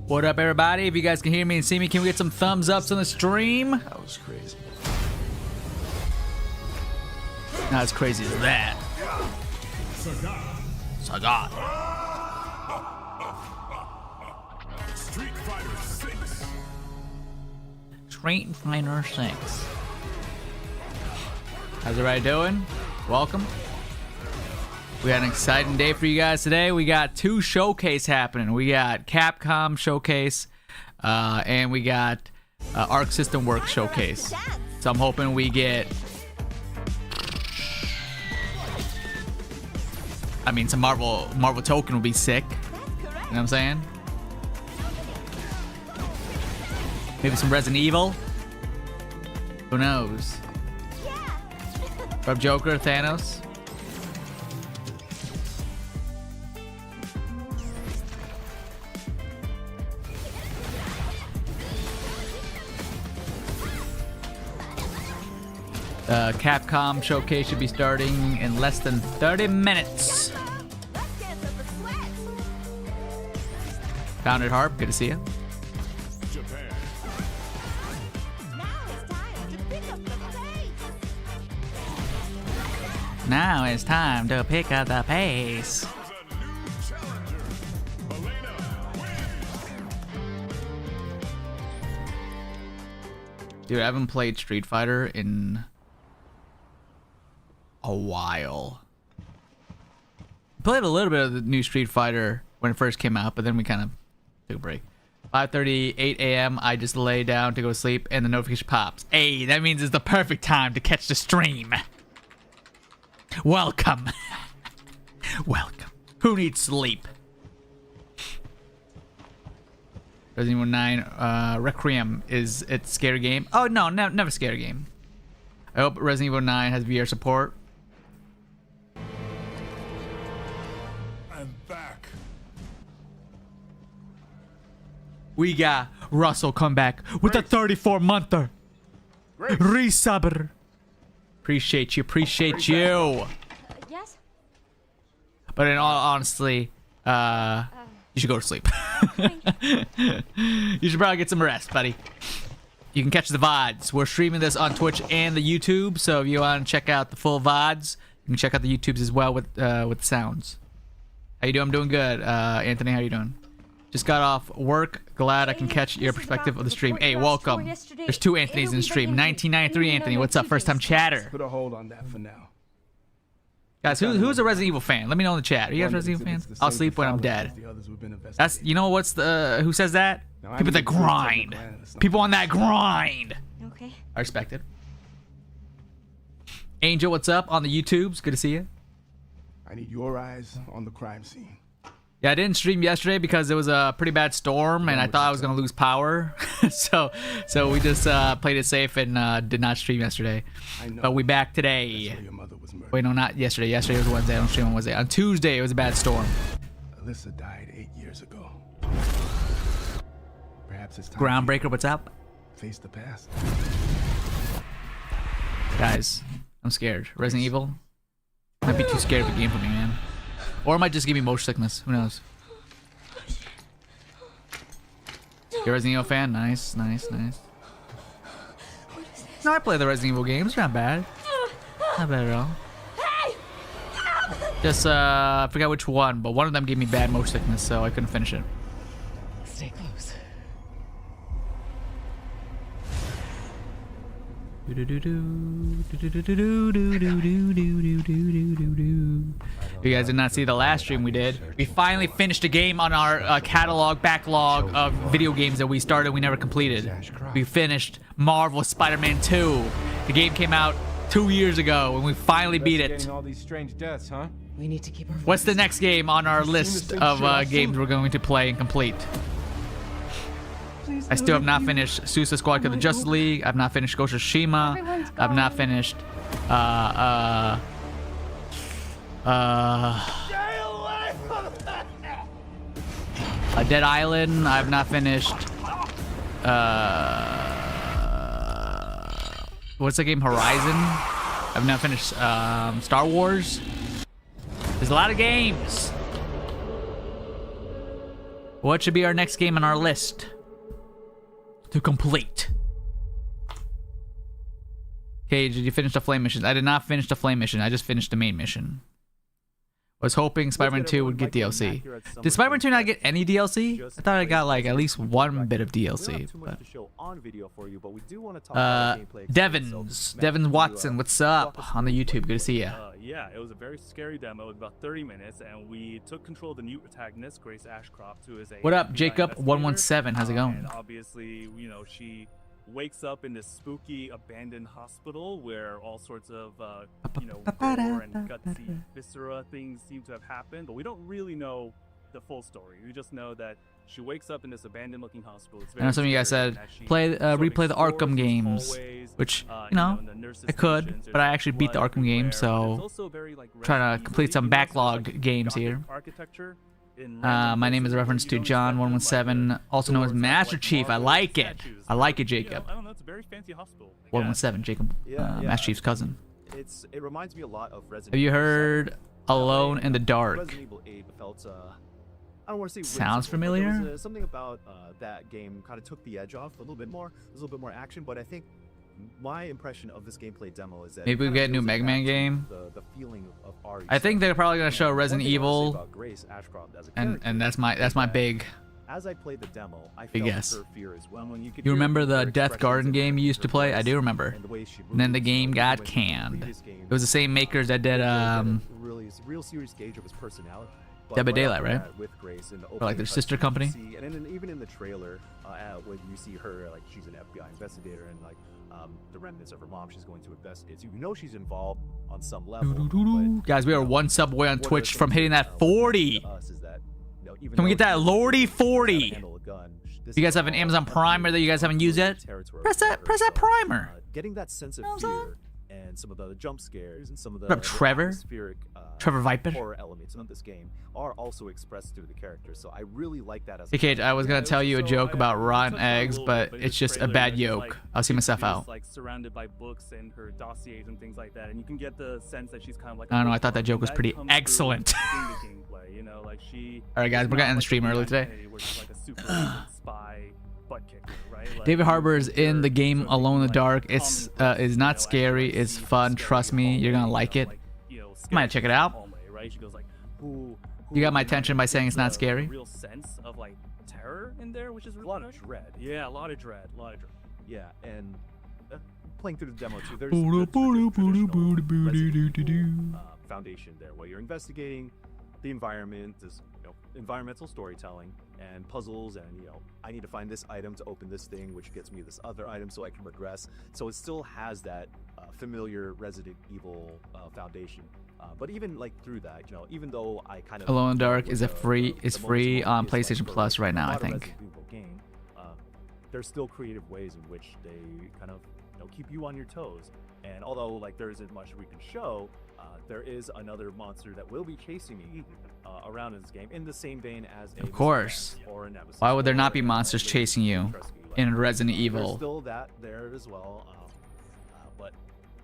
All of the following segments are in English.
What up, everybody? If you guys can hear me and see me, can we get some thumbs ups on the stream? That was crazy. Not as crazy as that. Sagat. Street Fighter 6. Street Fighter 6. How's everybody doing? Welcome. We got an exciting day for you guys today. We got two showcase happening. We got Capcom showcase, and we got Arc System Works showcase. So I'm hoping we get, I mean, some Marvel token would be sick. You know what I'm saying? Maybe some Resident Evil. Who knows? From Joker, Thanos. Capcom showcase should be starting in less than 30 minutes. Founded Harp, good to see you. Japan. Now it's time to pick up the pace. Dude, I haven't played Street Fighter in a while. Played a little bit of the new Street Fighter when it first came out, but then we kind of took a break. 5:38 a.m. I just lay down to go to sleep, and the notification pops. Hey, that means it's the perfect time to catch the stream. Welcome. Welcome. Who needs sleep? Resident Evil 9 Requiem, is it a scary game? Oh no, never a scary game. I hope Resident Evil 9 has VR support. I'm back. We got Russell come back with a 34-monther. Resubber. Appreciate you. Yes? But in all honesty, you should go to sleep. You should probably get some rest, buddy. You can catch the VODs. We're streaming this on Twitch and the YouTube, so if you want to check out the full VODs, you can check out the YouTubes as well with the sounds. How you doing? I'm doing good. Anthony, how you doing? Just got off work. Glad I can catch your perspective of the stream. Hey, welcome. There's two Anthonys in the stream. 1993 Anthony, what's up? First time chatter. Put a hold on that for now. Guys, who's a Resident Evil fan? Let me know in the chat. Are you guys Resident Evil fans? I'll sleep when I'm dead. That's, you know what's the, who says that? People that grind. People on that grind. Okay. I respect it. Angel, what's up on the YouTubes? Good to see you. I need your eyes on the crime scene. Yeah, I didn't stream yesterday because it was a pretty bad storm and I thought I was gonna lose power. so we just played it safe and did not stream yesterday. But we back today. Your mother was murdered. Wait, no, not yesterday. Yesterday was Wednesday. I don't stream on Wednesday. On Tuesday, it was a bad storm. Alyssa died 8 years ago. Perhaps it's time Groundbreaker, what's up? to face the past. Guys, I'm scared. Resident Evil might be too scared of a game for me, man. Or it might just give me motion sickness. Who knows? You're a Resident Evil fan? Nice. No, I play the Resident Evil games. They're not bad. Not bad at all. Just, I forgot which one, but one of them gave me bad motion sickness, so I couldn't finish it. Stay close. You guys did not see the last stream we did. We finally finished a game on our backlog of video games that we started we never completed. We finished Marvel Spider-Man 2. The game came out 2 years ago and we finally beat it. All these strange deaths, huh? We need to keep our What's the next game on our list of games we're going to play and complete? I still have not finished Suicide Squad: Kill the Justice League. I've not finished Ghost of Tsushima. I've not finished Dead Island, I've not finished. What's the game? Horizon. I've not finished. Star Wars. There's a lot of games. What should be our next game on our list to complete? Okay, did you finish the flame mission? I did not finish the flame mission. I just finished the main mission. Was hoping Spider-Man 2 would get DLC. Did Spider-Man 2 not get any DLC? I thought I got like at least one bit of DLC. But... Devin Watson, what's up on the YouTube? Good to see you. Yeah, it was a very scary demo. It was about 30 minutes, and we took control of the new protagonist, Grace Ashcroft, who is a what up, FBI Jacob117? How's it going? And obviously, you know, she wakes up in this spooky abandoned hospital where all sorts of you know, gore and gutsy viscera things seem to have happened, but we don't really know the full story. We just know that she wakes up in this abandoned looking hospital. It's I know some of you guys said replay the Arkham games, which you know I could, but I actually beat the Arkham game, so trying to complete some backlog games here. My name is a reference to John117, also known as Master Chief. I like it. I like it, Jacob. 117, Jacob, Master Chief's cousin. It reminds me a lot of Resident Have you heard Alone in the Dark? Resident Evil 8 felt, I don't want to say sounds familiar. There was, something about that game kind of took the edge off a little bit more. There's a little bit more action, but I think my impression of this gameplay demo is that maybe we get a new Mega Man game. The feeling of RE. I think they're probably gonna show Resident Evil, and that's my big. As I played the demo, I big felt guess. her fear as well. You remember the Death Garden game you used to play? I do remember. And then the game got canned. It was the same makers that did real serious gauge of his personality. Dead by Daylight, right? With Grace in the or like their sister company. And then even in the trailer, when you see her, like she's an FBI investigator, and like the remnants of her mom, she's going to investigate. So you know she's involved on some level. Guys, we are one sub away on Twitch from hitting that 40. Can we get that Lordy 40? You guys have an Amazon Primer that you guys haven't used yet? Press that primer. Getting that sense of fear and some of the jump scares and some of the Trevor Viper horror elements of this game are also expressed through the characters. So I really like that as hey Cage, I was gonna tell you a joke about rotten eggs, but it's just a bad joke. I'll see myself out. Like surrounded by books and her dossiers and things like that, and you can get the sense that she's kind of like I don't know, I thought that joke was pretty excellent. You know, like she Alright guys, we're gonna end the stream early today. David Harbour is in the game Alone in the Dark. It's is not scary, it's fun, trust me, you're gonna like it. You might check it out. You got my attention by saying it's not scary. Real sense of like terror in there, which is a lot of dread. Yeah, a lot of dread. Yeah, and playing through the demo too, there's foundation there where you're investigating the environment, this environmental storytelling and puzzles, and I need to find this item to open this thing, which gets me this other item so I can progress. So it still has that familiar Resident Evil foundation. But even like through that, even though I kind of Alone in the Dark is free on PlayStation Plus right now, I think. Game, there's still creative ways in which they kind of keep you on your toes. And although like there isn't much we can show, there is another monster that will be chasing me around in this game, in the same vein as of course. Or an episode. Why would there not be monsters chasing you in Resident Evil? There's still that there as well. But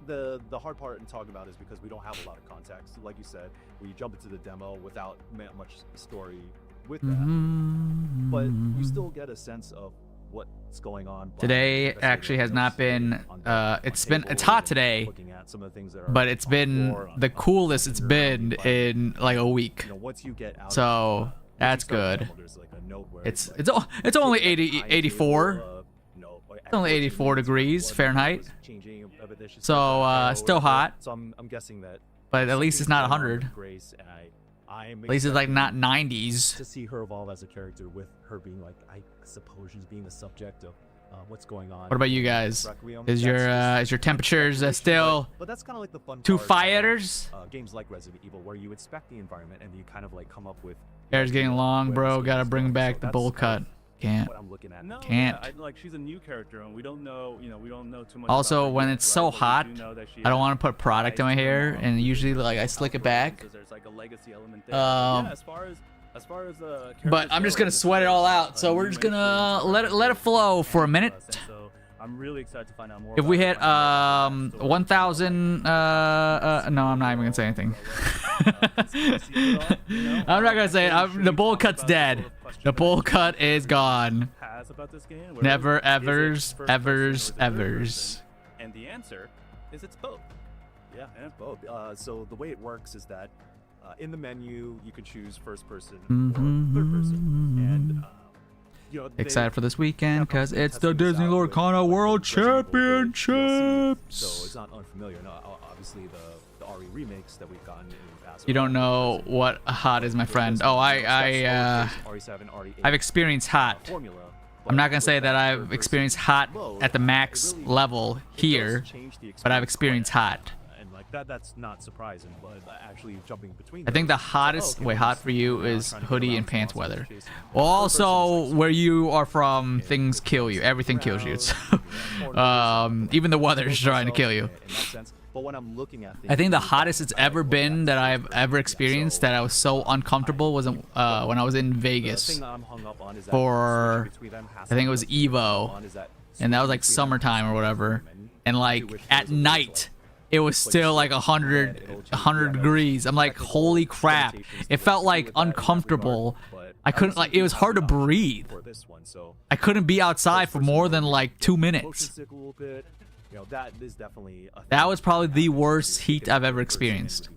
the hard part to talk about is because we don't have a lot of context. Like you said, we jump into the demo without much story with that. But we still get a sense of what's going on. Today actually has not been it's hot today, but it's been the coolest it's been in like a week. So that's good. It's only 84. It's only 84 degrees Fahrenheit. So still hot. So I'm guessing that, but at least it's not 100. At least it's like not 90s. To see her evolve as a character, with her being like, I suppose she's being the subject of what's going on. What about you guys? Is your temperatures still but that's kind of like the fun two part fighters? Games like Resident Evil, where you inspect the environment and you kind of like come up with. Hair's getting long, bro. Gotta bring back the bowl cut. Can't. What I'm looking at. No, can't. Yeah, like she's a new character, and we don't know too much. Also, about when her it's yet, so right? hot, I don't want to put product in my hair, and usually like I slick it back. There's like a legacy element there. Yeah, as far as As far as But I'm just gonna sweat it all out, so we're just gonna let it flow for a minute. So I'm really excited to find out more. If we hit about 1,000, no, I'm not even gonna say anything. I'm not gonna say it. The bowl cut's dead. The bowl cut is gone. About this game, Never, evers. And the answer is it's both. Yeah, and both. So the way it works is that in the menu you can choose first person or third person, and you know, Excited for this weekend because Capcom's been it's the testing this Disney out Lord with, Kana World Resident Evil Village DLC, Championships. so it's not unfamiliar. No, obviously the RE remakes that we've gotten in the past. You don't know what hot is, my friend. Oh, I've experienced hot. I'm not gonna say that I've experienced hot at the max level here, but I've experienced hot. And like that's not surprising, but actually jumping between. I think the hottest, wait, hot for you is hoodie and pants weather. Well, also where you are from, things kill you. Everything kills you. So, even the weather is trying to kill you. But when I'm looking at I think the hottest it's ever been that I've ever experienced that I was so uncomfortable was when I was in Vegas for, I think it was Evo, and that was like summertime or whatever, and like at night it was still like 100 degrees. I'm like, holy crap, it felt like uncomfortable. I couldn't, like, it was hard to breathe. I couldn't be outside for more than like 2 minutes. You know, that is definitely That was probably the worst heat I've ever experienced.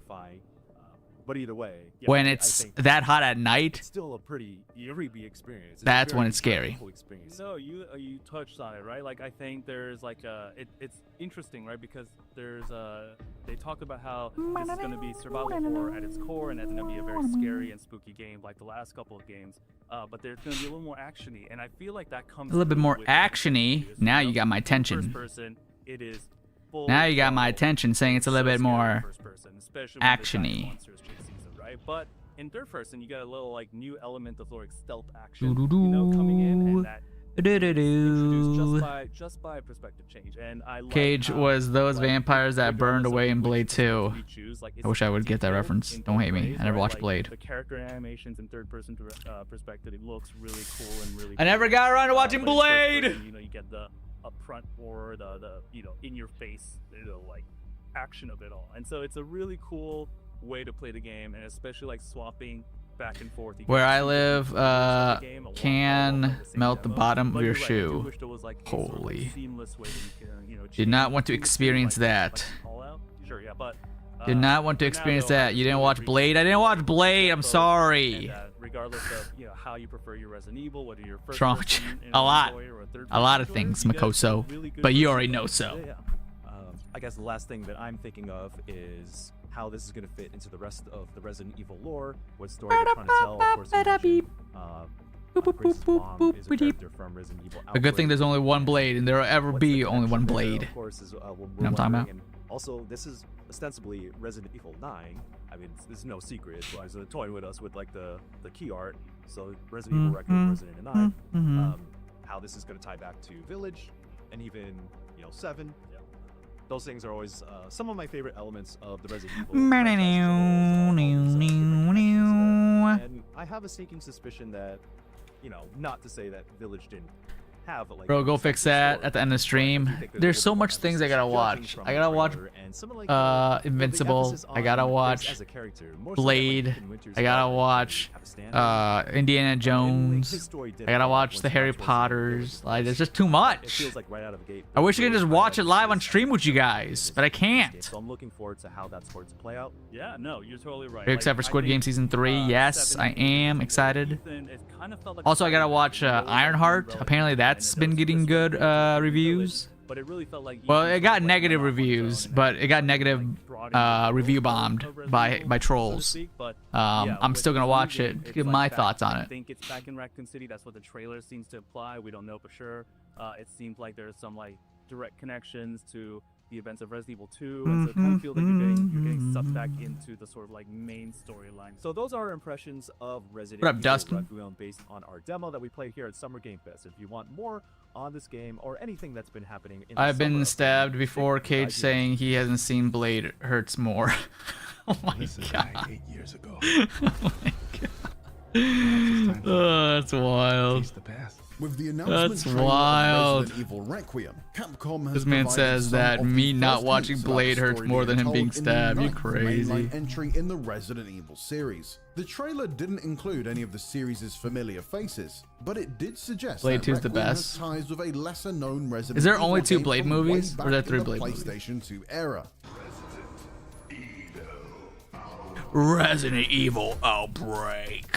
But either way, When it's that hot at night, it's still a pretty eerie experience. It's that's a when very it's scary. powerful experience. No, you touched on it, right? Like I think there's like it's interesting, right? Because there's they talked about how this is going to be survival horror at its core, and it's going to be a very scary and spooky game, like the last couple of games. But there's going to be a little more actiony, and I feel like that comes A little bit through more with actiony. this, Now you you got my First attention. person, it is. Full Now you got my throttle, attention, saying it's a little so bit scary more first person, especially when there's actiony. monsters chase season, right? But in third person, you got a little like new element of like stealth action, Doo-doo-doo. coming in, and that Do-do-do. introduced just by perspective change. And I like Cage how, was those like, vampires that burned regardless of away in which Blade perspective 2. you choose, like, I wish I would get that detailed reference. in Don't hate both me. ways, I never right? watched Like, Blade. The character animations in third person perspective, it looks really cool and really. I never got around to watching but in first Blade. person, you get the upfront or the in your face, like action of it all, and so it's a really cool way to play the game, and especially like swapping back and forth. Where I live, can melt the bottom of your shoe. Holy. Did not want to experience that. Sure, yeah, but Did not want to experience that. You didn't watch Blade? I didn't watch Blade. I'm sorry. Regardless of how you prefer your Resident Evil, whether you're first Wrong. person, A lot. enjoyer or third A lot of person enjoyer, things, you get Makoso. really good But you already versions know of it. so. Yeah. I guess the last thing that I'm thinking of is how this is going to fit into the rest of the Resident Evil lore. What story they're trying to tell. Of course, you mentioned, Grace's mom is a character from Resident Evil A good thing Outbreak. there's only one Blade, and there will ever What's be the only one connection there, Blade. Of course, is what You know what I'm talking wondering. And also, this is ostensibly Resident Evil 9. I mean, it's no secret. So I was toying with us with like the key art. So Resident Evil Record, Resident Evil 9. How this is going to tie back to Village, and even 7. Those things are always some of my favorite elements of the Resident Evil franchise. And I have a sneaking suspicion that, not to say that Village didn't have, but like, Bro, go fix that at the end of the stream. I do think There's so good much things I gotta judging watch. from I gotta the watch trailer and some of, like, the Invincible. emphasis I gotta on watch Grace as a character, more so than, like, Blade. Ethan Winters' I gotta character watch have a standard. Indiana And, like, his Jones. story did I gotta fall watch once the you Harry got towards the end of Potters. Village. Like, there's just too It much. feels like right out of the gate. I wish I could just Village watch it live on highlights stream with you this guys, but I can't. So I'm looking forward to how that's going to play out. Yeah, no, you're totally right. Are you excited for Squid Game Season 3? Yes, I am excited. Also, I gotta watch Ironheart. Apparently, that's been getting good reviews. But it really felt like Well, it got negative reviews, but it got negative review bombed by trolls. I'm still gonna watch it. Give my thoughts on I it. think it's back in Raccoon City. That's what the trailer seems to imply. We don't know for sure. It seems like there's some like direct connections to the events of Resident Evil 2, and so it kind of feels like you're getting sucked back into the sort of like main storyline. So those are our impressions of Resident What up, Evil Dustin? Requiem based on our demo that we played here at Summer Game Fest. If you want more on this game or anything that's been happening in the I've summer been of stabbed 2016, before. the Cage idea- saying he hasn't seen Blade hurts more. Oh my Alyssa god. died 8 years ago. Oh my god. Oh, that's wild. Taste the past. With the announcement That's trailer of wild. Resident Evil Requiem, Capcom has This man provided says some that of the me not first watching hints about Blade the hurts story more than him told being in the stabbed. You ninth crazy. mainline entry in the Resident Evil series. The trailer didn't include any of the series' familiar faces, but it did suggest Blade that 2's the Requiem has best. ties with a lesser-known Resident Is there Evil only 2 game Blade from way movies, or back are there in 3 the Blade movies? PlayStation 2 era. Resident Evil Outbreak.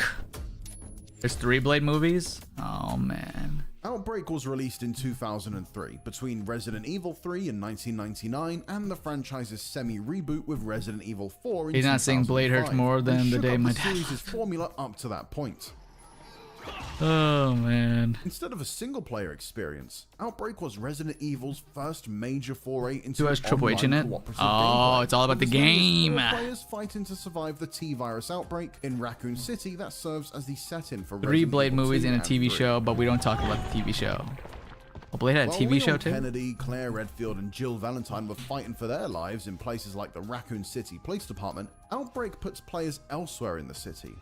There's 3 Blade movies? Oh, man. Outbreak was released in 2003 between Resident Evil 3 in 1999 and the franchise's semi-reboot with Resident Evil 4 in He's not saying Blade hurts 2005, more than and the shook day up my the dad. series' formula up to that point. Oh, man. Instead of a single-player experience, Outbreak was Resident Evil's first major foray into Who has Triple H in online it? cooperative Oh, gameplay, it's all about with the as many as game. 4 players fighting to survive the T-virus outbreak in Raccoon City that serves as the setting for 3 Resident Blade Evil movies 2 and a TV 3. show, but we don't talk about the TV show. Oh, Blade had a While TV show Leon too? Kennedy, Claire Redfield, and Jill Valentine were fighting for their lives in places like the Raccoon City Police Department, Outbreak puts players elsewhere in the city.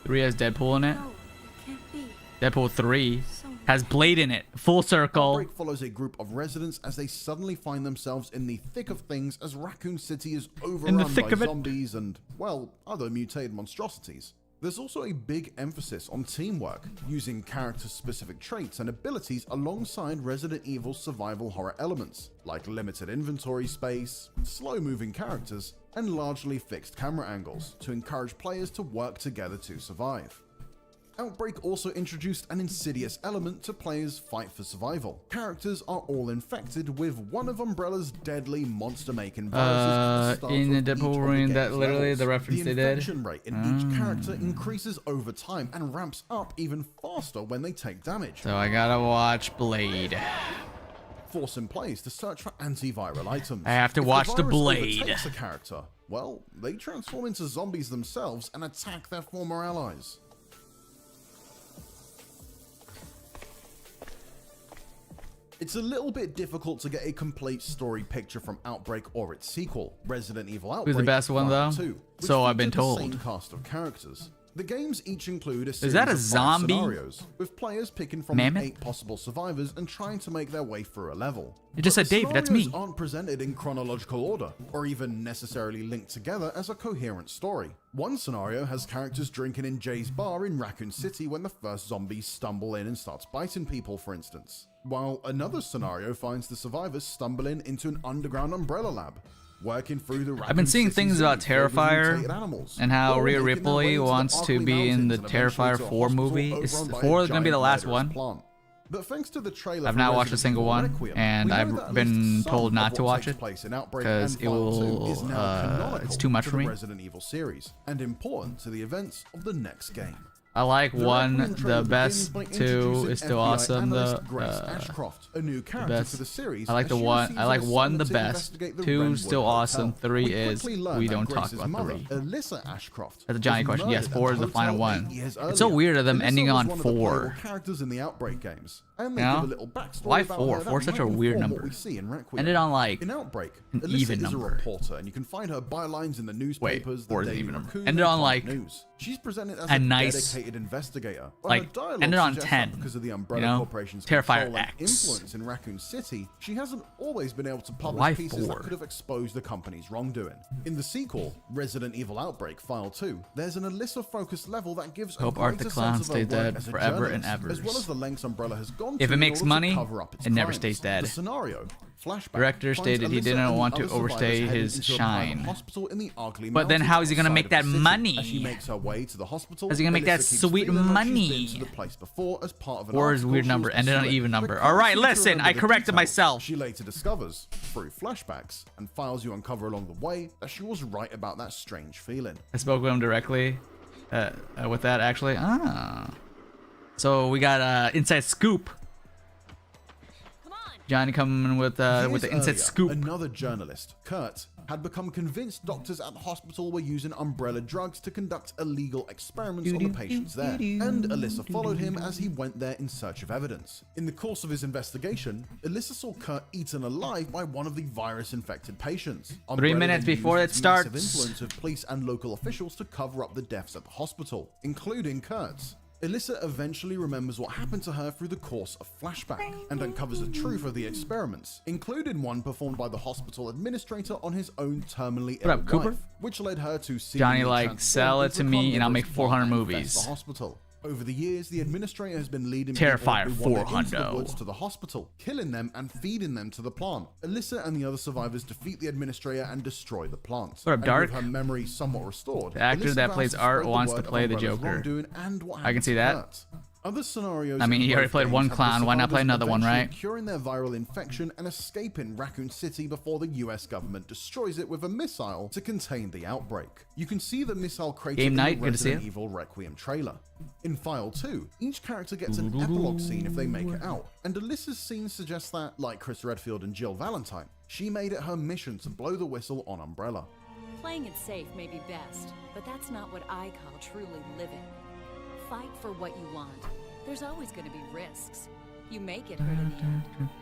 3 has Deadpool in it. No, it can't be. Deadpool 3 has Blade in it. Full circle. Outbreak follows a group of residents as they suddenly find themselves in the thick of things as Raccoon City is overrun thick by of it. zombies and, well, other mutated monstrosities. There's also a big emphasis on teamwork, using character-specific traits and abilities alongside Resident Evil's survival horror elements, like limited inventory space, slow-moving characters, and largely fixed camera angles to encourage players to work together to survive. Outbreak also introduced an insidious element to players' fight for survival. Characters are all infected with one of Umbrella's deadly monster-making viruses. that starts in the with each Deadpool of the ring, game's that literally levels. the reference The they did. infection rate in each character increases over time and ramps up even faster when they take damage, So I gotta watch Blade. forcing players to search for antiviral items. I have to If watch the virus Blade. overtakes a character, well, they transform into zombies themselves and attack their former allies. It's a little bit difficult to get a complete story picture from Outbreak or its sequel, Resident Evil Outbreak. Who's the best one, Part though? 2, which So I've been featured the told. same cast of characters. The games each include a series that a of 5 zombie? scenarios, with players picking from the Mammoth? 8 possible survivors and trying to make their way through a level. You just But said the David, that's me. scenarios aren't presented in chronological order, or even necessarily linked together as a coherent story. One scenario has characters drinking in Jay's bar in Raccoon City when the first zombies stumble in and starts biting people, for instance. While another scenario finds the survivors stumbling into an underground Umbrella lab, working through the I've been seeing things about Terrifier and how Rhea making their way Ripley into the wants to Arklay be in the Mountains and eventually Terrifier to a 4 hospital movie. Is overrun by a 4 gonna be the giant last murderous one? plant. But thanks to the trailer I've for not watched a Resident single Evil one, Requiem, and we know I've that at been least some told not of to what watch takes it, place in Outbreak 'cause and it Part 2 will, is now it's canonical too much to for the me. Resident Evil series and important to the events of the next game. I like The 1 Requiem trailer the best, begins by 2 introducing is still FBI awesome. analyst The Grace Ashcroft, a new character best. for the series, I like as the she one. receives I an like 1 the assignment to best. investigate the 2 Redwood still awesome. Hotel. 3 We is quickly learn we that don't talk Grace's about mother, 3. Alyssa Ashcroft, That's a Johnny was question. Yes, murdered 4 at is the a final hotel one. 8 years It's so earlier. weird of them Alyssa ending was on one of the playable 4. characters in the Outbreak games, and they Yeah? give a little backstory Why about 4? her that 4 is such a might weird inform number. what we see in Requiem. Ended on like In Outbreak, an Alyssa even is a number. reporter, and you can find her bylines in the newspapers. 4 the is an Daily even number. Raccoon, Ended and on, Pop like, News. She's presented as a a nice- dedicated investigator. While like, her dialogue ended on suggests 10, that because of the you Umbrella know? Corporation's Terrifier control and X. influence in Raccoon City, she hasn't always been able to publish Why pieces 4? that could have exposed the company's wrongdoing. In the sequel, Resident Evil Outbreak File 2, there's an Alyssa-focused level that gives Hope a Art the greater Clown sense of her stay work dead as a forever and journalist, as well evers. as the lengths Umbrella has gone If to it in makes order to money, cover up its it never crimes. stays dead. The scenario, Flashback, Director finds stated he Alyssa didn't and the want to other survivors overstay heading his into a private shine. hospital in the Arklay But then Mountains how is he gonna outside make of that the city. money? As she makes her way to the hospital, How's he gonna make that Alyssa keeps sweet feeling like she's money? been to the place before as part of an 4 is article weird she number. was Ended on an pursuing, even number. but All right, can't seem to listen. remember I the corrected details. myself. She later discovers, through flashbacks and files you uncover along the way, that she was right about that strange feeling. I spoke with him directly with that, actually. So we got inside scoop. Come on. Johnny coming with the Years inside earlier, scoop. Another journalist, Kurt, had become convinced doctors at the hospital were using umbrella drugs to conduct illegal experiments on the patients there, and Alyssa followed him as he went there in search of evidence. In the course of his investigation, Alyssa saw Kurt eaten alive by one of the virus-infected patients. 3 minutes before it starts. Massive influence of police and local officials to cover up the deaths at the hospital, including Kurt's. Alyssa eventually remembers what happened to her through the course of flashback and uncovers the truth of the experiments, including one performed by the hospital administrator on his own terminally ill up, Cooper? wife, which led her to Johnny, seemingly like, transform sell it into to the me and I'll make carnivorous 400 plant that movies. infests the hospital. Over the years, the administrator has been leading Terrifier people who wander into the 400. woods to the hospital, killing them and feeding them to the plant. Alyssa and the other survivors defeat the administrator and destroy the plant. What up, And Dark? with her memory somewhat restored, The actor Alyssa that vows plays to Art spread the wants to word of play the Umbrella's Joker. wrongdoing and what I can see happened to that. Kurt. Other scenarios. I mean, in he already both played games one have the clown, why not play survivors another one, eventually right? Curing their viral infection and escaping Raccoon City before the US government destroys it with a missile to contain the outbreak. You can see the missile crater Game in night, the good to see Resident it. Evil Requiem trailer. In File 2, each character gets an epilogue scene if they make it out, and Alyssa's scene suggests that, like Chris Redfield and Jill Valentine, she made it her mission to blow the whistle on Umbrella. Playing it safe may be best, but that's not what I call truly living. Fight for what you want. There's always going to be risks. You may get hurt in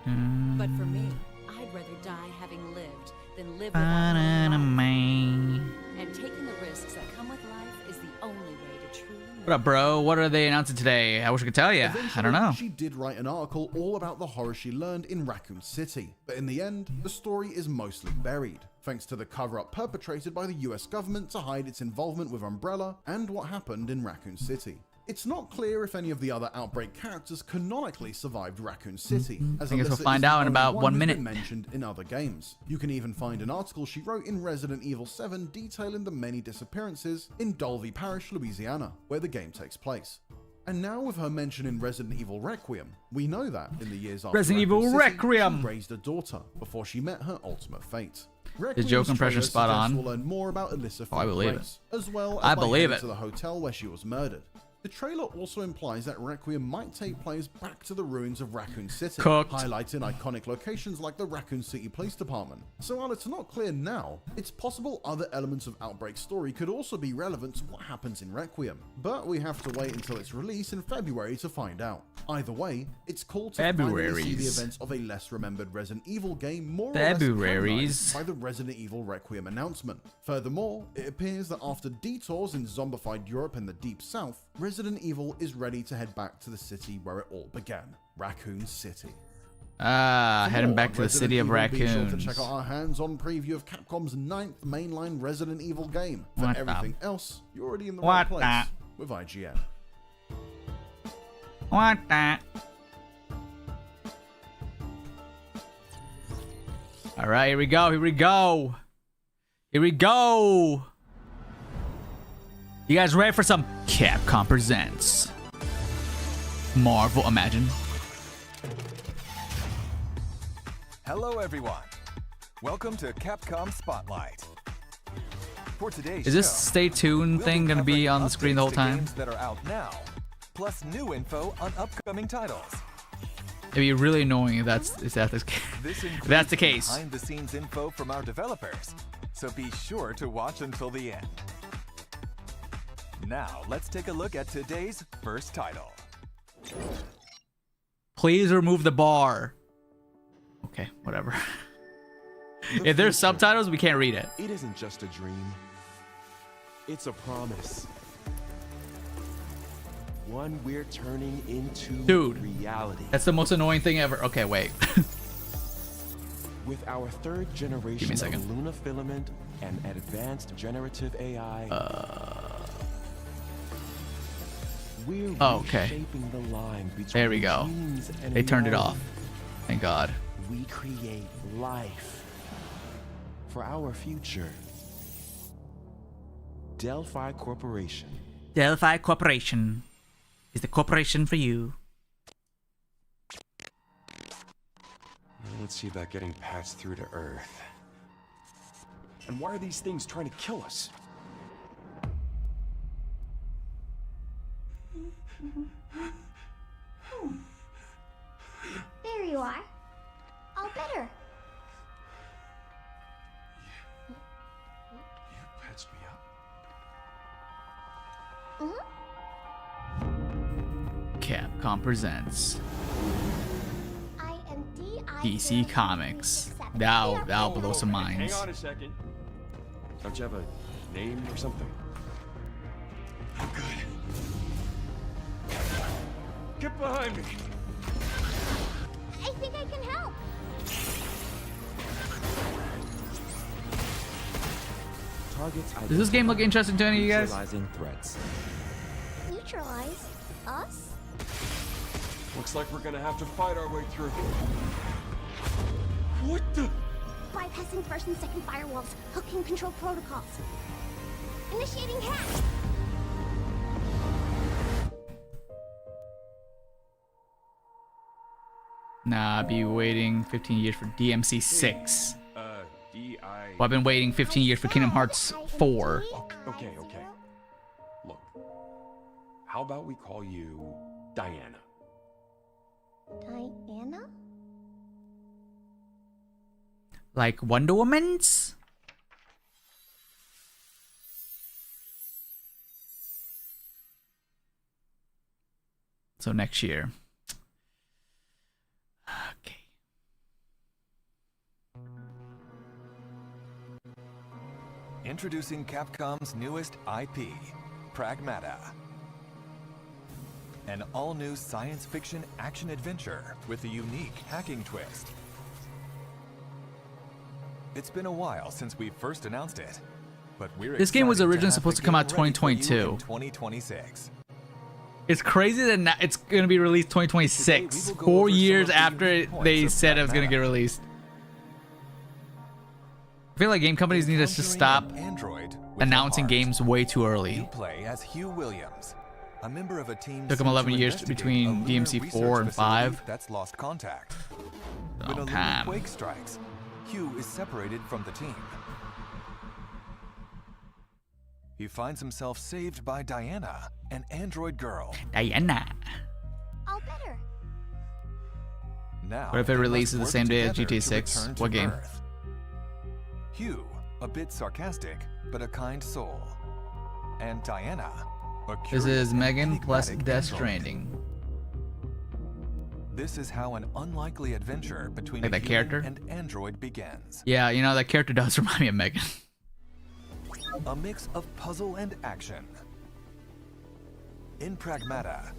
the end. But for me, I'd rather die having lived than live without knowing life. And taking the risks that come with life is the only way to truly live. What up, bro? What are they announcing today? I wish I could tell you. I don't know. She did write an article all about the horror she learned in Raccoon City, but in the end, the story is mostly buried, thanks to the cover-up perpetrated by the US government to hide its involvement with Umbrella and what happened in Raccoon City. It's not clear if any of the other Outbreak characters canonically survived Raccoon City, as I guess we'll Alyssa find is the out in only about one 1 who's minute. been mentioned in other games. You can even find an article she wrote in Resident Evil 7 detailing the many disappearances in Dolby Parish, Louisiana, where the game takes place. And now with her mention in Resident Evil Requiem, we know that in the years after Resident Raccoon Evil City, Requiem! she raised a daughter before she met her ultimate fate. His joke impression spot on. We'll learn more about Alyssa Oh, I believe Grace, as well as I by believe heading it. to the hotel where she was murdered. The trailer also implies that Requiem might take players back to the ruins of Raccoon City, Cooked. highlighting iconic locations like the Raccoon City Police Department. So while it's not clear now, it's possible other elements of Outbreak's story could also be relevant to what happens in Requiem, but we have to wait until its release in February to find out. Either way, it's cool to finally see the Februaries. events of a less remembered Resident Evil game more or less Februaries. canonized by the Resident Evil Requiem announcement. Furthermore, it appears that after detours in zombified Europe and the Deep South, Resident Evil is ready to head back to the city where it all began, Raccoon City. Heading More back on to the Resident city of Evil, Be sure to raccoons. check out our hands-on preview of Capcom's 9th mainline Resident Evil game. For What the- everything else, you're already in the What right place the- with IGN. What the? All right, here we go. Here we go. Here we go. You guys ready for some Capcom Presents? Marvel, imagine. Hello, everyone. Welcome to Capcom Spotlight. For today's Is this show, stay tuned we'll thing gonna be covering on the screen the whole updates to time? Games that are out now, plus new info on upcoming titles. It'd be really annoying if that's the case. This If that's the case. behind-the-scenes info from our developers, so be sure to watch until the end. Now, let's take a look at today's first title. Please remove the bar. Okay, whatever. If there's subtitles, we can't read it. It isn't just a dream. It's a promise. One we're turning into Dude, reality. That's the most annoying thing ever. Okay, wait. With our third generation a second. of Luna filament and advanced generative AI, we're okay. reshaping the line between There we go. dreams and They turned it reality. off. Thank God. We create life for our future. Delphi Corporation. Delphi Corporation is the corporation for you. Let's see about getting patched through to Earth. And why are these things trying to kill us? There you are. better. You patched me up? Capcom presents I am DC Comics. That'll blow some minds. Hang on a second. Don't you have a name or something? I'm good. Get behind me. I think I can help. Targets Does this game look interesting to any of you guys? neutralizing threats. Neutralize us? Looks like we're gonna have to fight our way through. What the? Bypassing first and second firewalls, hooking control protocols. Initiating hack. Nah, I'll be waiting 15 years for DMC 6. D.I. Well, I've been waiting 15 years for Kingdom Hearts 4. Okay. Look. How about we call you Diana? Diana? Like Wonder Woman's? So next year. Okay. Introducing Capcom's newest IP, Pragmata. An all-new science fiction action-adventure with a unique hacking twist. It's been a while since we first announced it, but we're This game was excited originally have supposed the to come out game ready for you 2022. in 2026. It's crazy that now it's going to be released 2026. 4 years after they said it was going to get released. I feel like game companies need to just stop Android announcing games way too early. You play as Hugh Williams, a member of a team Took them 11 years between DMC 4 and 5. That's lost contact. Long When a lunar time. quake strikes, Hugh is separated from the team. He finds himself saved by Diana, an android girl. Diana. All better. Now, What if it they must releases the work same day as together GTA to 6? return to What game? Earth. Hugh, a bit sarcastic, but a kind soul. And Diana, a This curious is and Megan plus enigmatic Death android. Stranding. This is how an unlikely adventure between Like a that human character? and android begins. Yeah, you know, that character does remind me of Megan. A mix of puzzle and action. In Pragmata,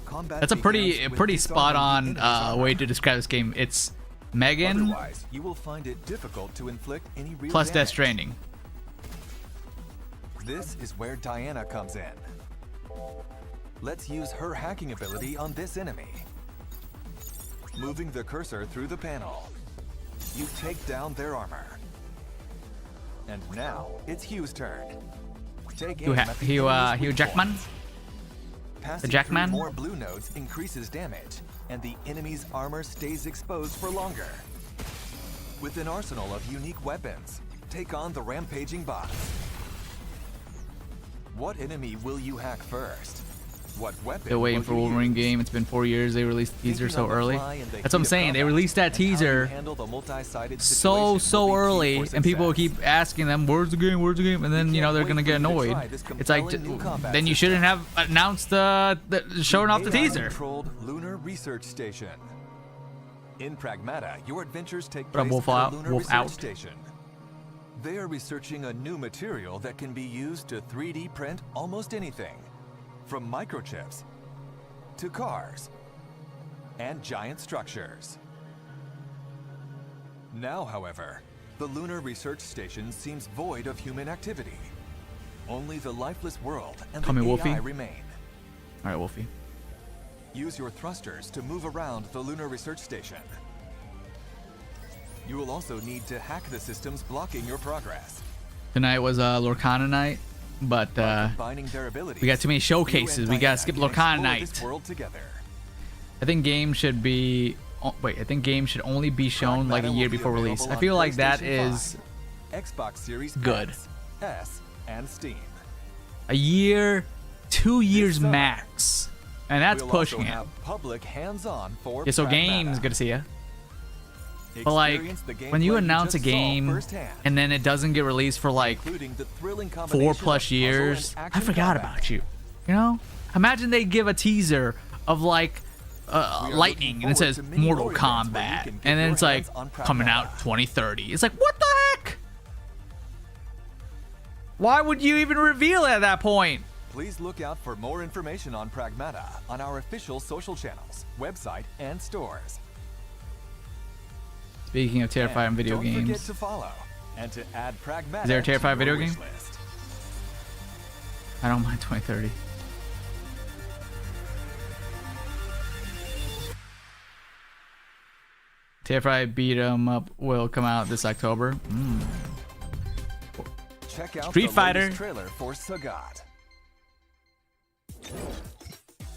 combat That's a pretty begins with pretty disarming spot on the enemy's armor. way to describe this game. It's Megan Otherwise, you will find it difficult to inflict any real plus Death damage. Stranding. This is where Diana comes in. Let's use her hacking ability on this enemy. Moving the cursor through the panel, you take down their armor. And now it's Hugh's turn. Take aim at the enemy's Hugh weak Jackman? points. Passing Jackman? through more blue nodes increases damage, and the enemy's armor stays exposed for longer. With an arsenal of unique weapons, take on the rampaging bots. What enemy will you hack first? What weapon Still waiting will for you Wolverine use? game. It's been 4 years. They released the teaser Thinking so on the early. fly in the That's what I'm heat of saying. They combat released that and how you teaser handle the multi-sided so situation will be key early, for and people will success. keep asking them, "Where's the game? Where's the game?" And then you know they're gonna get annoyed. It's like, then you shouldn't have announced showing off the teaser. AI-controlled lunar research station. In Pragmata, your adventures take What up, place Wolf at a out? lunar Wolf research out? station. They are researching a new material that can be used to 3D print almost anything, from microchips to cars and giant structures. Now, however, the lunar research station seems void of human activity. Only the lifeless world and Call the me Wolfie. AI remain. All right, Wolfie. Use your thrusters to move around the lunar research station. You will also need to hack the systems blocking your progress. Tonight was Lorcana night, but Combining their abilities, we got too many you showcases. and We gotta Diana skip can Lorcana explore this night. world together. I think games should be. Oh, wait, I think games should only be shown like a Pragmata year will be before release. available I on feel like that PlayStation is 5, Xbox Series good. X, S, and Steam. a year, 2 years max, and that's We'll pushing also it. have public hands-on for Yeah, so Pragmata. games, good to see ya. But like, Experience the when you gameplay announce a just saw game firsthand, and then it doesn't get released for like including the thrilling 4+ combination of years, puzzle and I action forgot combat. about you. You know? Imagine they give a teaser of like are lightning looking and it says forward to many Mortal more events where you Kombat, can get and then your it's like hands on coming out Pragmata. 2030. It's like, what the heck? Why would you even reveal it at that point? Please look out for more information on Pragmata on our official social channels, website, and stores. Speaking of terrifying And video don't forget games, to follow and to add Pragmata Is there a to terrifying your video wish game? list. I don't mind 2030. Terrified beat 'em up will come out this October. Check out Street the Fighter. latest trailer for Sagat.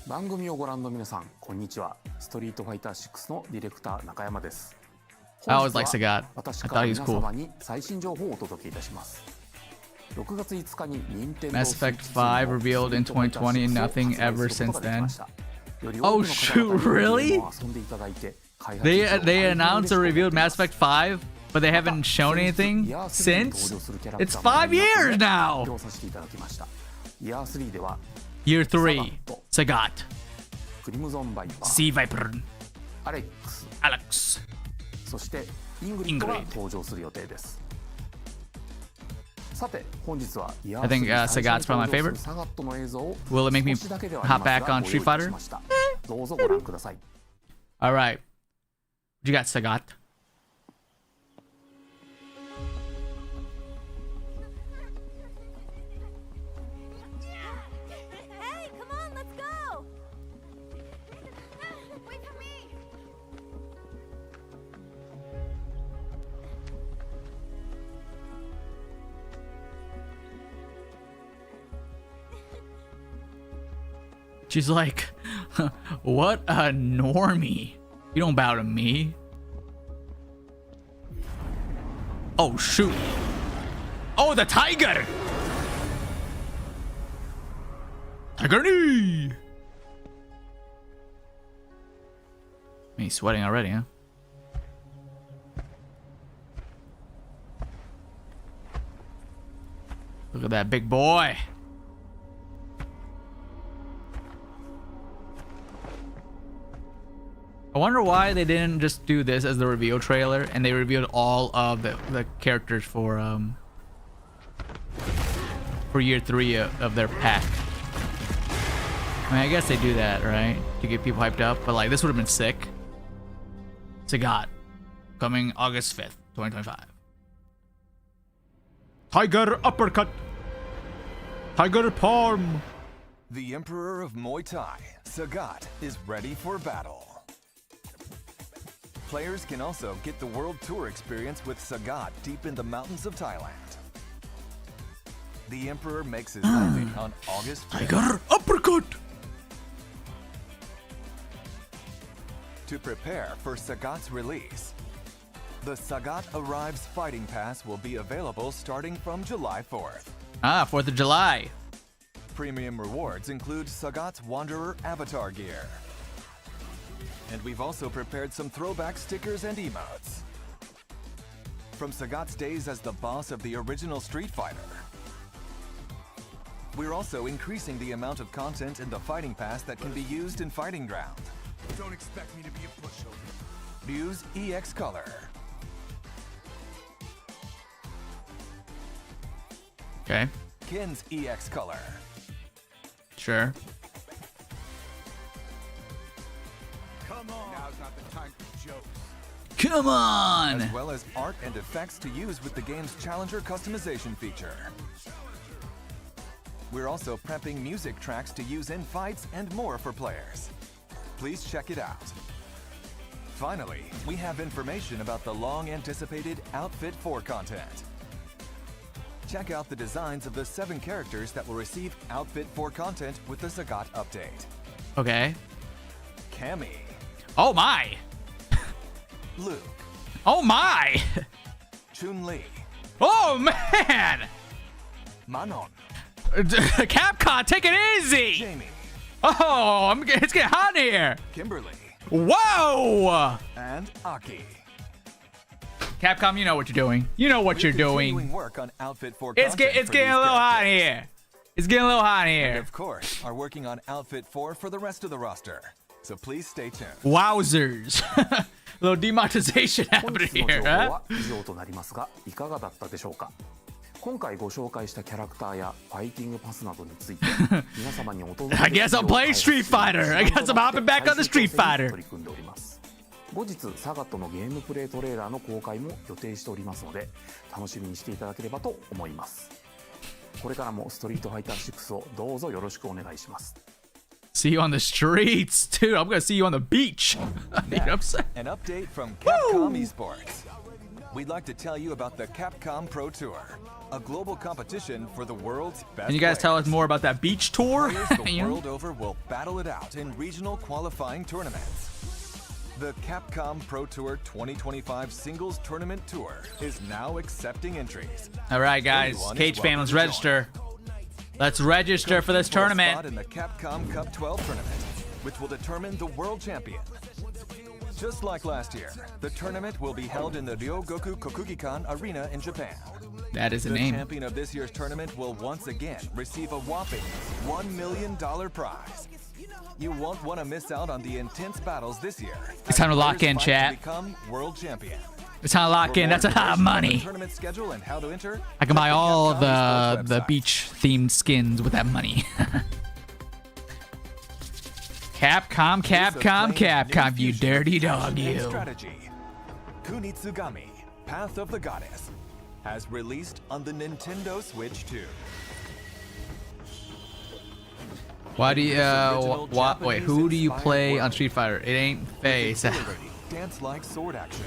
番組をご覧の皆さん、こんにちは。ストリートファイター6のディレクター中山です。 I always liked Sagat. 私 I から thought he was 皆 cool. 様に最新情報をお届けいたします。6月5日に任天堂 Mass Effect 5 revealed in 2020, nothing ever since then. Oh shoot, really? They announced or revealed Mass Effect 5, but they haven't shown anything since? It's 5 years now! Year 3, Sagat, クリムゾンバイパー、 Sea Viper, アレックス、 Alex. そしてイングリッドが登場する予定です。さて本日は I think Sagat's probably my favorite. サガットの映像を Will it make me 少しだけではあり hop ます back が on ご Street 用意いたし Fighter? ましたどうぞご覧ください。 Alright. What you got, Sagat? Hey, come on, let's go! Wait for me! She's like, what a normie. You don't bow to me. Oh, shoot. Oh, the tiger. Tiger knee. He's sweating already, huh? Look at that big boy. I wonder why they didn't just do this as the reveal trailer and they revealed all of the characters for year 3 of their pack. I mean, I guess they do that, right? To get people hyped up, but like this would have been sick. Sagat, coming August 5th, 2025. Tiger uppercut. Tiger palm. The Emperor of Muay Thai, Sagat, is ready for battle. Players can also get the World Tour experience with Sagat deep in the mountains of Thailand. The Emperor makes his landing on August 5th. Tiger uppercut. To prepare for Sagat's release, the Sagat Arrives Fighting Pass will be available starting from July 4th. Ah, 4th of July. Premium rewards include Sagat's Wanderer avatar gear. And we've also prepared some throwback stickers and emotes. From Sagat's days as the boss of the original Street Fighter. We're also increasing the amount of content in the Fighting Pass that can be used in Fighting Ground. Don't expect me to be a pushover. Use EX Color. Okay. Kin's EX Color. Sure. Come on. Now's not the time for jokes. Come on. As well as art and effects to use with the game's Challenger customization feature. We're also prepping music tracks to use in fights and more for players. Please check it out. Finally, we have information about the long-anticipated Outfit 4 content. Check out the designs of the 7 characters that will receive Outfit 4 content with the Sagat update. Okay. Cammy. Oh my. Luke. Oh my. Chun-Li. Oh man. Manon. Capcom, take it easy. Jamie. Oh, it's getting hot in here. Kimberly. Whoa. And Aki. Capcom, you know what you're doing. You know what you're doing. Work on Outfit 4 It's getting a little hot in here. It's getting a little hot in And here. of course, are working on Outfit 4 for the rest of the roster. So please stay tuned. Wowzers. A little demonetization 本 happening 日の情 here, 報 huh? は以上となりますがいかがだったでしょうか。今回ご紹介したキャラクターやファイティングパスなどについて皆様にお届け I guess I'm playing Street Fighter. I guess I'm hopping back on the Street Fighter. 取り組んでおります。後日サガットのゲームプレイトレーラーの公開も予定しておりますので楽しみにしていただければと思います。これからもストリートファイター6をどうぞよろしくお願いします。 See you on the streets, dude. I'm gonna see you on the beach. You know what I'm saying? An update from Capcom Esports. We'd like to tell you about the Capcom Pro Tour, a global competition for the world's best. Can you guys tell us more about that beach tour? Players the world over will battle it out in regional qualifying tournaments. The Capcom Pro Tour 2025 Singles Tournament Tour is now accepting entries. All right, guys. Anyone is Cage fam, welcome let's to join. register. Let's register for this Compete a tournament. spot in the Capcom Cup 12 tournament, which will determine the world champion. Just like last year, the tournament will be held in the Ryogoku Kokugikan Arena in Japan. That is a The name. champion of this year's tournament will once again receive a whopping $1 million prize. You won't want to miss out on the intense battles this year. It's time to lock Players in, fight to chat. become world champion. It's time to lock For in. more That's a lot of information on the money. tournament schedule and how to enter, I can buy check the all Capcom the Esports website. beach themed skins with that money. Capcom, Capcom, you dirty dog, you. Strategy. Kunitsugami, Path of the Goddess, has released on the Nintendo Switch 2. Why do you wait, who do you play on Street Fighter? It ain't Face. Dance like sword action.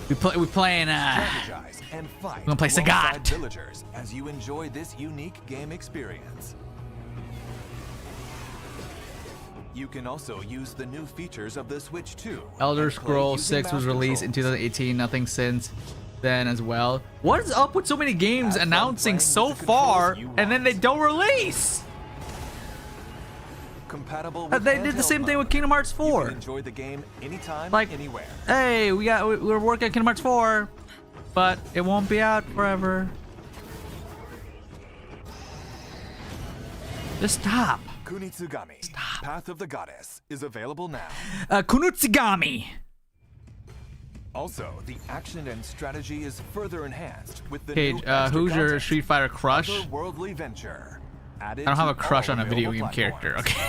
we playing Strategize and fight we're gonna play alongside Sagat. villagers as you enjoy this unique game experience. You can also use the new features of the Switch 2. Elder and play Scrolls using 6 was mouse released in controls. 2018, nothing since then as well. What is up with so many games announcing so far and then they don't release? Compatible with They did the handheld same thing with mode. Kingdom Hearts You 4. can enjoy the game anytime, Like, anywhere. hey, we're working on Kingdom Hearts 4, but it won't be out forever. Just stop. Kunitsugami, Path of the Goddess, is available now. Kunutsugami. Also, the action and strategy is further enhanced with the Cage, new extra who's your content, Street Fighter crush? Otherworldly venture. I don't have a crush on a video game character, okay?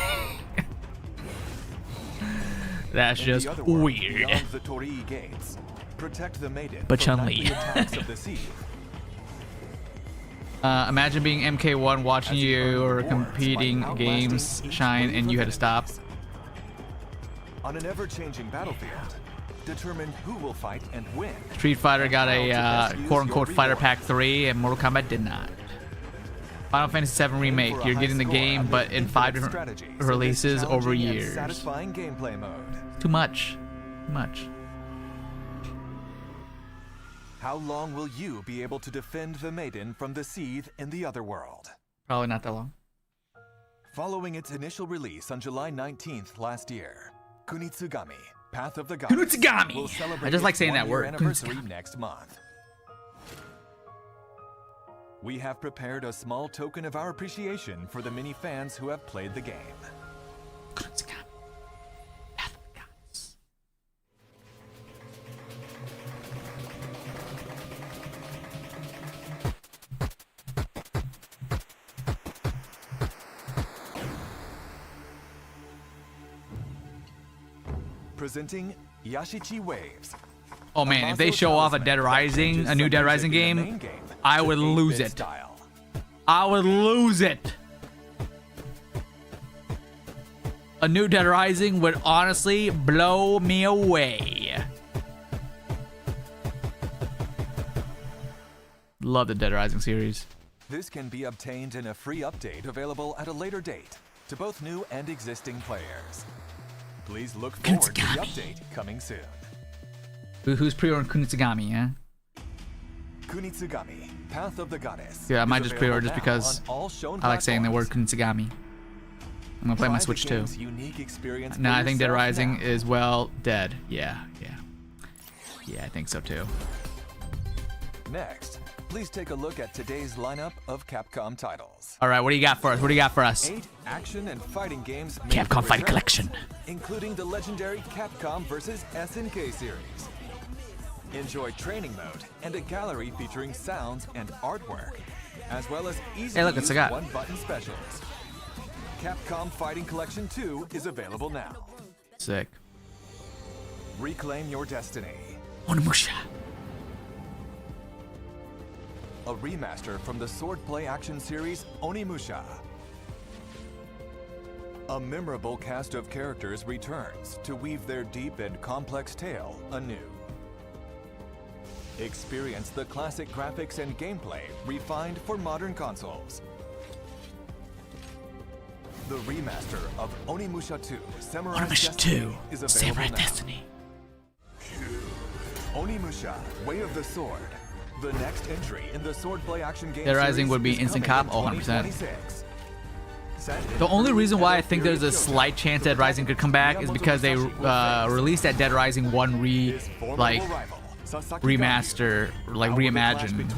That's In the just other world, weird. beyond the Torii gates, protect the maiden But from Chun-Li. nightly attacks of the sea. Imagine being MK1 watching you or competing games shine and you had to stop. On an ever-changing battlefield, determine who will fight and win. Street Fighter got How to a best use quote-unquote your Fighter rewards. Pack 3 and Mortal Kombat did not. Final Fantasy VII Remake, For a you're high getting the score game amid but in 5 infinite different strategies in this releases over challenging and years. Satisfying gameplay mode. Too much. Too much. How long will you be able to defend the maiden from the seethe in the other world? Probably not that long. Following its initial release on July 19th last year, Kunitsugami, Path of the Goddess, Kunitsugami! will celebrate I just like its saying that one-year word, anniversary Kunitsugami. next month. We have prepared a small token of our appreciation for the many fans who have played the game. Kunutsugami. Path of the Gods. Presenting Yashichi Waves. Oh man, if they show off a Dead Rising, a new Dead Rising game, I would lose it. I would lose it. A new Dead Rising would honestly blow me away. Love the Dead Rising series. This can be obtained in a free update available at a later date to both new and existing players. Please look forward to the update coming soon. Who's pre-ordering Kunitsugami, yeah? Kunitsugami, Path of the Goddess. Yeah, I might is just pre-order just available because now on all shown I like saying the word platforms. Kunitsugami. I'm gonna play my Try the Switch too. game's unique experience No, for I think Dead yourself Rising now. is, well, dead. Yeah, yeah. Yeah, I think so too. next, please take a look at today's lineup of Capcom titles. All right, what do you got for us? What do you got for us? 8 action and fighting games. Capcom Fighting Collection. Including the legendary Capcom vs. SNK series. Enjoy training mode and a gallery featuring sounds and artwork, as well as easy Hey, look, it's a guy. one-button specials. Capcom Fighting Collection 2 is available now. Sick. Reclaim your destiny. Onimusha. A remaster from the swordplay action series Onimusha. A memorable cast of characters returns to weave their deep and complex tale anew. Experience the classic graphics and gameplay refined for modern consoles. The remaster of Onimusha 2 Samurai Destiny is available Samurai now. Destiny. Onimusha Way of the Sword. The next entry in the swordplay action game Dead Rising series would be is instant coming cop. Oh, in 100%. 2026. The only reason why I think there's a slight chance Dead Rising could come back is because they released that Dead Rising 1 remaster, like reimagined,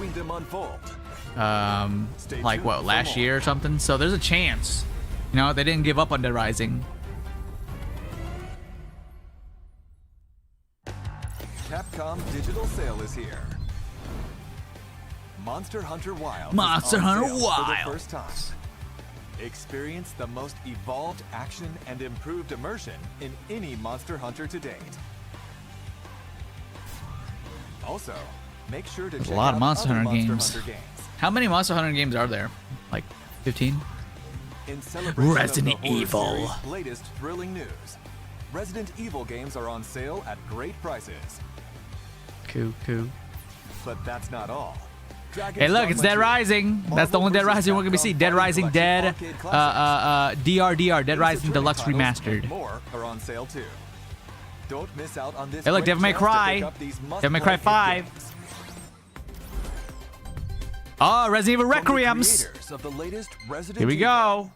like what, last year or something. So there's a chance. You know, they didn't give up on Dead Rising. Capcom Digital Sale is here. Monster Hunter Wilds. Monster is on Hunter sale for the Wilds. first time. Experience the most evolved action and improved immersion in any Monster Hunter to date. Also, make sure to There's check a lot out of Monster other Hunter Monster games. Hunter games. How many Monster Hunter games are there? Like 15? In celebration Resident of the horror Evil. series' latest thrilling news, Resident Evil games are on sale at great prices. Cool. But that's not all. Hey, look, it's Dead Rising. That's the only Dead Rising we're gonna be seeing. Dead Rising Dead, DRDR, Dead Rising Deluxe Remastered. More are on sale too. Don't miss out on this. Hey, look, great Devil May chance to Cry. pick up these Devil May Cry must-play 5. games. Oh, Resident Evil From the Requiems. creators of the latest Resident Here we Evil. go.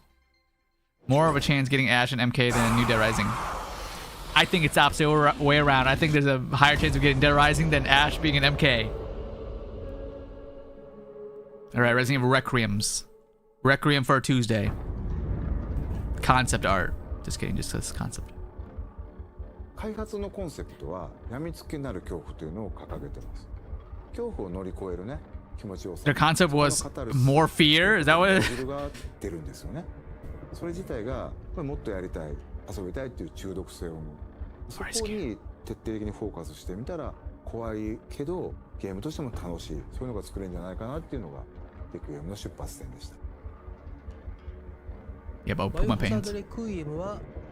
More of a chance getting Ash and MK than New Dead Rising. I think it's the opposite way around. I think there's a higher chance of getting Dead Rising than Ash being an MK. All right, Resident Evil Requiems. Requiem for a Tuesday. Concept art. Just kidding, just this concept. 開発のコンセプトは病みつきになる恐怖というのを掲げてます。恐怖を乗り越えるね気持ちよさ。 Their concept was more fear? Is that what it is? が出るんですよね。それ自体がこれもっとやりたい、遊びたいっていう中毒性を生む。そこに徹底的にフォーカスしてみたら怖いけどゲームとしても楽しい、そういうのが作れるんじゃないかなっていうのがレクイエムの出発点でした。 Yeah, but I'll put my pants.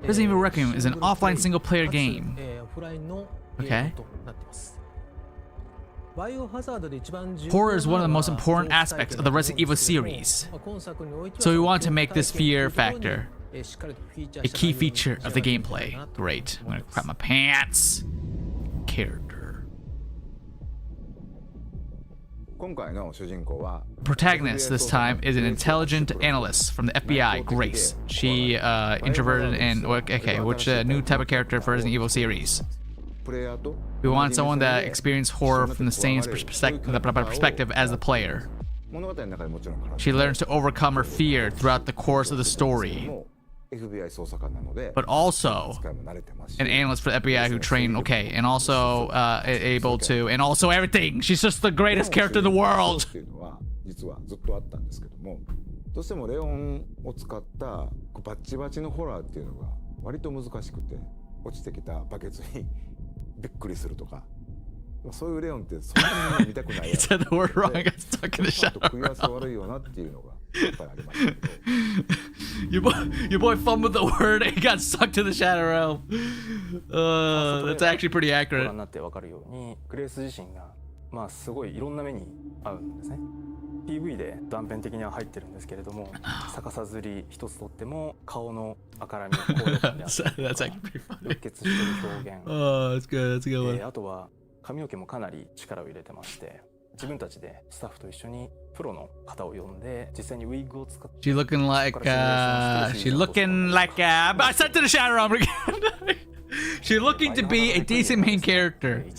Resident Evil Requiem is an offline single-player game. Okay. Horror is one of the most important aspects of the Resident Evil series. So we want to make this fear factor a key feature of the gameplay. Great. I'm gonna crap my pants. Character. 今回の主人公は Protagonist this time is an intelligent analyst from the FBI, Grace. She introverted and okay, which new type of character for Resident Evil series. プレイヤーと We want someone that experienced horror from the same perspective as the player. 物語の中でもちろん She learns to overcome her fear throughout the course of the story. FBI 捜査官なので But also an analyst for the FBI who trained, okay, and also able to, and also everything. She's just the greatest character in the world. っていうのは実はずっとあったんですけども、どうしてもレオンを使ったバッチバチのホラーっていうのが割と難しくて、落ちてきたバケツにびっくりするとか、そういうレオンってそんなに見たくない。He said the word wrong. I got stuck in the shadow. 食い合わせ悪いよなっていうのがやっぱりありましたけど。Your boy fumbled the word and got sucked to the shadow realm. That's actually pretty ご覧 accurate. になって分かるようにグレース自身がまあすごいいろんな目に遭うんですね。PV で断片的には入ってるんですけれども、逆さずり一つとっても顔の赤らみ、高揚感であったりとか、うっ血してる表現、Oh, that's good. That's a good one. あとは髪の毛もかなり力を入れてまして、自分たちでスタッフと一緒にプロの方を呼んで実際にウィッグを使って She looking like I said to the shadow realm again. She's looking to be a decent main character. I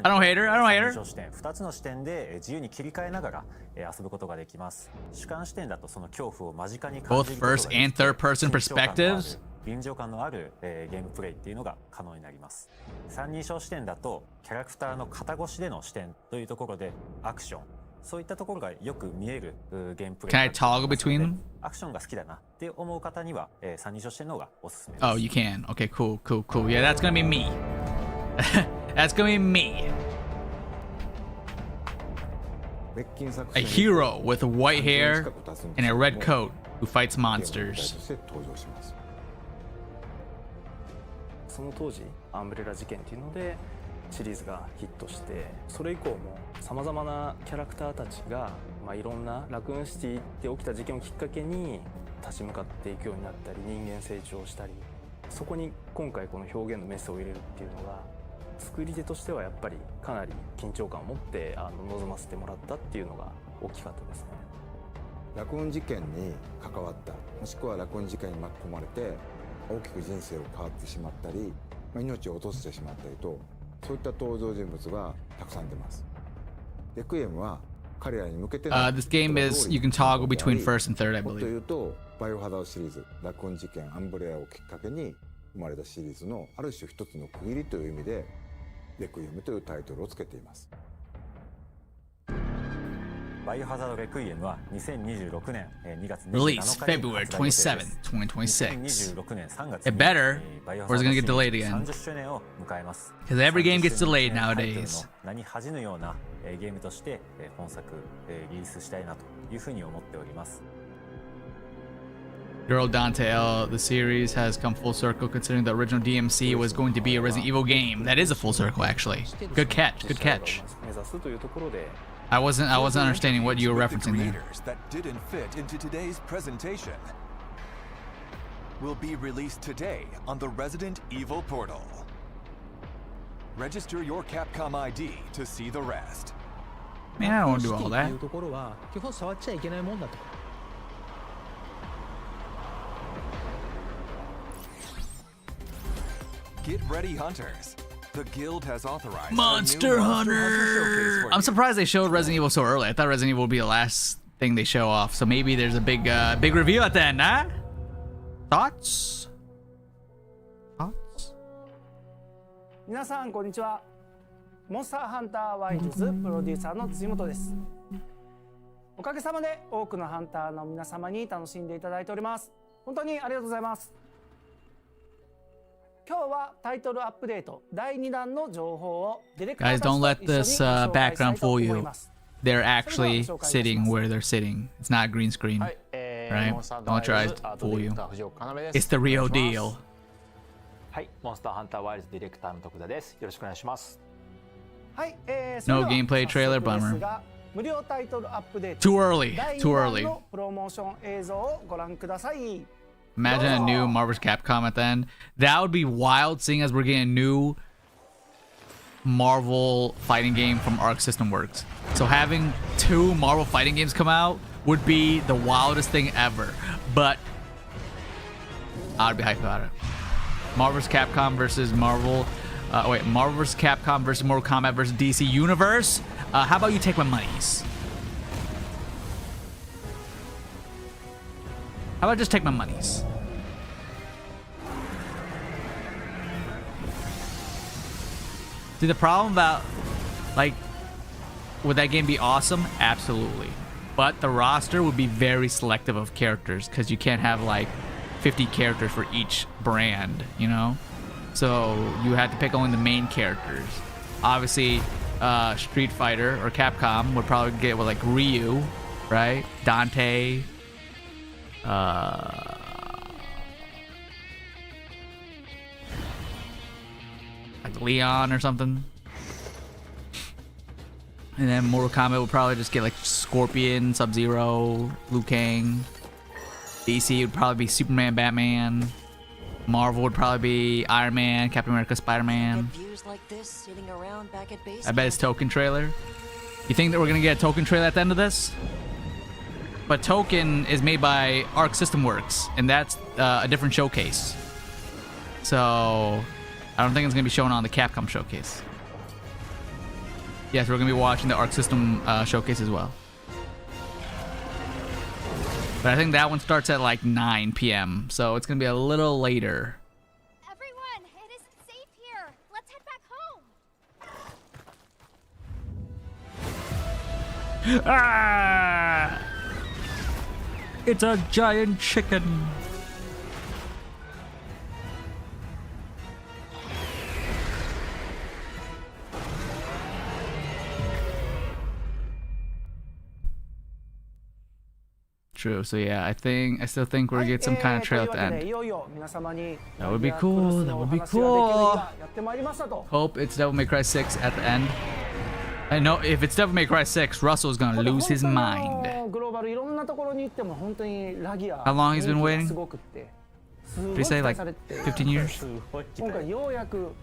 don't hate her. I don't hate her. 2つの視点で自由に切り替えながら遊ぶことができます。主観視点だとその恐怖を間近に感 Both じることがで first きて and third person perspectives. 臨場感のあるゲームプレイっていうのが可能になります。三人称視点だとキャラクターの肩越しでの視点というところでアクション、そういったところがよく見えるゲームプレイ。 Can I toggle between them? アクションが好きだなって思う方には三人称視点の方がおすすめです。 Oh, you can. Okay, cool, cool, cool. Yeah, that's gonna be me. That's gonna be me. A hero with white hair and a red coat who fights monsters. その当時アンブレラ事件っていうのでシリーズがヒットして、それ以降もさまざまなキャラクターたちが、いろんなラクーンシティで起きた事件をきっかけに立ち向かっていくようになったり、人間成長したり、そこに今回この表現のメスを入れるっていうのが作り手としてはやっぱりかなり緊張感を持って臨ませてもらったっていうのが大きかったですね。ラクーン事件に関わった、もしくはラクーン事件に巻き込まれて大きく人生を変わってしまったり、命を落としてしまったりと、そういった登場人物がたくさん出ます。レクイエムは彼らに向けての This game is you can toggle between first and third, I もっと believe. 言うとバイオハザードシリーズ、ラクーン事件、アンブレアをきっかけに生まれたシリーズのある種一つの区切りという意味でレクイエムというタイトルをつけています。バイオハザードレクイエムは2026年2月27 Release 日に February 発売予定です。 27, 2026. 2026年3月 It に better, バイオ or ハ it's ザー gonna ド get シリ delayed ーズ again. 30周年を迎えます。 Because every game gets 30 delayed 周年タイトルの nowadays. 名に恥じぬようなゲームとして本作リリースしたいなというふうに思っております。Girl Dante L, the series has come full circle considering the original DMC was going to be a Resident Evil game. That is a full circle, actually. Good catch, good catch. 目指すというところで I wasn't understanding what you were referencing there. Creators that didn't fit into today's presentation will be released today on the Resident Evil portal. Register your Capcom ID to see the rest. Man, I don't want to do all と that. いうところは基本触っちゃいけないもんだと。Get ready, hunters. The guild has authorized Monster a new Hunter! showcase I'm for surprised they showed Resident Evil so early. I thought Resident Evil would be the last thing they show off. So maybe there's a big reveal at the end, huh? Thoughts? Thoughts? 皆さんこんにちは。モンスターハンターワイルズプロデューサーの辻本です。おかげさまで多くのハンターの皆様に楽しんでいただいております。本当にありがとうございます。今日はタイトルアップデート第2弾の情報をディレクター Guys, たち don't と let 一緒に this 紹介したい background と fool 思い you. ます。 They're actually sitting where they're sitting. It's not green screen. Right? Don't try to fool you. It's the real deal. はい、モンスターハンターワイルズディレクターの徳田です。よろしくお願いします。はい、No gameplay trailer, bummer. 無料タイトルアップデート Too early. 第 Too 2弾 early. のプロモーション映像をご覧ください。 Imagine a new Marvel's Capcom at the end. That would be wild, seeing as we're getting a new Marvel fighting game from Arc System Works. So having 2 Marvel fighting games come out would be the wildest thing ever. But I'd be hyped about it. Marvel's Capcom versus Marvel. Marvel vs. Capcom versus Mortal Kombat versus DC Universe. How about you take my monies? How about just take my monies? See, the problem about, like, would that game be awesome? Absolutely. But the roster would be very selective of characters because you can't have, like, 50 characters for each brand, you know? So you had to pick only the main characters. Obviously, Street Fighter or Capcom would probably get with, like, Ryu, right? Dante. Like Leon or something. And then Mortal Kombat would probably just get like Scorpion, Sub-Zero, Liu Kang. DC would probably be Superman, Batman. Marvel would probably be Iron Man, Captain America, Spider-Man. I bet it's Token trailer. You think that we're gonna get a Token trailer at the end of this? But Token is made by Arc System Works, and that's a different showcase. So I don't think it's going to be shown on the Capcom showcase. Yes, we're going to be watching the Arc System showcase as well. But I think that one starts at like 9 p.m. So it's going to be a little later. Everyone, it isn't safe here. Let's head back home. Ah! It's a giant chicken. True. So yeah, I still think we'll get some kind of trail at the end. That would be cool. That would be cool. Hope it's Devil May Cry 6 at the end. I know if it's Devil May Cry 6, Russell's gonna lose his mind. How long he's been waiting? Did he say like 15 years?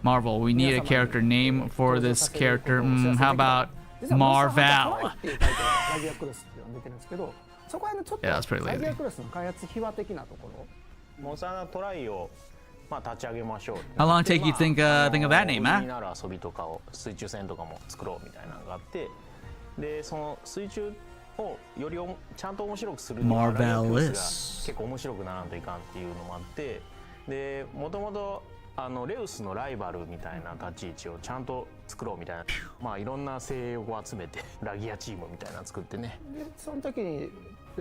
Marvel, we need a character name for this character. How about Marvel? Yeah, that's pretty lazy. How long take you think of that name, huh? Marvelous. レウスのライバルみたいな立ち位置をちゃんと作ろうみたいな、まあいろんな精鋭を集めてラギアチームみたいなの作ってね。その時に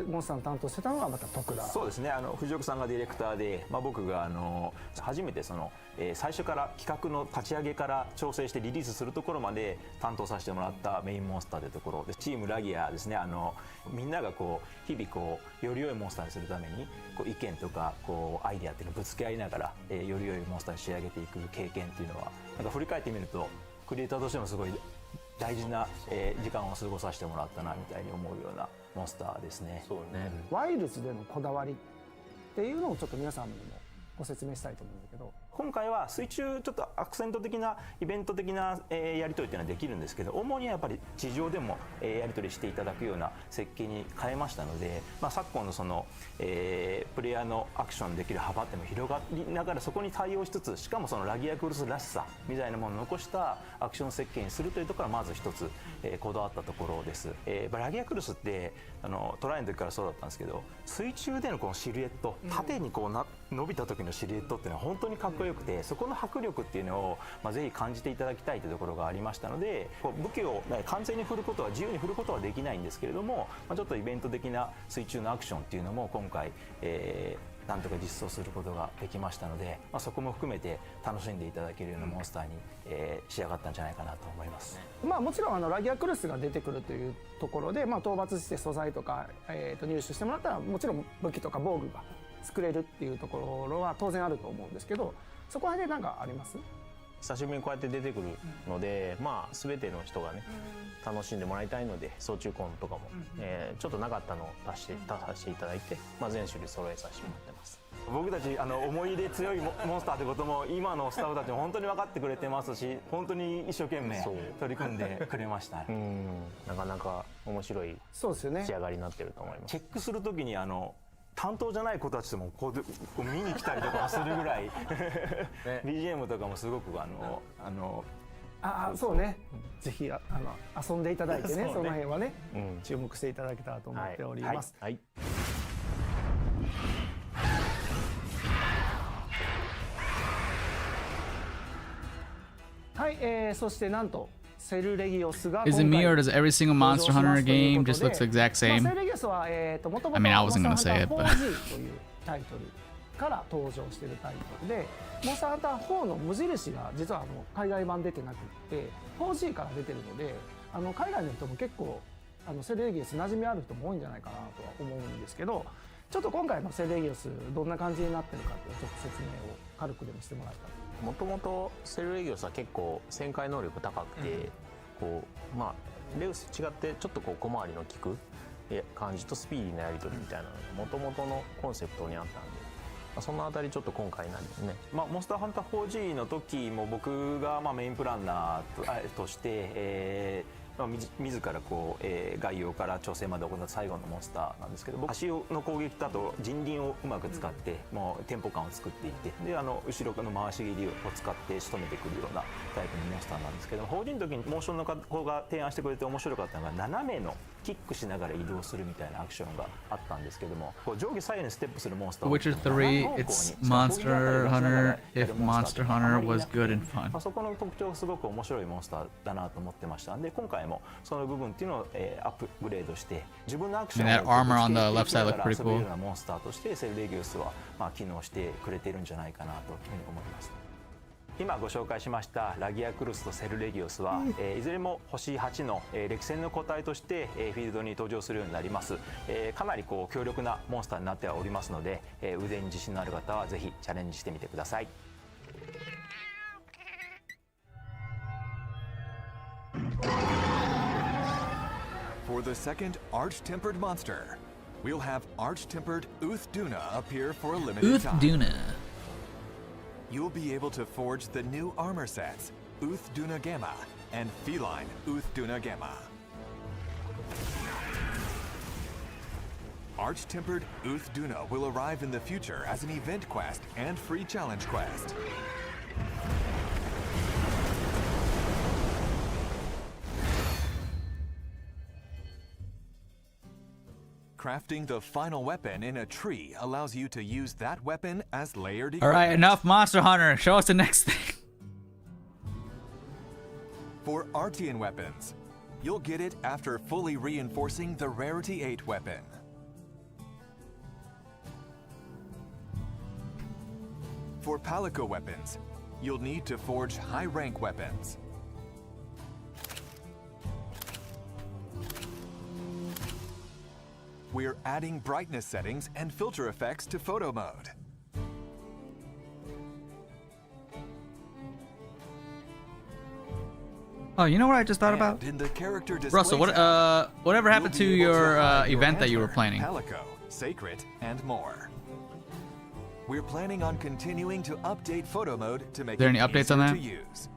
モンスターの担当してたのがまた徳田。そうですね。藤岡さんがディレクターで、まあ僕が初めて最初から企画の立ち上げから調整してリリースするところまで担当させてもらったメインモンスターというところで、チームラギアですね。みんながこう日々より良いモンスターにするために意見とかアイデアっていうのをぶつけ合いながら、より良いモンスターに仕上げていく経験っていうのはなんか振り返ってみるとクリエイターとしてもすごい大事な時間を過ごさせてもらったなみたいに思うようなモンスターですね。そうね。ワイルズでのこだわりっていうのをちょっと皆さんにもご説明したいと思うんだけど。今回は水中ちょっとアクセント的なイベント的なやり取りっていうのはできるんですけど、主にはやっぱり地上でもやり取りしていただくような設計に変えましたので、まあ、昨今のプレイヤーのアクションできる幅っていうのも広がりながらそこに対応しつつ、しかもラギアクルスらしさみたいなものを残したアクション設計にするというところがまず一つこだわったところです。ラギアクルスってトライの時からそうだったんですけど、水中でのこのシルエット、縦に伸びた時のシルエットっていうのは本当にかっこよくて、そこの迫力っていうのを、ぜひ感じていただきたいというところがありましたので、武器を完全に振ることは自由に振ることはできないんですけれども、ちょっとイベント的な水中のアクションっていうのも今回、なんとか実装することができましたので、そこも含めて楽しんでいただけるようなモンスターに、仕上がったんじゃないかなと思います。もちろんラギアクルスが出てくるというところで、討伐して素材とか、入手してもらったらもちろん武器とか防具が作れるっていうところは当然あると思うんですけど、そこら辺で何かあります？久しぶりにこうやって出てくるので、全ての人がね楽しんでもらいたいので、総中コンとかも、ちょっとなかったのを出させていただいて、全種類揃えさせてもらってます。僕たち思い入れ強いモンスターってことも今のスタッフたちも本当に分かってくれてますし、本当に一生懸命取り組んでくれました。なかなか面白い仕上がりになってると思います。チェックするときに担当じゃない子たちとも見に来たりとかするぐらいBGM とかもすごくそうね、ぜひ遊んでいただいてね、その辺はね、注目していただけたらと思っております。はい、そしてなんとセルレギオスが Is it me or does every single Monster Hunter game just looks the exact same? セルレギオスはI mean, I wasn't gonna say it, but というタイトルから登場しているタイトルで、モンスターハンター4の無印が実は海外版出てなくって 4G から出てるので、海外の人も結構セルレギオス馴染みある人も多いんじゃないかなとは思うんですけど、ちょっと今回のセルレギオスどんな感じになってるかっていうちょっと説明を軽くでもしてもらえたら。もともとセルレギオスは結構旋回能力高くて、レウス違ってちょっと小回りの利く感じとスピーディーなやり取りみたいなのがもともとのコンセプトにあったんで、そのあたりちょっと今回なんですね。モンスターハンター 4G の時も僕がメインプランナーとして、自らこう、概要から調整まで行った最後のモンスターなんですけど、足の攻撃だと人輪をうまく使って、もうテンポ感を作っていて、で後ろの回し切りを使って仕留めてくるようなタイプのモンスターなんですけど、法人の時にモーションの子が提案してくれて面白かったのが、斜めのキックしながら移動するみたいなアクションがあったんですけども、こう上下左右にステップするモンスターを Witcher 3, it's Monster Hunter if Monster Hunter was good and fun. そこの特徴がすごく面白いモンスターだなと思ってましたんで、今回もその部分っていうのを、アップグレードして自分のアクションを And that armor on the left side looked pretty 遊べる cool. ようなモンスターとしてセルレギウスは、機能してくれているんじゃないかなというふうに思います。今ご紹介しましたラギアクルスとセルレギウスは、いずれも星8の、歴戦の個体として、フィールドに登場するようになります。かなりこう強力なモンスターになってはおりますので、腕に自信のある方はぜひチャレンジしてみてください。For the second Arch-Tempered monster, we'll have Arch-Tempered Uthduna appear for a limited time. Uthduna. You'll be able to forge the new armor sets, Uthduna Gamma and Feline Uthduna Gamma. Arch-Tempered Uthduna will arrive in the future as an event quest and free challenge quest. Crafting the final weapon in a tree allows you to use that weapon as layered equipment. All right, enough Monster Hunter. Show us the next thing. For Artian weapons, you'll get it after fully reinforcing the Rarity 8 weapon. For Palico weapons, you'll need to forge high-rank weapons. We're adding brightness settings and filter effects to photo mode. Oh, you know what I just thought about? In the character Russell, whatever happened to your event that you were planning? Palico, Sacred, and more. We're planning on continuing to update photo mode to make Is there any it updates on easier that? to use.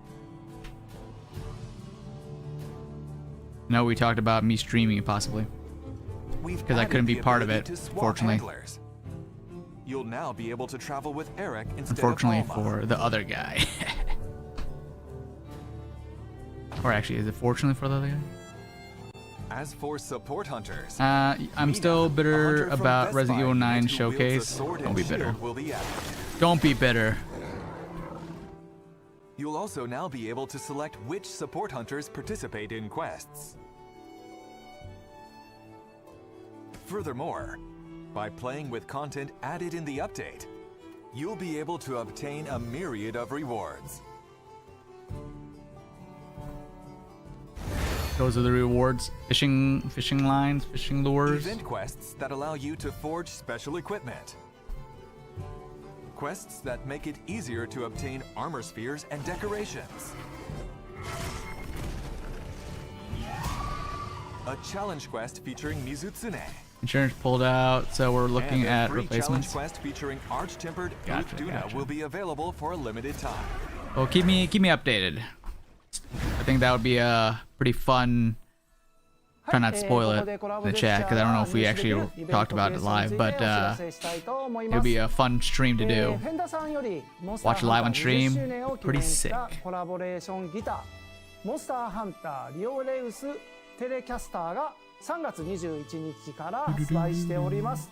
No, we talked about me streaming possibly. Because I couldn't be part of it, fortunately. You'll now be able to travel with Eric instead Unfortunately of Alma. for the other guy. Or actually, is it fortunately for the other guy? As for support hunters, I'm still bitter about Resident Evil 9 Showcase. Don't be bitter. Don't be bitter. You'll also now be able to select which support hunters participate in quests. Furthermore, by playing with content added in the update, you'll be able to obtain a myriad of rewards. Those are the rewards. Fishing lines, fishing lures. Event quests that allow you to forge special equipment. Quests that make it easier to obtain armor spheres and decorations. A challenge quest featuring Mizutsune. Insurance pulled out, so we're looking And a at free replacements. challenge quest featuring Arch-Tempered Gotcha, Uthduna gotcha. will be available for a limited time. Well, keep me updated. I think that would be a pretty fun. Try not to spoil it in the chat because I don't know if we actually talked about it live, but it would be a fun stream to do. Watch it live on stream. Pretty sick. コラボレーションギターモンスターハンターリオレウステレキャスターが3月21日から発売しております。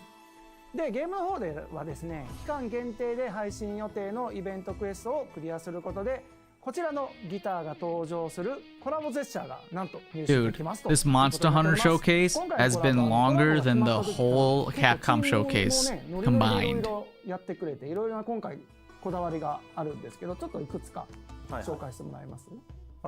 で、ゲームの方ではですね、期間限定で配信予定のイベントクエストをクリアすることで、こちらのギターが登場するコラボジェスチャーがなんと入手で Dude, きますと。 this Monster Hunter showcase has been longer than the whole Capcom showcase いろい combined. ろやってくれて、いろいろな今回こだわりがあるんですけど、ちょっといくつか紹介してもらえます？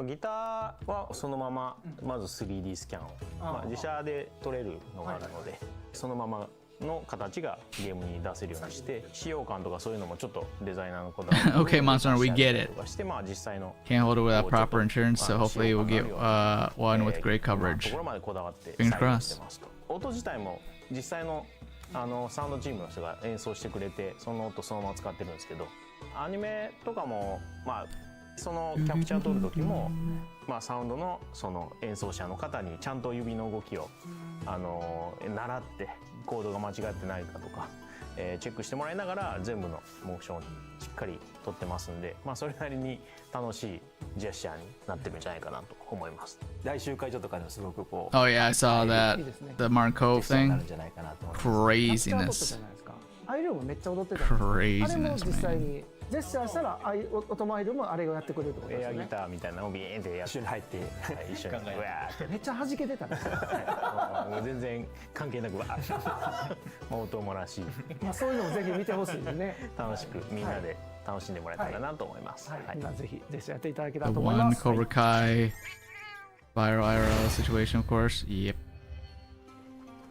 ギターはそのまままず 3D スキャンを、自社で撮れるのがあるので、そのままの形がゲームに出せるようにして、使用感とかそういうのもちょっとデザイナーのこだわり Okay, Monster Hunter, we get it. して、実際の Can't hold it without proper insurance, so hopefully we'll get one with great と coverage. ころまでこだわって Fingers 再現し crossed. てますと。音自体も実際のサウンドチームの人が演奏してくれて、その音そのまま使ってるんですけど、アニメとかもそのキャプチャー取る時も、まあ、サウンドのその演奏者の方にちゃんと指の動きを習ってコードが間違ってないかとか、チェックしてもらいながら全部のモーションをしっかり取ってますんで、まあ、それなりに楽しいジェスチャーになってるんじゃないかなと思います。来週会場とかでもすごくこう Oh yeah, I saw that. The Marco thing. Craziness. あれもめっちゃ踊ってた。Craziness, あれも実際にジェスチャーしたら音マイルもあれをやってくれるってことですよね。エアギターみたいなのをビーンって一緒に入って、一緒にうわーってめっちゃ弾けてたね。もう全然関係なくわーって音もらしい。まあそういうのもぜひ見てほしいですね。楽しくみんなで楽しんでもらえたらなと思います。みんなぜひジェスチャーやっていただけたら The と思い one ます。 Cobra Kai viral IRL situation, of course. Yep.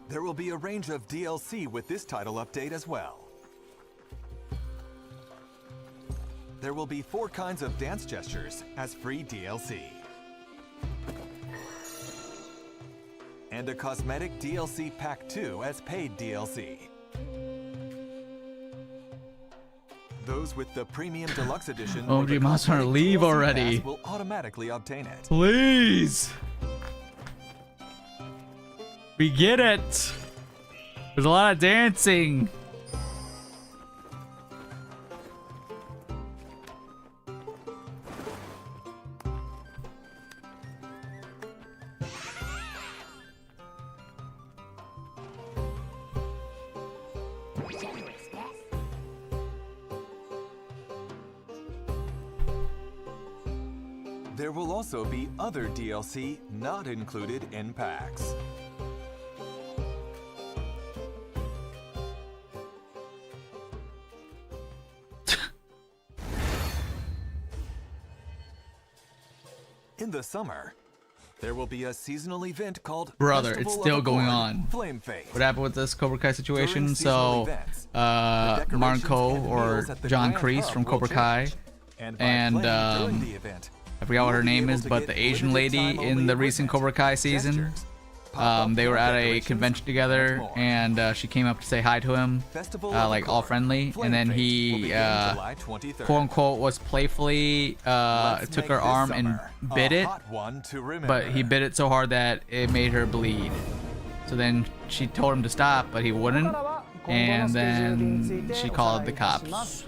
There will be a range of DLC with this title update as well. There will be 4 kinds of dance gestures as free DLC. And a cosmetic DLC Pack 2 as paid DLC. Those with the Premium Deluxe Edition Oh, gee, Monster Hunter, leave already. will automatically obtain it. Please. We get it. There's a lot of dancing. There will also be other DLC not included in packs. In the summer, there will be a seasonal event called Brother, Festival it's still of going Accord, on. Flame Face. What happened with this Cobra Kai situation? During seasonal So, events, the decorations Marco and or meals at the John Grand Kreese Hub from will Cobra Kai, change. And by and playing during the event, I forgot what her you'll be name able is, to but get the Asian limited lady time in only the recent Cobra Kai season, gestures, pop-up they were at a decorations, convention together, and she came up to say hi to him, Festival of like all Accord, friendly, Flame and then Face will he, begin July 23rd. quote unquote, was playfully Let's took make her this arm and summer bit a it, hot one to remember. but he bit it so hard that it made her bleed. So then she told him to stop, but he wouldn't, and then she called the cops.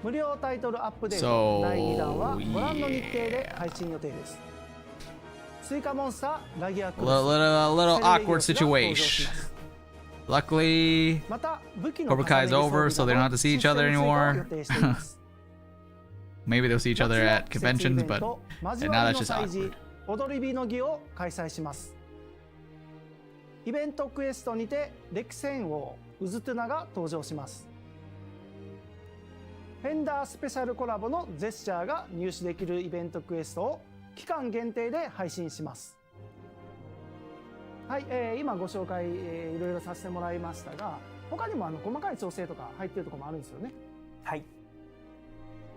無料タイトルアップデー So, ト第2弾はご覧の日程で配信予定です。追加モンスターラギアクロス little awkward situation. Luckily, また武器の Cobra Kai is over, so they don't have to see each other anymore. Maybe they'll see each other at conventions, but now that's just awkward. 踊り火の儀を開催します。イベントクエストにて歴戦王ウズトゥナが登場します。フェンダースペシャルコラボのジェスチャーが入手できるイベントクエストを期間限定で配信します。はい、今ご紹介、いろいろさせてもらいましたが、他にも細かい調整とか入ってるところもあるんですよね。はい。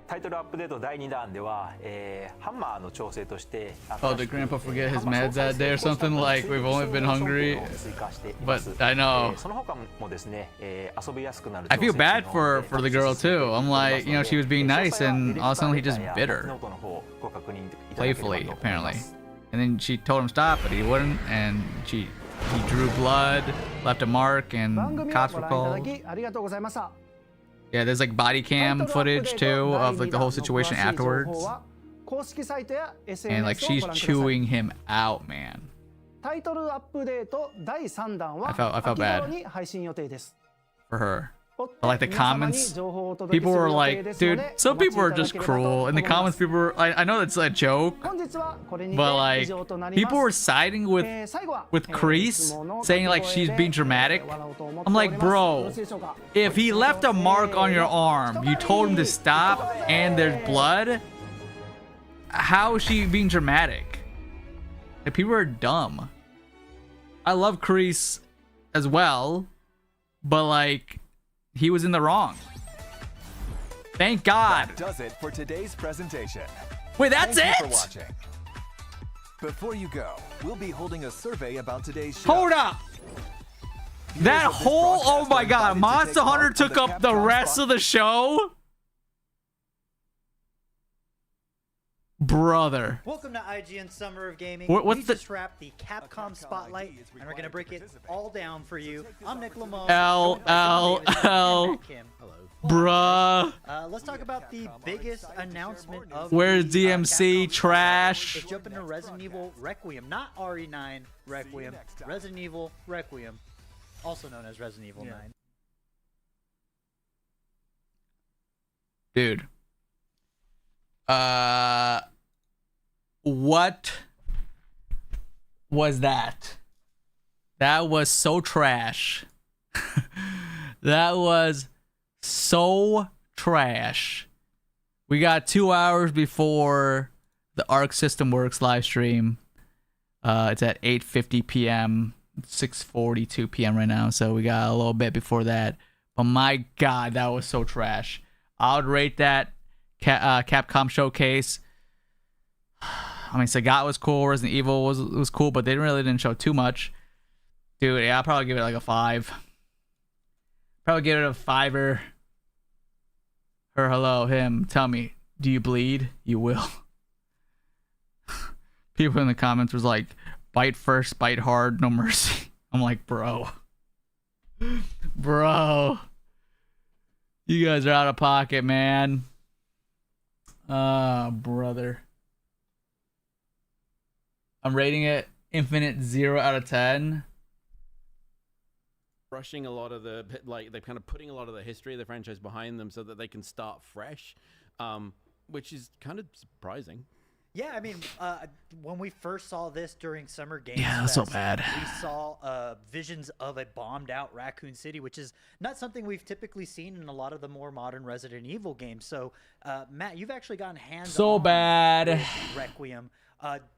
タイトルアップデート第2弾では、ハンマーの調整として Oh, did Grandpa forget his meds that day or something? Like, we've only been hungry. But I know. その他もですね、遊びやすくなる I feel bad for the girl too. I'm like, you know, she was being nice, and all of a sudden he just bit her. Playfully, apparently. And then she told him stop, but he wouldn't, and he drew blood, left a mark, and 番組を cops ご were 覧いただ called. きありがとうございました。 Yeah, there's like body cam footage too of like the whole situation afterwards. 公式サイトや And like SNS を she's ご覧ください。 chewing him out, man. タイトルアップデート第3弾は I felt 秋 bad 頃に配信予定です。 For her. But like the 皆様に comments, 情報をお届け people する were 予定 like, ですの dude, で some お待ちい people are ただ just ければと cruel. In the 思います comments, people were, I know it's a joke, 本日はこれに but て以 like 上となります people were siding with 最後は Kreese, saying like she's being dramatic. I'm like, bro, if he left a mark on your arm, you told him to stop, and there's blood, how is she being dramatic? Like, people are dumb. I love Kreese as well, but like, he was in the wrong. Thank God. That does it for today's presentation. Wait, that's Thank you it? for watching. Before you go, we'll be holding a survey about today's show. Hold up. That whole, oh my God, Monster Hunter took up the rest of the show? Brother. Welcome to IGN Summer of Gaming. What's we just wrapped the Capcom Spotlight, and we're going to break it all down for you. I'm Nick Lamone. L. Bruh. Let's talk about the biggest announcement of Where's the, DMC? Trash. Let's jump into Resident Evil Requiem. Not RE9 Requiem. Resident Evil Requiem. Also known as Resident Evil 9. Dude. What was that? That was so trash. That was so trash. We got 2 hours before the Arc System Works live stream. It's at 8:50 p.m. 6:42 p.m. right now, so we got a little bit before that. But my God, that was so trash. I would rate that Capcom showcase. I mean, Sagat was cool, Resident Evil was cool, but they really didn't show too much. Dude, yeah, I'll probably give it like a 5. Probably give it a 5er. Her, hello, him. Tell me, do you bleed? You will. People in the comments was like, bite first, bite hard, no mercy. I'm like, bro. Bro. You guys are out of pocket, man. Brother. I'm rating it infinite 0 out of 10. Brushing a lot of the, like, they're kind of putting a lot of the history of the franchise behind them so that they can start fresh, which is kind of surprising. Yeah, I mean, when we first saw this during Summer Games that's so Fest, bad. we saw visions of a bombed-out Raccoon City, which is not something we've typically seen in a lot of the more modern Resident Evil games. So, Matt, you've actually gotten hands-on so bad with Requiem.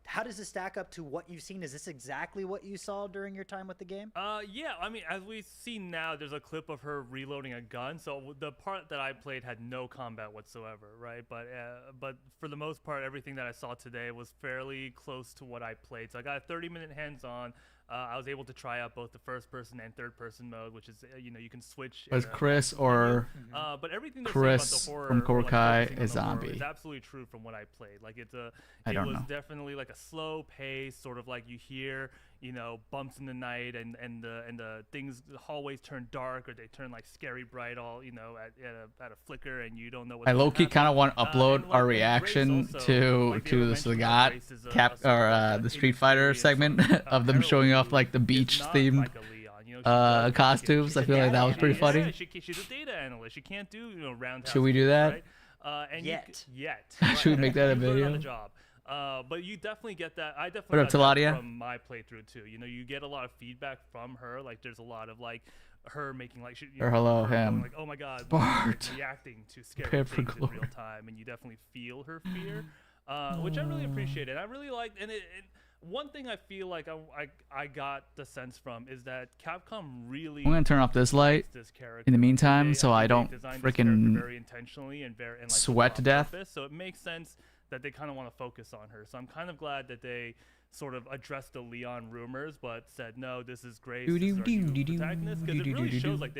How does this stack up to what you've seen? Is this exactly what you saw during your time with the game? Yeah, I mean, as we see now, there's a clip of her reloading a gun. So the part that I played had no combat whatsoever, right? But for the most part, everything that I saw today was fairly close to what I played. So I got a 30-minute hands-on. I was able to try out both the first-person and third-person mode, which is, you can switch. Was Chris or but everything Chris from Cobra Kai is zombie? It's absolutely true from what I played. Like it was definitely like a slow pace, sort of like you hear, bumps in the night, and the things, the hallways turn dark or they turn like scary bright, all at a flicker, and you don't know what. I low-key kind of want to upload our reaction to the Sagat the Street Fighter segment of them showing off like the beach themed costumes. I feel like that was pretty funny. Yeah, she's a data analyst. She can't do roundhouse. Should we do that? Right? And yet. Should we make that a You learn video? on the job. But you definitely get that. I definitely What up, got that Taladia? from my playthrough too. You get a lot of feedback from her. Like there's a lot of like her making like Or hello, her him. going, like, oh my God, Bart. reacting to scary Prepare things for in real glory. time, and you definitely feel her fear, which I really appreciated. I really liked, and one thing I feel like I got the sense from is that Capcom really. I'm gonna turn off this light this character. in the meantime, They so I don't designed this character freaking very intentionally and like, sweat to on death. purpose, so it makes sense that they kind of want to focus on her. So I'm kind of glad that they sort of addressed the Leon rumors, but said no, this is Grace, this is our new protagonist, because it really shows like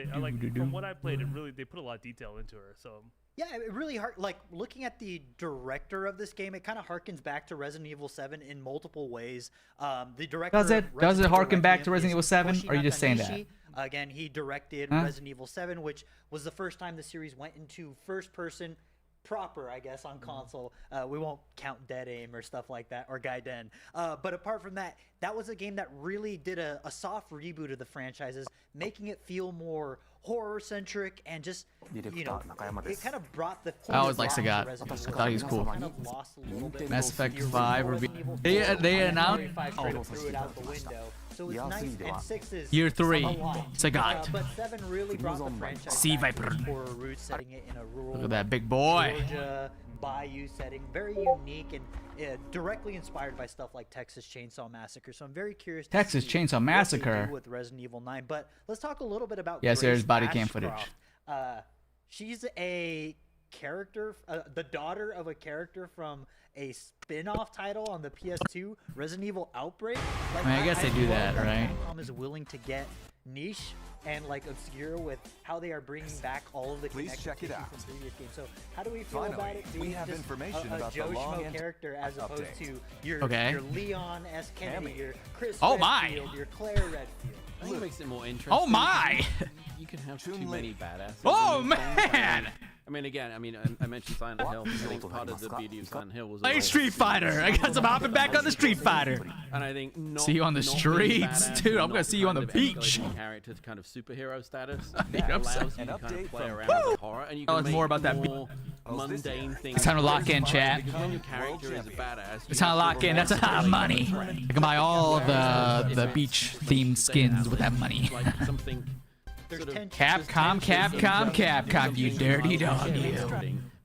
from what I played, they put a lot of detail into her. So. Yeah, it really hard. Like looking at the director of this game, it kind of harkens back to Resident Evil 7 in multiple ways. The director Does it harken back to Resident Evil 7, or are you just saying that? Again, he directed Resident Evil 7, which was the first time the series went into first person proper, I guess, on console. We won't count Dead Aim or stuff like that, or Gaiden. But apart from that, that was a game that really did a soft reboot of the franchises, making it feel more horror-centric and just, it kind of brought the... I always liked Sagat. I thought he was cool. Mass Effect 5 they announced So it's nice, and 6 is Year 3, a lot. Sagat. But 7 really brought the franchise Sea back Viper. to its horror roots, setting it in a rural, Look at that big boy. Georgia bayou setting, very unique and directly inspired by stuff like Texas Chainsaw Massacre. So I'm very curious. Texas Chainsaw Massacre what they do with Resident Evil 9. But let's talk a little bit about. Yes, Grace there's body cam Ashcroft. footage. She's a character, the daughter of a character from a spin-off title on the PS2, Resident Evil Outbreak. Like, I mean, I guess they do love that, right? Capcom is willing to get niche and like obscure with how they are bringing back all of the Please check it out. from previous games. So how do we feel Finally, about it being we have just information a about the Joe long Schmo character as opposed update. to your Leon S. Kennedy, your Chris Redfield, your Claire Redfield? I think it makes it more interesting. Oh my! You can have too many badasses. Oh in these games. man! I mean, again, I mentioned Silent Hill. I think part of the beauty of Silent Hill was Play Street Fighter. I got some hopping back on the Street Fighter. And I think See you on the streets, dude. I'm gonna see you on the beach. Character to kind of superhero status. You know what I'm allows you saying? to kind of play around with horror, and you can Tell us make more about that more mundane things. It's time to lock in, chat. Because when your character is a badass, It's time to lock in. That's a lot of money. I can buy all of the beach themed skins with that money. Like something. Capcom, you dirty dog, you.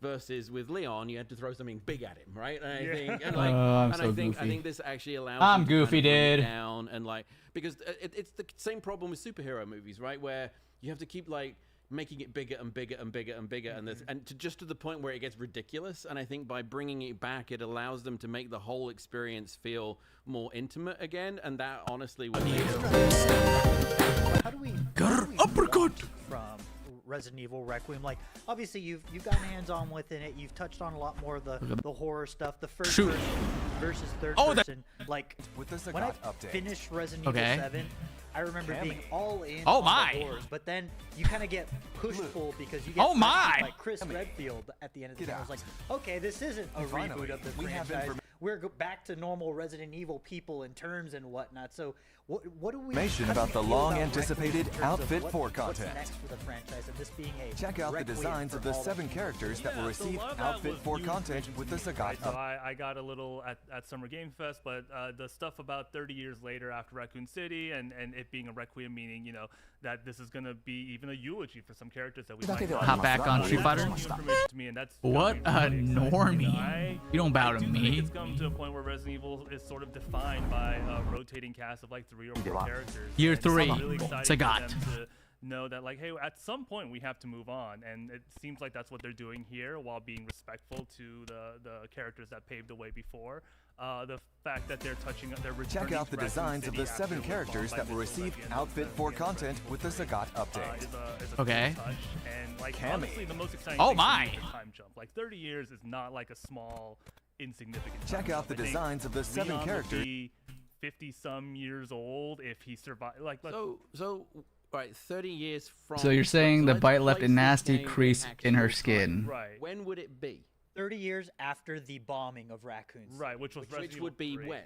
Versus with Leon, you had to throw something big at him, right? And I think, and I'm and so I think goofy. this actually allows. I'm you to goofy, kind of bring it dude. Down and like because it's the same problem with superhero movies, right? Where you have to keep like making it bigger and bigger and bigger and bigger, and just to the point where it gets ridiculous. And I think by bringing it back, it allows them to make the whole experience feel more intimate again. And that honestly was. How do we uppercut from Resident Evil Requiem? Like, obviously you've gotten hands-on within it. You've touched on a lot more of the horror stuff, the first person versus third person. Like when I finished Resident Evil 7, I remember being all in on the horrors, but then you kind of get push-pull because you get like Chris Redfield at the end of the game. I was like, okay, this isn't a reboot of the franchise. We're back to normal Resident Evil people and terms and whatnot. So what do we? Information about the long-anticipated Outfit 4 content. What's next for the franchise and this being a Check out the designs of the 7 characters that will receive Outfit 4 content with the Sagat. So I got a little at Summer Game Fest, but the stuff about 30 years later after Raccoon City and it being a Requiem, meaning, you know, that this is going to be even a eulogy for some characters that we might not hop back on Street Fighter. To me, and that's What a normie. You don't bow to me. It's come to a point where Resident Evil is sort of defined by a rotating cast of like 3 or 4 characters. Year And 3, it's really exciting Sagat. for them to know that, like, hey, at some point we have to move on, and it seems like that's what they're doing here, while being respectful to the characters that paved the way before. The fact that they're Check out the designs of the 7 characters that will receive Outfit 4 content with the Sagat update. Okay. And like honestly, the most exciting Oh thing my! is the time jump. Like 30 years is not like a small, insignificant. Check time out the jump. I think designs of the 7 Leon would characters. be 50-some years old if he survived. Like So right, 30 years from. So you're saying the let's bite left a place this nasty game crease in her actual skin. time. Right. When would it be? 30 years after the bombing of Raccoon City. Right, which would be when?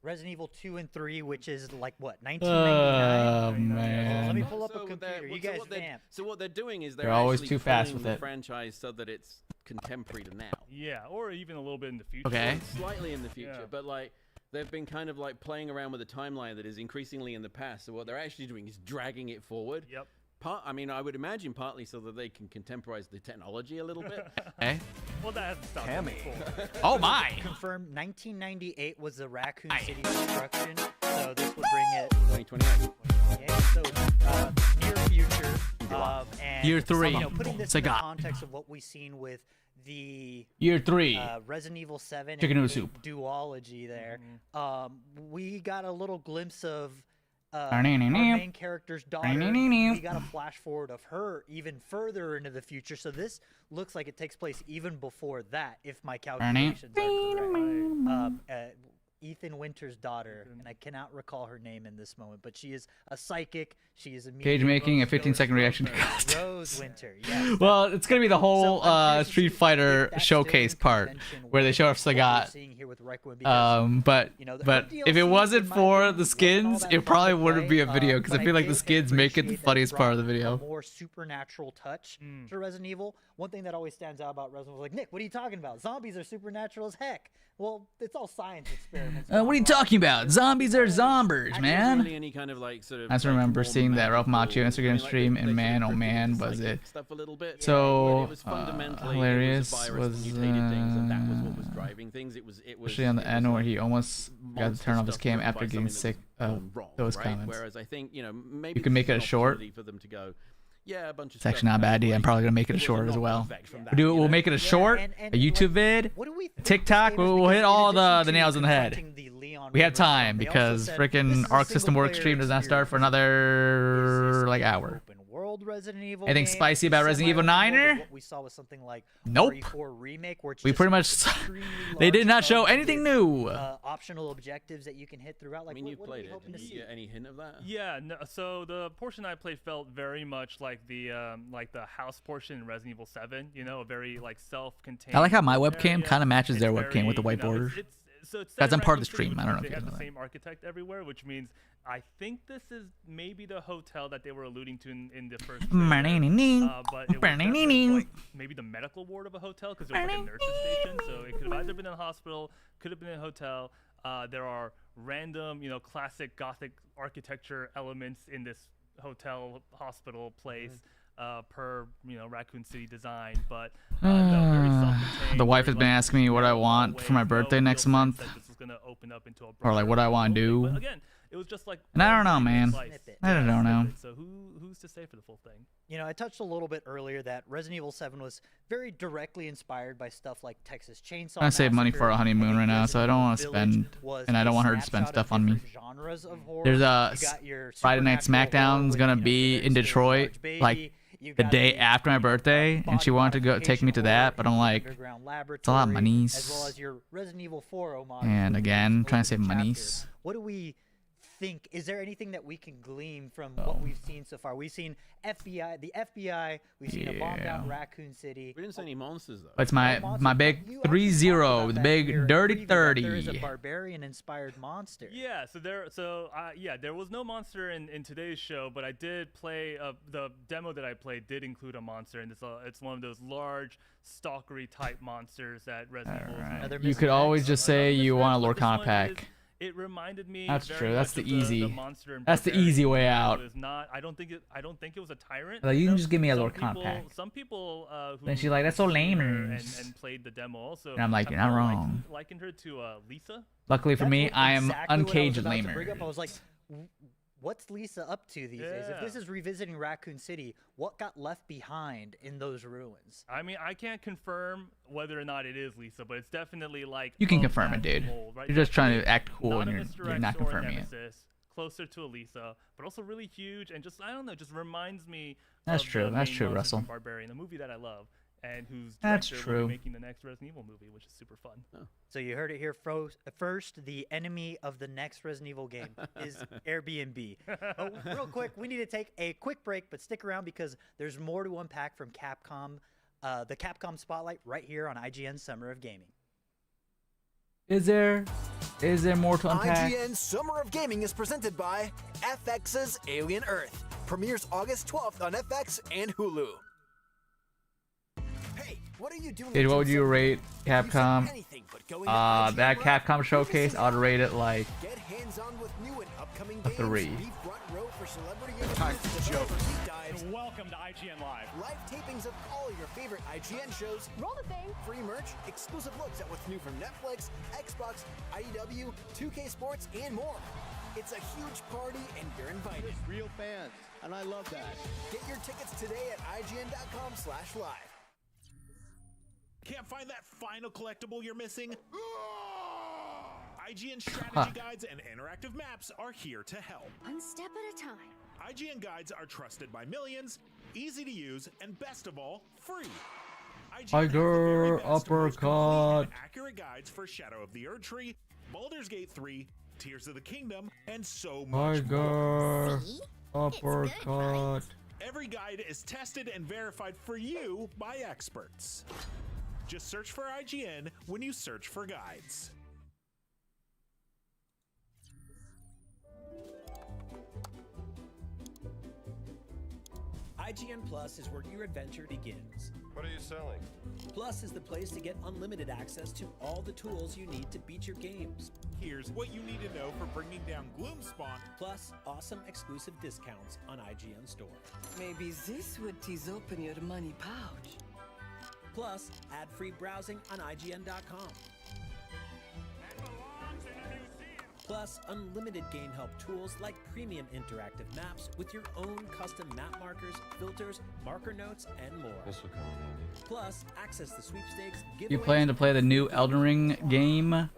Resident Evil 2 and 3, which is like what, 1999? Oh man. Let me pull up a So computer. You guys vamp. So what they're doing is They're always actually too fast pulling with the it. franchise so that it's contemporary to now. Yeah, or even a little bit in the future. Okay. Slightly in the future, Yeah. but like they've been kind of like playing around with a timeline that is increasingly in the past. So what they're actually doing is dragging it forward. Yep. I mean, I would imagine partly so that they can contemporize the technology a little bit. Okay. Well, that hasn't stopped them before. Oh my. Confirmed 1998 was the Raccoon City destruction, so this would bring it 2028. Yeah, so near future. And Year 3. You know, putting this in the Sagat. context of what we've seen with the Year 3. Resident Evil 7 Chicken and noodle soup. duology there. We got a little glimpse of Our main character's daughter. Ba-na-na-na. We got a flash forward of her even further into the future. So this looks like it takes place even before that, if my calculations are correct. Ethan Winter's daughter, and I cannot recall her name in this moment, but she is a psychic. She is a Cage making a 15-second reaction to Rose Winter. Yes. Well, it's gonna be the whole Street Fighter showcase part where they show off Sagat. But if it wasn't for the skins, it probably wouldn't be a video because I feel like the skins make it the funniest part of the video. A more supernatural touch to Resident Evil. One thing that always stands out about Resident Evil is like, Nick, what are you talking about? Zombies are supernatural as heck. Well, it's all science experiments. What are you talking about? Zombies are zombers, man. Really any kind of like sort of. I just remember seeing that Ralph Macchio Instagram stream, and man, oh man, was it so hilarious. Was that was what was driving things. It was especially on the end where he almost got to turn off his cam after getting sick of those comments. Whereas I think maybe you can make it a short. For them to go, Yeah, a bunch of It's stuff. actually not a bad idea. I'm probably gonna make it a There was short as knock-on well. effect from that, We'll do it. you We'll know? make it a short, a YouTube vid, a TikTok. We'll hit all the nails on the head. We have time because freaking Arc System Works stream does not start for another like hour. World Resident Evil Anything game, spicy about Resident Evil 9er? What we saw was something like Nope. RE4 remake, where it's We just pretty much they did not show anything new. optional objectives that you can hit throughout. Like, I mean, you what played are we it. hoping Did to you see? get any hint of that? Yeah, no, so the portion I played felt very much like the house portion in Resident Evil 7. You know, a very like self-contained. I like how my area. webcam kind of matches their It's webcam with the very, white you know, borders. so it's Guys, set I'm in part of the Raccoon City, stream. I don't know which if you they guys have know the that. same architect everywhere, which means I think this is maybe the hotel that they were alluding to in the first trailer. But it was definitely, like maybe the medical ward of a hotel because there's like a nurse's station. So it could have either been a hospital, could have been a hotel. There are random, you know, classic Gothic architecture elements in this hotel hospital place. Per Raccoon City design, but no, very self-contained, The wife very, has been like, asking me what I want for my birthday next month, this is gonna open up into a or like what I want to do. But again, it was just like And I don't know, man. I don't know. So who's to say for the full thing? You know, I touched a little bit earlier that Resident Evil 7 was very directly inspired by stuff like Texas Chainsaw I save money for a Massacre. honeymoon right now, so I don't want to spend, and I don't want her to spend stuff on me. Genres of horror. There's a You got your Friday Night supernatural horror SmackDown's with, gonna you know, be very in scary Detroit large baby. like You the got day after my birthday, and she wanted to go take me to that, but I'm like, Underground it's a lot of Laboratory, monies. as well as your Resident Evil 4 homage. And again, I'm trying to save opening chapter. monies. What do we think? Is there anything that we can glean from what we've seen so far? We've seen the FBI. We've seen a bomb down Raccoon City. We didn't see any monsters though. It's my big 3-0, the big dirty There is a 30. barbarian-inspired monster. Yeah, there was no monster in today's show, but I did play the demo that I played did include a monster, and it's one of those large stalkery type monsters that Resident Evil. You could always just say you want a Lorcana pack. It reminded me. That's very true. That's much the of easy. monster in That's the Barbarian. easy way out. It was not. I don't think it was a tyrant. Like, you can just give me a Some Lorcana people- pack. Some people who Then she's like, "That's so lame." and played the demo also. And I'm like, have "You're not kinda wrong." Likened her to Lisa. Luckily for me, I am Exactly what I was uncaged about to lamer. bring up. I was like, what's Lisa up to these days? If this is revisiting Raccoon City, what got left behind in those ruins? I mean, I can't confirm whether or not it is Lisa, but it's definitely like You can of confirm that it, dude. mold, right? You're just trying to Definitely act cool not and a you're Mr. not X or a confirming it. Nemesis, closer to a Lisa, but also really huge and just I don't know, just reminds me. That's of true. the That's main true, monster Russell. from Barbarian, the movie that I love, and whose That's director will be true. making the next Resident Evil movie, which is super fun. So you heard it here first. The enemy of the next Resident Evil game is Airbnb. Oh, real quick, we need to take a quick break, but stick around because there's more to unpack from Capcom. The Capcom Spotlight right here on IGN Summer of Gaming. Is there more to unpack? IGN Summer of Gaming is presented by FX's Alien Earth. Premieres August 12th on FX and Hulu. Hey, what are you doing? Dude, what would you rate Capcom? That Capcom showcase, I'd rate it like Get hands-on with new and upcoming a 3. Be front row for celebrity Time for developer deep dives. Welcome to IGN Live. Live tapings of all your favorite IGN shows. Roll the thing. Free merch, exclusive looks at what's new from Netflix, Xbox, IDW, 2K Sports, and more. It's a huge party and you're invited. Real fans, and I love that. Get your tickets today at IGN.com/live. Can't find that final collectible you're missing? IGN strategy guides and interactive maps are here to help. One step at a time. IGN guides are trusted by millions, easy to use, and best of all, free. Tiger uppercut. Accurate guides for Shadow of the Erdtree, Baldur's Gate 3, Tears of the Kingdom, and so much more. Tiger uppercut. Every guide is tested and verified for you by experts. Just search for IGN when you search for guides. IGN Plus is where your adventure begins. What are you selling? Plus is the place to get unlimited access to all the tools you need to beat your games. Here's what you need to know for bringing down Gloomspawn. Plus, awesome exclusive discounts on IGN Store. Maybe this would tease open your money pouch. Plus, ad-free browsing on IGN.com. Plus, unlimited game help tools like premium interactive maps with your own custom map markers, filters, marker notes, and more. This will come in handy. Plus, access the sweepstakes. You plan to play the new Elden Ring game?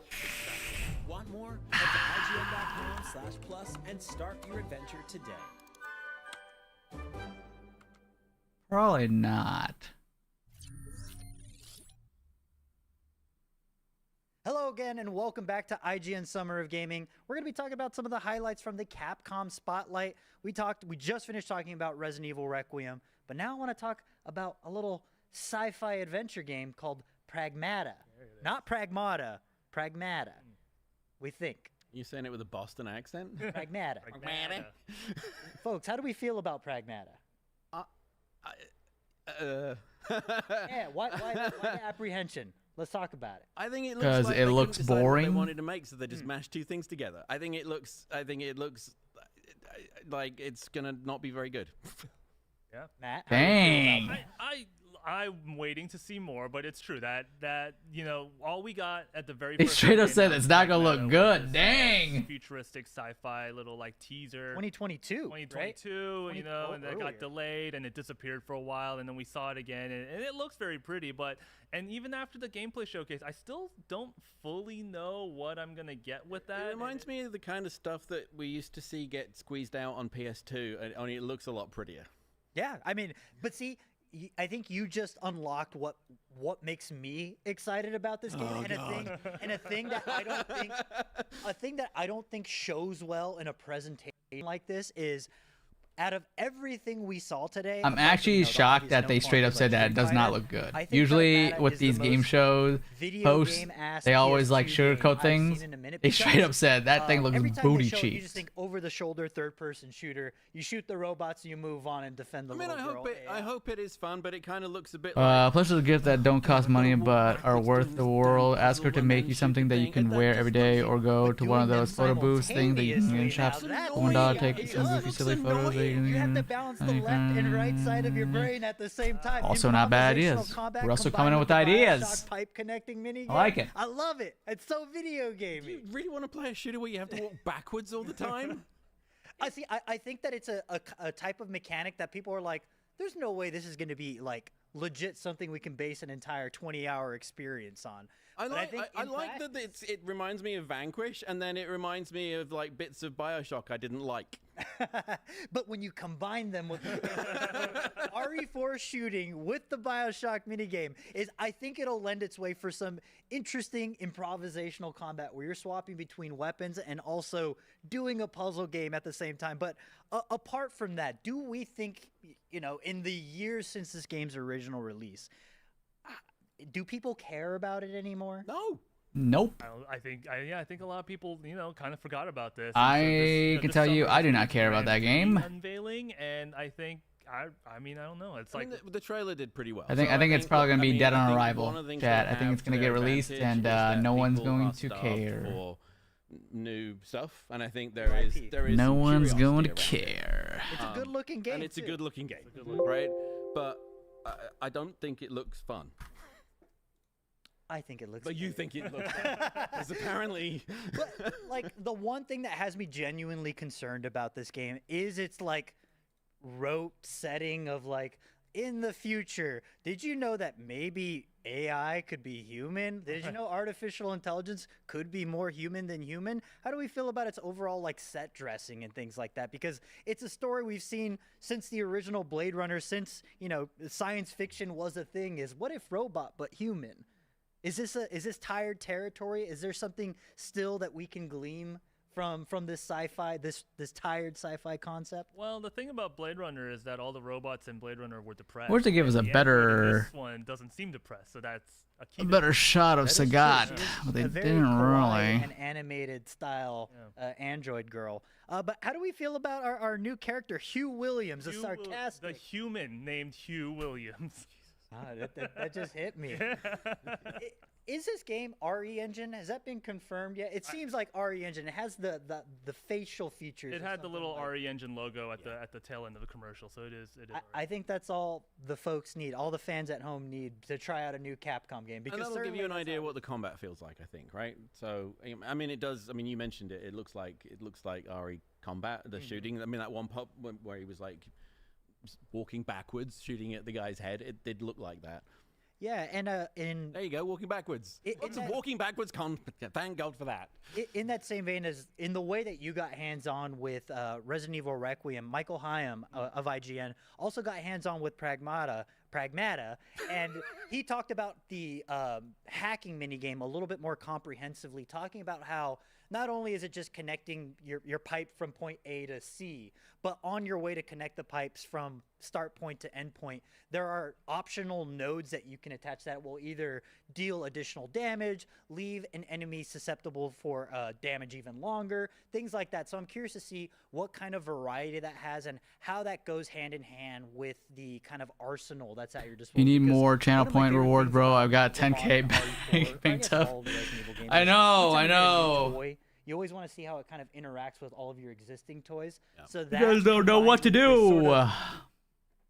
Want more? Head to IGN.com/plus and start your adventure today. Probably not. Hello again, and welcome back to IGN Summer of Gaming. We're going to be talking about some of the highlights from the Capcom Spotlight. We just finished talking about Resident Evil Requiem, but now I want to talk about a little sci-fi adventure game called Pragmata. Not Pragmata, Pragmata. We think. You saying it with a Boston accent? Pragmata. Folks, how do we feel about Pragmata? Yeah, why the apprehension? Let's talk about it. I think it looks because like it they looks couldn't decide what boring. they wanted to make, so they just mashed two things together. I think it looks like it's gonna not be very good. Yeah, Matt. Dang. I'm waiting to see more, but it's true that all we got at the very They first straight up game said was it's not gonna Pragmata look was good. this, Dang. futuristic sci-fi little teaser. 2022. 2022, and that got delayed and it disappeared for a while, and then we saw it again, and it looks very pretty. And even after the gameplay showcase, I still don't fully know what I'm gonna get with that. It reminds me of the kind of stuff that we used to see get squeezed out on PS2, only it looks a lot prettier. Yeah, I mean, but see, I think you just unlocked what makes me excited about this game, a thing that I don't think shows well in a presentation like this is, out of everything we saw today, I'm actually shocked that they straight up said that it does not look good. Usually with these game shows, posts, they always like sugarcoat things. They straight up said that thing looks booty cheeks. You just think over-the-shoulder third-person shooter. You shoot the robots and you move on and defend the little girl. I hope it is fun, but it kind of looks a bit like... Pleasures of gifts that don't cost money but are worth the world. Ask her to make you something that you can wear every day, or go to one of those photo booths things that you can get in shops. $1, take some goofy silly photos. You have to balance the left and right side of your brain at the same time. Also not bad ideas. We're also coming up with ideas. Pipe connecting mini I like it. I love it. It's so video gamey. You really want to play a shooter where you have to walk backwards all the time? I think that it's a type of mechanic that people are like, there's no way this is going to be like legit something we can base an entire 20-hour experience on. I like that it reminds me of Vanquish, and then it reminds me of like bits of BioShock I didn't like. But when you combine them with RE4 shooting with the BioShock minigame, I think it'll lend its way for some interesting improvisational combat where you're swapping between weapons and also doing a puzzle game at the same time. But apart from that, do we think, in the years since this game's original release, do people care about it anymore? No. Nope. I think a lot of people, kind of forgot about this. I can tell you, I do not care about that game. Unveiling, and I think, I don't know. It's the trailer did pretty well. I think it's probably gonna be dead on arrival. Chat. I think it's gonna get released, and no one's going to care. For new stuff, and I think there is no one's going to care. It's a good-looking game, and it's a good-looking game, right? But I don't think it looks fun. I think it looks. But you think it looks fun? Because apparently. But like the one thing that has me genuinely concerned about this game is its like rote setting of like, in the future, did you know that maybe AI could be human? Did you know artificial intelligence could be more human than human? How do we feel about its overall like set dressing and things like that? Because it's a story we've seen since the original Blade Runner, since science fiction was a thing. Is what if robot but human? Is this tired territory? Is there something still that we can glean from this sci-fi, this tired sci-fi concept? Well, the thing about Blade Runner is that all the robots in Blade Runner were depressed. Or to give us a better, this one doesn't seem depressed, so that's a key. A better shot of Sagat, but they didn't really. An animated style android girl. But how do we feel about our new character, Hugh Williams, a sarcastic, the human named Hugh Williams? That just hit me. Is this game RE Engine? Has that been confirmed yet? It seems like RE Engine. It has the facial features. It had the little RE Engine logo at the tail end of the commercial, so it is. I think that's all the folks need. All the fans at home need to try out a new Capcom game, because and that'll give you an idea what the combat feels like, I think, right? So I mean, it does. I mean, you mentioned it. It looks like RE combat, the shooting. I mean, that one pop where he was like walking backwards, shooting at the guy's head. It did look like that. Yeah, and there you go, walking backwards. Lots of walking backwards thank God for that. In that same vein, as in the way that you got hands-on with Resident Evil Requiem, Michael Hyam of IGN also got hands-on with Pragmata, and he talked about the hacking minigame a little bit more comprehensively, talking about how not only is it just connecting your pipe from point A to C, but on your way to connect the pipes from start point to end point, there are optional nodes that you can attach that will either deal additional damage, leave an enemy susceptible for damage even longer, things like that. So I'm curious to see what kind of variety that has and how that goes hand in hand with the kind of arsenal that's at your disposal. You need more channel point rewards, bro. I've got 10K banked up. I know. You always want to see how it kind of interacts with all of your existing toys. Yeah. So that you guys don't know what to do. Sort of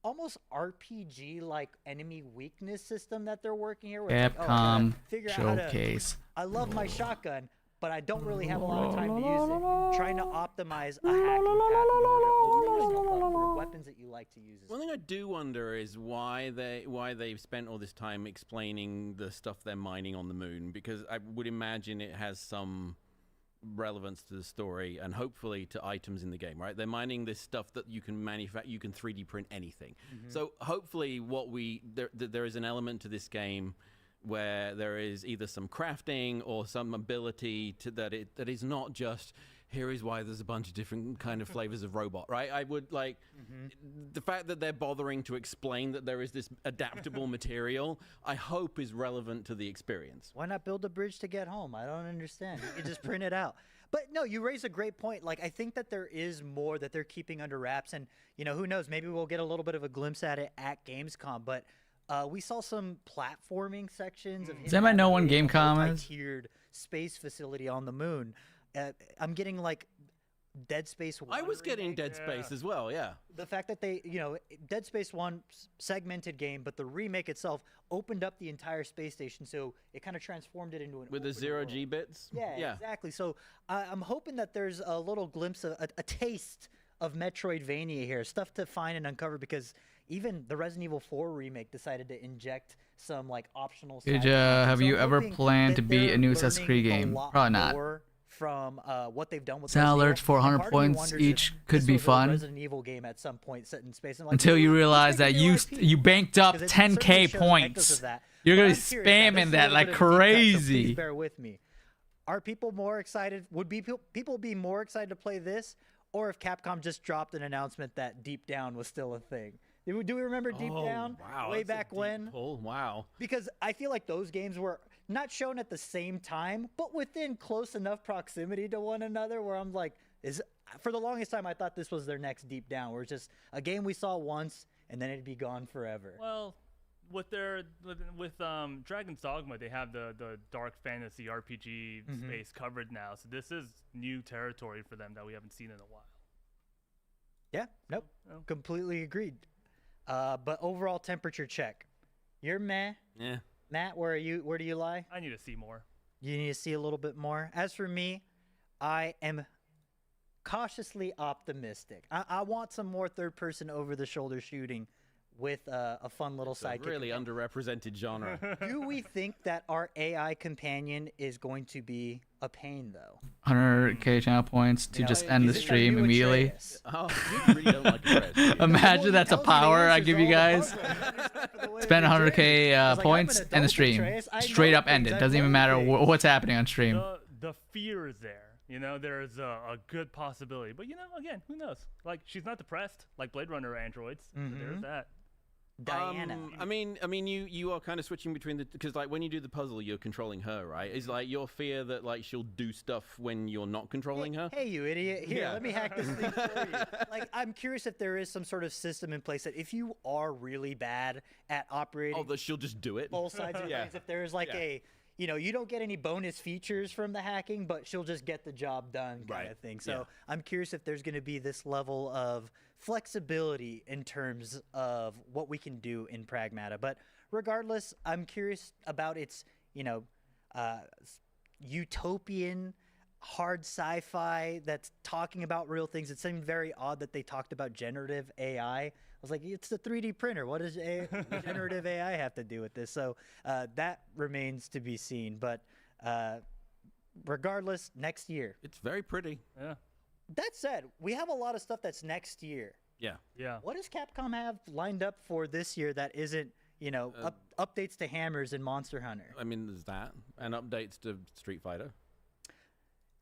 almost RPG-like enemy weakness system that they're working here. Where Capcom figure showcase. Out I love my shotgun, but I don't really have a lot of time to use it. Trying to optimize a hacking path in order to open yourself up for weapons that you like to use. One thing I do wonder is why they've spent all this time explaining the stuff they're mining on the moon, because I would imagine it has some relevance to the story and hopefully to items in the game, right? They're mining this stuff that you can manufacture, you can 3D print anything. So hopefully there is an element to this game where there is either some crafting or some ability to that is not just here is why there's a bunch of different kind of flavors of robot, right? I would like the fact that they're bothering to explain that there is this adaptable material, I hope is relevant to the experience. Why not build a bridge to get home? I don't understand. You can just print it out. But no, you raise a great point. Like, I think that there is more that they're keeping under wraps, and who knows, maybe we'll get a little bit of a glimpse at it at Gamescom, but we saw some platforming sections of Does anybody know when Gamescom is? Tiered space facility on the moon. I'm getting like Dead Space 1. I was getting Dead Space as well, yeah. The fact that they, Dead Space 1 segmented game, but the remake itself opened up the entire space station, so it kind of transformed it into an with the 0G bits. Yeah, exactly. So I'm hoping that there's a little glimpse of a taste of Metroidvania here, stuff to find and uncover, because even the Resident Evil 4 remake decided to inject some like optional. Have you ever planned to beat a new Assassin's Creed game? Probably not. From what they've done with Sound alerts for 100 points each could be fun. Resident Evil game at some point set in space. And until you realize that you banked up 10K points. You're gonna be spamming that like crazy. Please bear with me. Are people more excited? Would people be more excited to play this, or if Capcom just dropped an announcement that Deep Down was still a thing? Do we remember Deep Down? Wow, way back when? Wow. Because I feel like those games were not shown at the same time, but within close enough proximity to one another where I'm like, for the longest time I thought this was their next Deep Down, where it's just a game we saw once and then it'd be gone forever. Well, with Dragon's Dogma, they have the dark fantasy RPG space covered now, so this is new territory for them that we haven't seen in a while. Yeah, nope, completely agreed. But overall temperature check. You're meh. Yeah. Matt, where do you lie? I need to see more. You need to see a little bit more. As for me, I am cautiously optimistic. I want some more third-person over-the-shoulder shooting with a fun little sidekick. Really underrepresented genre. Do we think that our AI companion is going to be a pain, though? 100K channel points to just end the stream immediately. Oh, you really don't like Atreus. Imagine that's a power I give you guys. Spend 100K points, end the stream. Straight up end it. Doesn't even matter what's happening on stream. The fear is there. There's a good possibility. But, again, who knows? Like, she's not depressed like Blade Runner androids. So there's that. Diana. I mean, you are kind of switching between because like when you do the puzzle, you're controlling her, right? Is like your fear that like she'll do stuff when you're not controlling her? Hey, you idiot! Here, let me hack this thing for you. Like, I'm curious if there is some sort of system in place that if you are really bad at operating, that she'll just do it. Both sides of things. If there is like you know, you don't get any bonus features from the hacking, but she'll just get the job done kind of thing. So I'm curious if there's going to be this level of flexibility in terms of what we can do in Pragmata. But regardless, I'm curious about its, you know, utopian hard sci-fi that's talking about real things. It seemed very odd that they talked about generative AI. I was like, it's a 3D printer. What does generative AI have to do with this? So that remains to be seen. But regardless, next year. It's very pretty. Yeah. That said, we have a lot of stuff that's next year. Yeah. Yeah. What does Capcom have lined up for this year that isn't, you know, updates to Hammers and Monster Hunter? I mean, there's that. And updates to Street Fighter.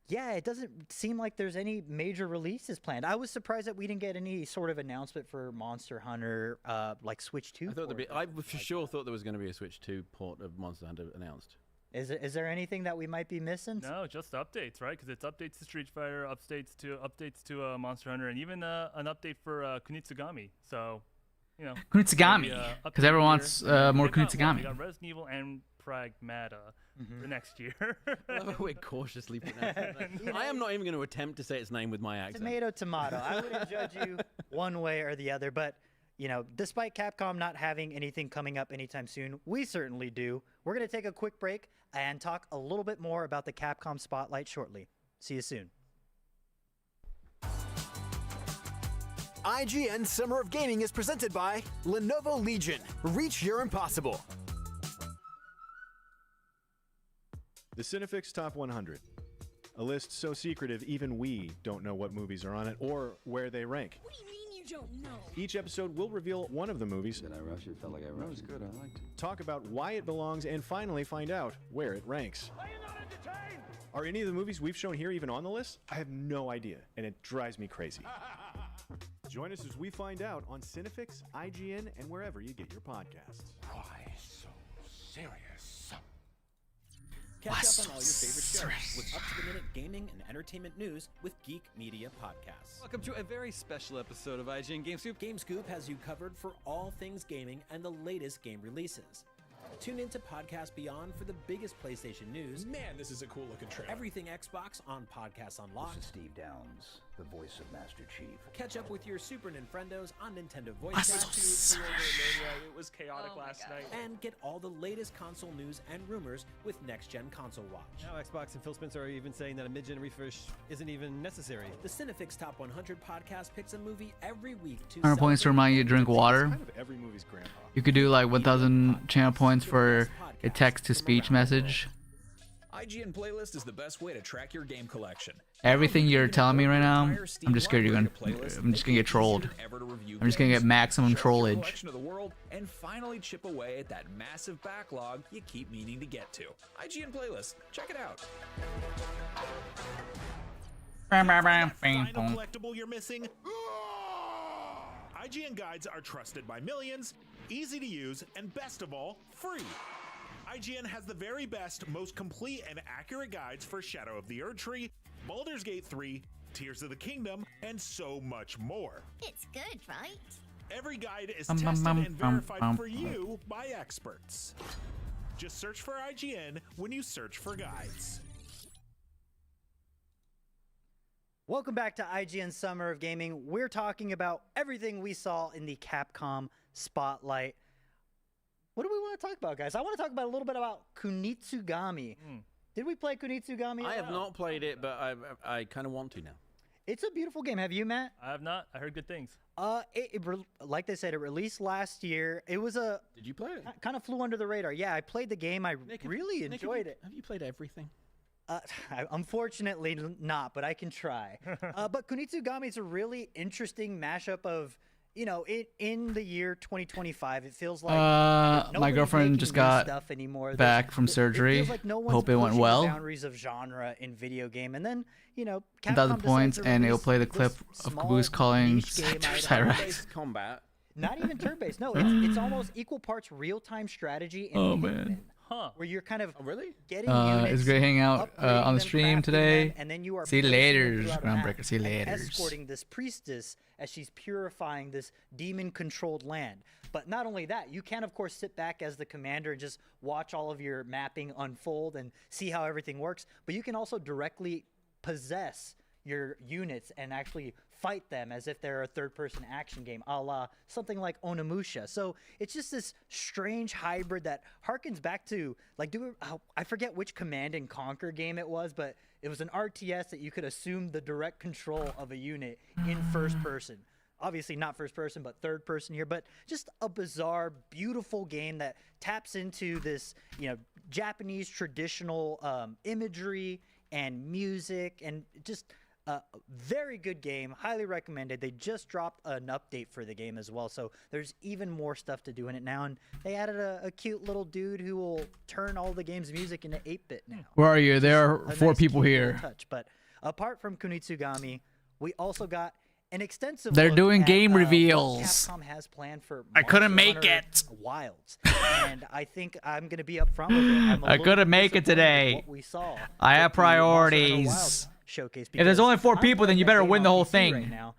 Yeah, it doesn't seem like there's any major releases planned. I was surprised that we didn't get any sort of announcement for Monster Hunter, like Switch 2. I for sure thought there was going to be a Switch 2 port of Monster Hunter announced. Is there anything that we might be missing? No, just updates, right? Because it's updates to Street Fighter, updates to Monster Hunter, and even an update for Kunitsugami. So, you know, Kunitsugami, because everyone wants more Kunitsugami. We got Resident Evil and Pragmata for next year. I love how we're cautiously pronouncing that. I am not even going to attempt to say its name with my accent. Tomato, tomato. I wouldn't judge you one way or the other, but you know, despite Capcom not having anything coming up anytime soon, we certainly do. We're going to take a quick break and talk a little bit more about the Capcom Spotlight shortly. See you soon. IGN Summer of Gaming is presented by Lenovo Legion. Reach your impossible. The Cinefix Top 100. A list so secretive even we don't know what movies are on it or where they rank. What do you mean you don't know? Each episode will reveal one of the movies. Did I rush it? Felt like I rushed. That was good. I liked it. Talk about why it belongs and finally find out where it ranks. Are you not entertained? Are any of the movies we've shown here even on the list? I have no idea, and it drives me crazy. Join us as we find out on Cinefix, IGN, and wherever you get your podcasts. Why so serious? Catch up on all your favorite shows with up-to-the-minute gaming and entertainment news with Geek Media Podcasts. Welcome to a very special episode of IGN Game Scoop. Game Scoop has you covered for all things gaming and the latest game releases. Tune into Podcast Beyond for the biggest PlayStation news. Man, this is a cool looking trailer. Everything Xbox on Podcasts Unlocked. This is Steve Downs, the voice of Master Chief. Catch up with your Super Nintendos on Nintendo Voice Chat. It was chaotic last night. And get all the latest console news and rumors with Next Gen Console Watch. Now Xbox and Phil Spencer are even saying that a mid-gen refresh isn't even necessary. The Cinefix Top 100 podcast picks a movie every week to 100 points to remind you to drink water. Kind of every movie's grandpa. You could do like 1,000 channel points for a text-to-speech message. IGN Playlist is the best way to track your game collection. Everything you're telling me right now, I'm just scared I'm just gonna get trolled. I'm just gonna get maximum trollage. Collection of the world and finally chip away at that massive backlog you keep meaning to get to. IGN Playlist, check it out. Final collectible you're missing? IGN guides are trusted by millions, easy to use, and best of all, free. IGN has the very best, most complete and accurate guides for Shadow of the Erdtree, Baldur's Gate 3, Tears of the Kingdom, and so much more. It's good, right? Every guide is tested and verified for you by experts. Just search for IGN when you search for guides. Welcome back to IGN Summer of Gaming. We're talking about everything we saw in the Capcom Spotlight. What do we want to talk about, guys? I want to talk about a little bit about Kunitsugami. Did we play Kunitsugami? I have not played it, but I kind of want to now. It's a beautiful game. Have you, Matt? I have not. I heard good things. Like they said, it released last year. It was a... Did you play it? Kind of flew under the radar. Yeah, I played the game. I really enjoyed it. Have you played everything? Unfortunately not, but I can try. But Kunitsugami is a really interesting mashup of, you know, in the year 2025, it feels like my girlfriend just got back from surgery. It feels like no one's Hope it went pushing well. The boundaries of genre in video game, and then you know, 1,000 points, and it'll play the clip of Caboose calling Cyrax. Combat. Not even turn-based. No, it's almost equal parts real-time strategy and oh Pikmin. man. where you're kind of really getting It's great hanging out on the stream today. and then you are See you placing them later, throughout a map Groundbreaker. See you and later. escorting this priestess as she's purifying this demon-controlled land. But not only that, you can of course sit back as the commander and just watch all of your mapping unfold and see how everything works. But you can also directly possess your units and actually fight them as if they're a third-person action game, a la something like Onimusha. So it's just this strange hybrid that harkens back to, like, I forget which Command and Conquer game it was, but it was an RTS that you could assume the direct control of a unit in first person. Obviously not first person, but third person here. But just a bizarre, beautiful game that taps into this, Japanese traditional imagery and music, and just a very good game, highly recommended. They just dropped an update for the game as well, so there's even more stuff to do in it now, and they added a cute little dude who will turn all the game's music into 8-bit now. Where are you? There are A 4 nice, people cute here. little touch. But apart from Kunitsugami, we also got an extensive They're look doing at, game what reveals. Capcom has planned for I couldn't Monster make Hunter it. Wilds, and I think I'm gonna be upfront with it. I couldn't make it today. What we saw I have with the Monster Hunter priorities. Wilds showcase. If there's because only 4 I'm people, then playing you that better game win the on whole PC thing. right now,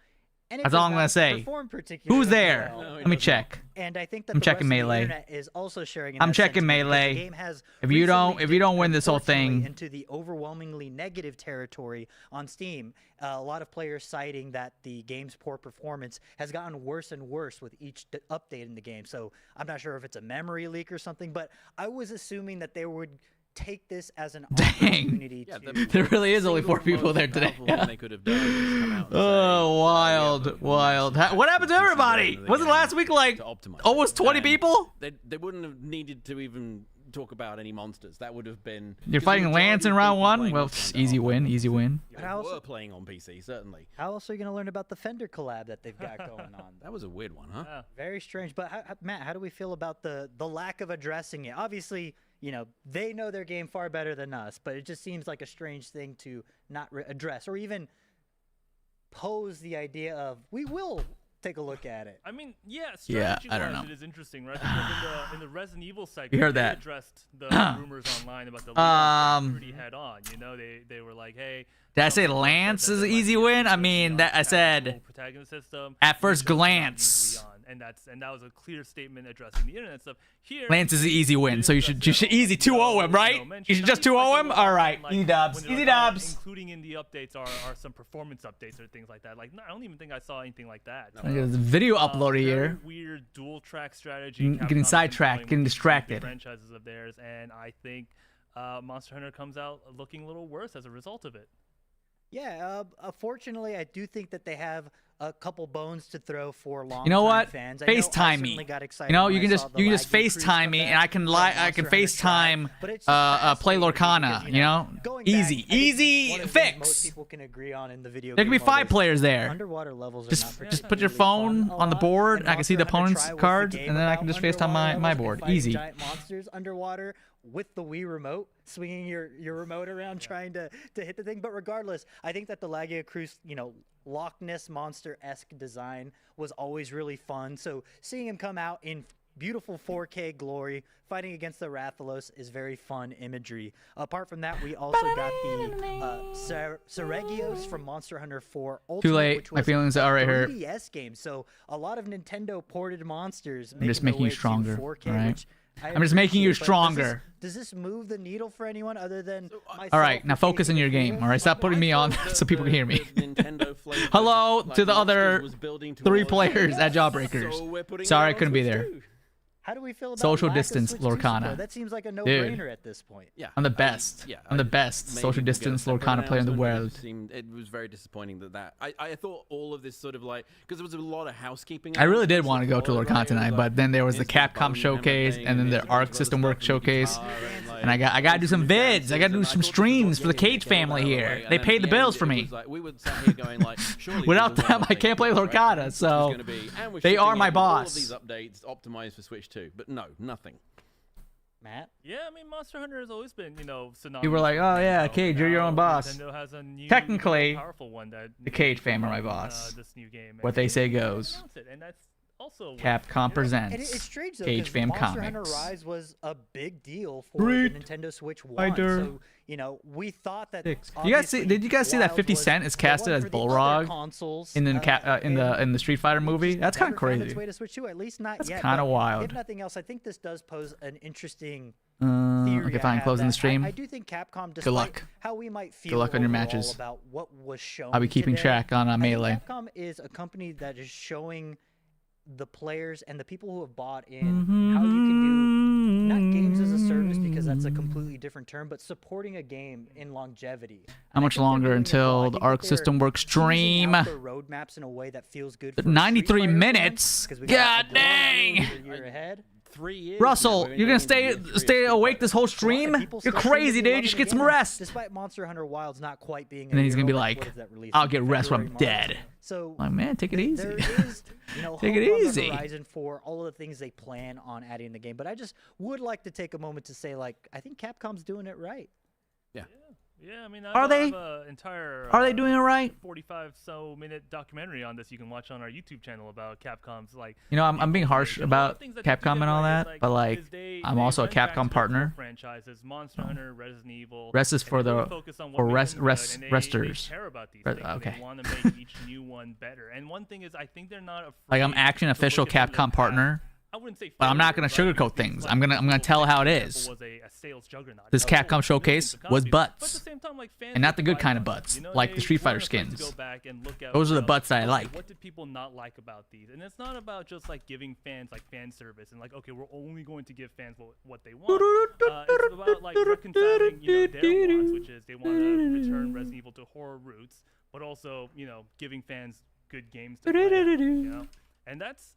and it That's does all I'm not gonna say. perform particularly Who's there? well. Let me check. And I think that I'm the checking rest of the Melee. internet is also sharing in I'm that checking sentiment, because Melee. the game has If you don't recently win this whole unfortunately thing, into the overwhelmingly negative territory on Steam. A lot of players citing that the game's poor performance has gotten worse and worse with each update in the game. So I'm not sure if it's a memory leak or something, but I was assuming that they would take this as an opportunity to there really is only 4 people there today. They could have done is come out and Oh, wild. What happened to everybody? Wasn't last week like almost 20 people? They wouldn't have needed to even talk about any monsters. That would have been. You're fighting Lance in round 1? Well, easy win, easy win. They were playing on PC, certainly. How else are you going to learn about the Fender collab that they've got going on? That was a weird one, huh? Very strange. But Matt, how do we feel about the lack of addressing it? Obviously, they know their game far better than us, but it just seems like a strange thing to not address or even pose the idea of, we will take a look at it. I mean, yeah, I don't know. It is interesting, right? Because in the Resident Evil segment, You heard they that. addressed the rumors online about the pretty head on. They were like, hey. Did I say Lance is an easy win? I mean, that I said protagonist system, at first just not glance. easily on. And that was a clear statement addressing the internet stuff. Here, Lance is an easy win, so you should easy 2-0 him, right? You should just 2-0 him? All right, easy dubs, easy dubs. Including in the updates are some performance updates or things like that. Like, I don't even think I saw anything like that. There's a video upload very here. Weird dual track strategy. Capcom Getting has been sidetracked, going getting with distracted. franchises of theirs, and I think Monster Hunter comes out looking a little worse as a result of it. Yeah, fortunately, I do think that they have a couple bones to throw for long. You know what? Fans. FaceTime me. You can just FaceTime me, and I can FaceTime play Lorcana. Easy fix. Most people can agree on in the video. There can be 5 players there. Underwater levels are Just put your phone on the board. And I can see the opponent's cards, and then I can just FaceTime my board. Easy. Giant monsters underwater with the Wii remote, swinging your remote around trying to hit the thing. But regardless, I think that the Lagia Cruz, Loch Ness Monster-esque design was always really fun. So seeing him come out in beautiful 4K glory, fighting against the Rathalos is very fun imagery. Apart from that, we also got the Seregios from Monster Hunter 4 Ultimate, Too late. which My was feelings are right here. 3DS game. So a lot of Nintendo ported monsters. I'm just making you stronger. 4K, All right. which I I'm just making you appreciate, but stronger. Does this move the needle for anyone other than myself? All right, now focus on your game. All right, stop putting me on so people can hear me. Hello to the other 3 players at Jawbreakers. Sorry I couldn't be there. How do we feel about Social lack of distance Switch 2 Lorcana? support? That seems like a no-brainer at this point. Yeah, I'm the best. I'm the best social distance Lorcana player in the world. It was very disappointing that I thought all of this sort of like, because there was a lot of housekeeping. I really did want to go to Lorcana tonight, but then there was the Capcom showcase and then the Arc System Work showcase, and I got to do some vids. I got to do some streams for the Cage family here. They paid the bills for me. We were sat here going like, without them, I can't play Lorcana. So they are my boss. All of these updates optimized for Switch 2, but no, nothing. Matt? Yeah, I mean, Monster Hunter has always been, synonymous. You were like, oh yeah, Cage, you're your own boss. Nintendo has a new, Technically, powerful one that the Cage fam are my boss. This new game. What they say goes. And that's Also, Capcom presents It's strange though, Cage 'cause Fam Monster Hunter Comics. Rise was a big deal for Street the Nintendo Switch One. Fighter. So we thought that. You guys see? Did you guys see that 50 Cent is casted as Balrog in the Street Fighter movie? That's kind of crazy. Its way to Switch 2, at least not That's yet. kinda but wild. If nothing else, I think this does pose an interesting Okay, theory. fine. Closing the stream. I do think Capcom, despite Good luck. how we might feel Good luck on your overall matches. about what was shown, I'll be keeping today, track on I think Melee. Capcom is a company that is showing the players and the people who have bought in how you can do not games as a service, because that's a completely different term, but supporting a game in longevity. How much longer until the Arc System Works stream? The roadmaps in a way that feels good. For 93 minutes. God dang! 3 years. Russell, you're gonna stay awake this whole stream? You're crazy, dude. You should get some rest. Despite Monster Hunter Wilds not quite being. And then he's gonna be like, "I'll get rest when I'm dead." So, like, man, take it easy. There is, take it hope on the easy. horizon for all of the things they plan on adding in the game, but I just would like to take a moment to say, like, I think Capcom's doing it right. Yeah. Yeah, I mean, Are they? Are they doing it right? 45-so-minute documentary on this you can watch on our YouTube channel about Capcom's like. You know, I'm being harsh about Capcom and all that, but like, I'm also a Capcom partner. Franchises, Monster Hunter, Resident Evil. Rest is for the resters. They care about these things. things, so Okay. they want to make each new one better. And one thing is, I think they're not afraid. Like, I'm actually an official Capcom partner. I wouldn't say But I'm not gonna sugarcoat things. I'm gonna tell how it is. This Capcom showcase was butts, and not the good kind of butts, like the Street Fighter skins. Those are the butts that I like. What did people not like about these? And it's not about just like giving fans like fan service and like, okay, we're only going to give fans what they want. It's about like reconciling, their wants, which is they want to return Resident Evil to horror roots, but also giving fans good games to play. And that's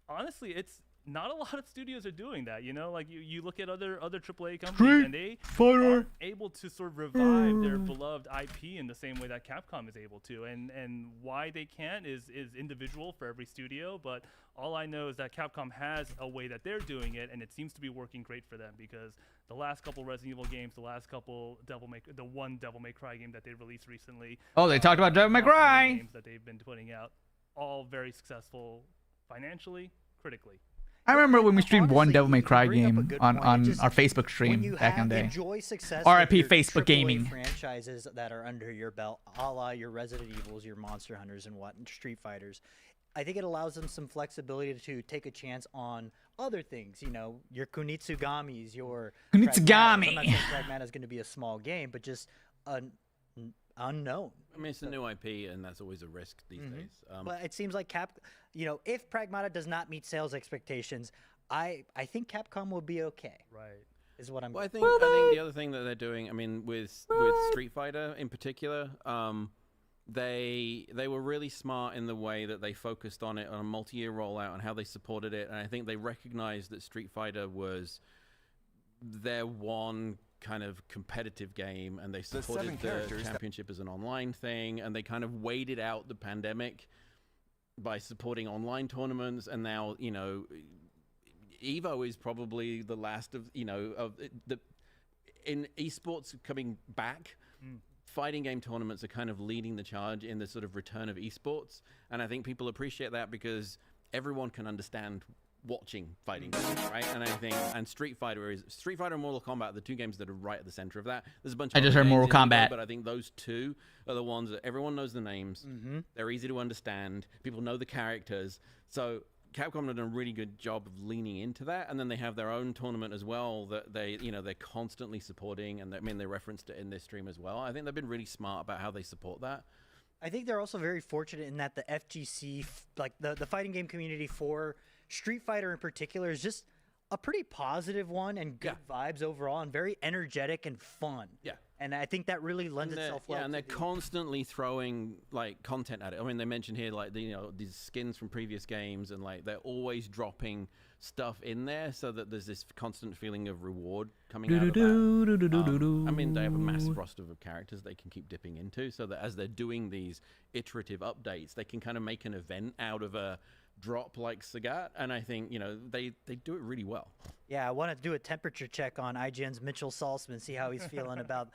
honestly, it's not a lot of studios are doing that, like you look at other AAA companies and they aren't able to sort of revive their beloved IP in the same way that Capcom is able to, and why they can't is individual for every studio, but all I know is that Capcom has a way that they're doing it, and it seems to be working great for them, because the last couple Resident Evil games, the last couple the one Devil May Cry game that they released recently. Oh, they talked about Devil May Cry. Games that they've been putting out, all very successful financially, critically. I remember when we streamed one Devil May Cry game on our Facebook stream back in the day. Enjoy success R.I.P. with your Facebook AAA Gaming. franchises that are under your belt, a la your Resident Evils, your Monster Hunters, and Street Fighters. I think it allows them some flexibility to take a chance on other things. Your Kunitsugamis, your Kunitsugami. I'm not saying Pragmata is going to be a small game, but just unknown. I mean, it's a new IP, and that's always a risk these days. But it seems like if Pragmata does not meet sales expectations, I think Capcom will be okay. Right. Is what I'm. Well, I think the other thing that they're doing, I mean, with Street Fighter in particular, they were really smart in the way that they focused on it on a multi-year rollout and how they supported it, and I think they recognized that Street Fighter was their one kind of competitive game, and they supported the championship as an online thing, and they kind of waited out the pandemic by supporting online tournaments, and now Evo is probably the last of the in esports coming back. Fighting game tournaments are kind of leading the charge in the sort of return of esports, and I think people appreciate that because everyone can understand watching fighting games, right? And I think Street Fighter and Mortal Kombat, the two games that are right at the center of that. There's a bunch of I just heard Mortal Kombat, but I think those two are the ones that everyone knows the names. They're easy to understand. People know the characters. So Capcom have done a really good job of leaning into that, and then they have their own tournament as well that they're constantly supporting, and they referenced it in this stream as well. I think they've been really smart about how they support that. I think they're also very fortunate in that the FGC, like the fighting game community for Street Fighter in particular, is just a pretty positive one and good vibes overall, and very energetic and fun. Yeah. And I think that really lends itself well. Yeah, and they're constantly throwing like content at it. I mean, they mentioned here like these skins from previous games, and like they're always dropping stuff in there so that there's this constant feeling of reward coming out of that. I mean, they have a massive roster of characters they can keep dipping into, so that as they're doing these iterative updates, they can kind of make an event out of a drop like Sagat, and I think they do it really well. Yeah, I want to do a temperature check on IGN's Mitchell Saltzman, see how he's feeling about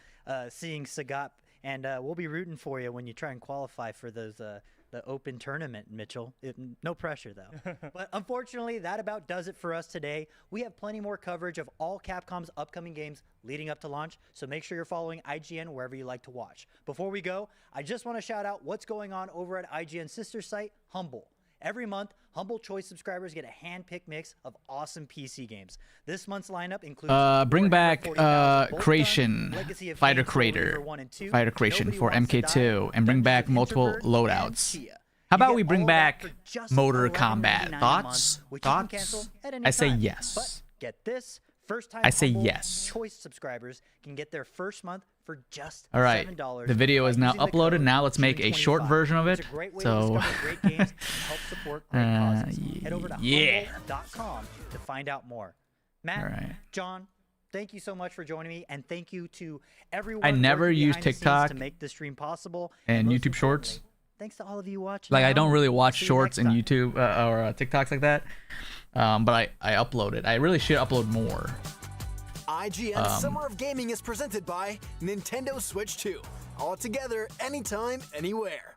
seeing Sagat, and we'll be rooting for you when you try and qualify for those the open tournament, Mitchell. No pressure, though. But unfortunately, that about does it for us today. We have plenty more coverage of all Capcom's upcoming games leading up to launch, so make sure you're following IGN wherever you like to watch. Before we go, I just want to shout out what's going on over at IGN's sister site, Humble. Every month, Humble Choice subscribers get a hand-picked mix of awesome PC games. This month's lineup includes bring back Creation, Fighter Creator, Fighter Creation for MK2, and bring back multiple loadouts. How about we bring back Motor Combat? Thoughts? Thoughts? I say yes. But get this, first-time I say Humble yes. Choice subscribers can get their first month for just All right, $7 the video is now using the uploaded. code Now let's make a short version of it. It's a great way to So, discover great games and help support great causes. Head over to humble.com to find out more. Matt, John, thank you so much for joining me, and thank you to everyone. I never working use behind the scenes TikTok to make this stream possible. and most YouTube Shorts. importantly, thanks to all of you watching. Like I now. don't really watch See you shorts next and time. YouTube or TikToks like that, but I upload it. I really should upload more. IGN Summer of Gaming is presented by Nintendo Switch 2. All together, anytime, anywhere.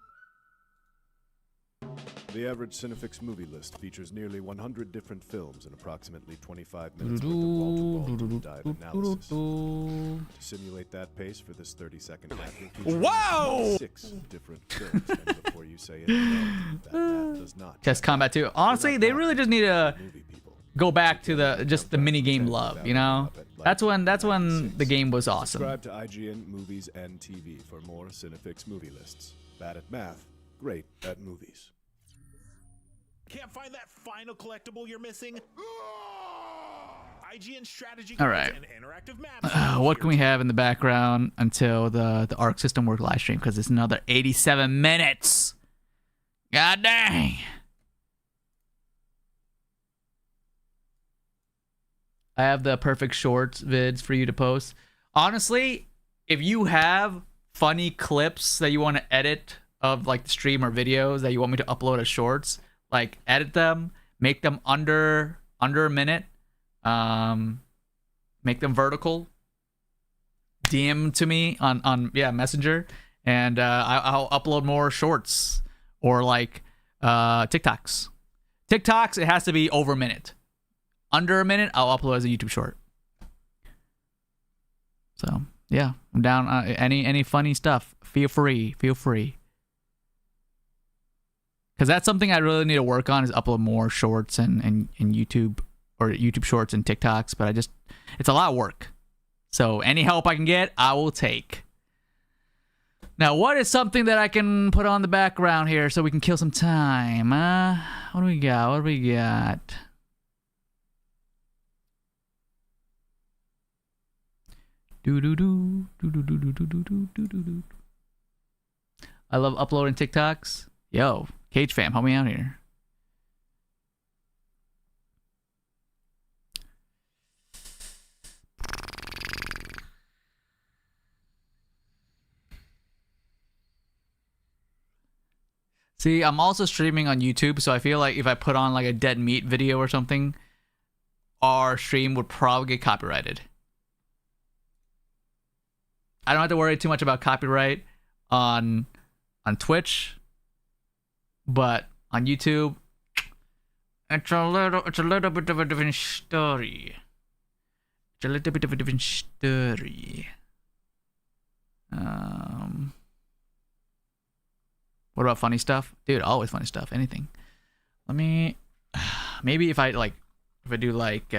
The average Cinefix movie list features nearly 100 different films and approximately 25 minutes worth of wall-to-wall dive analysis. To simulate that pace for this 30-second ad, Whoa! 6 different films. And before you say it, no, that math does not. Chess Combat 2. Honestly, they really just need to go back to the mini game love. You know, that's when the game was awesome. Subscribe to IGN Movies and TV for more Cinefix movie lists. Bad at math, great at movies. Can't find that final collectible you're missing? IGN strategy All cards right. and interactive maps. What can we have in the background until the Arc System Work live stream? Because it's another 87 minutes. God dang. I have the perfect shorts vids for you to post. Honestly, if you have funny clips that you want to edit of like the stream or videos that you want me to upload as shorts, like edit them, make them under a minute, make them vertical, DM to me on Messenger, and I'll upload more shorts or like TikToks. TikToks, it has to be over a minute. Under a minute, I'll upload as a YouTube short. So yeah, I'm down. Any funny stuff, feel free. Because that's something I really need to work on, is upload more shorts and YouTube, or YouTube shorts and TikToks. But it's a lot of work. So any help I can get, I will take. Now, what is something that I can put on the background here so we can kill some time? What do we got? I love uploading TikToks. Yo, Cage fam, help me out here. See, I'm also streaming on YouTube, so I feel like if I put on like a dead meat video or something, our stream would probably get copyrighted. I don't have to worry too much about copyright on Twitch, but on YouTube, it's a little bit of a different story. What about funny stuff? Dude, always funny stuff. Anything. Let me... Maybe if I do like...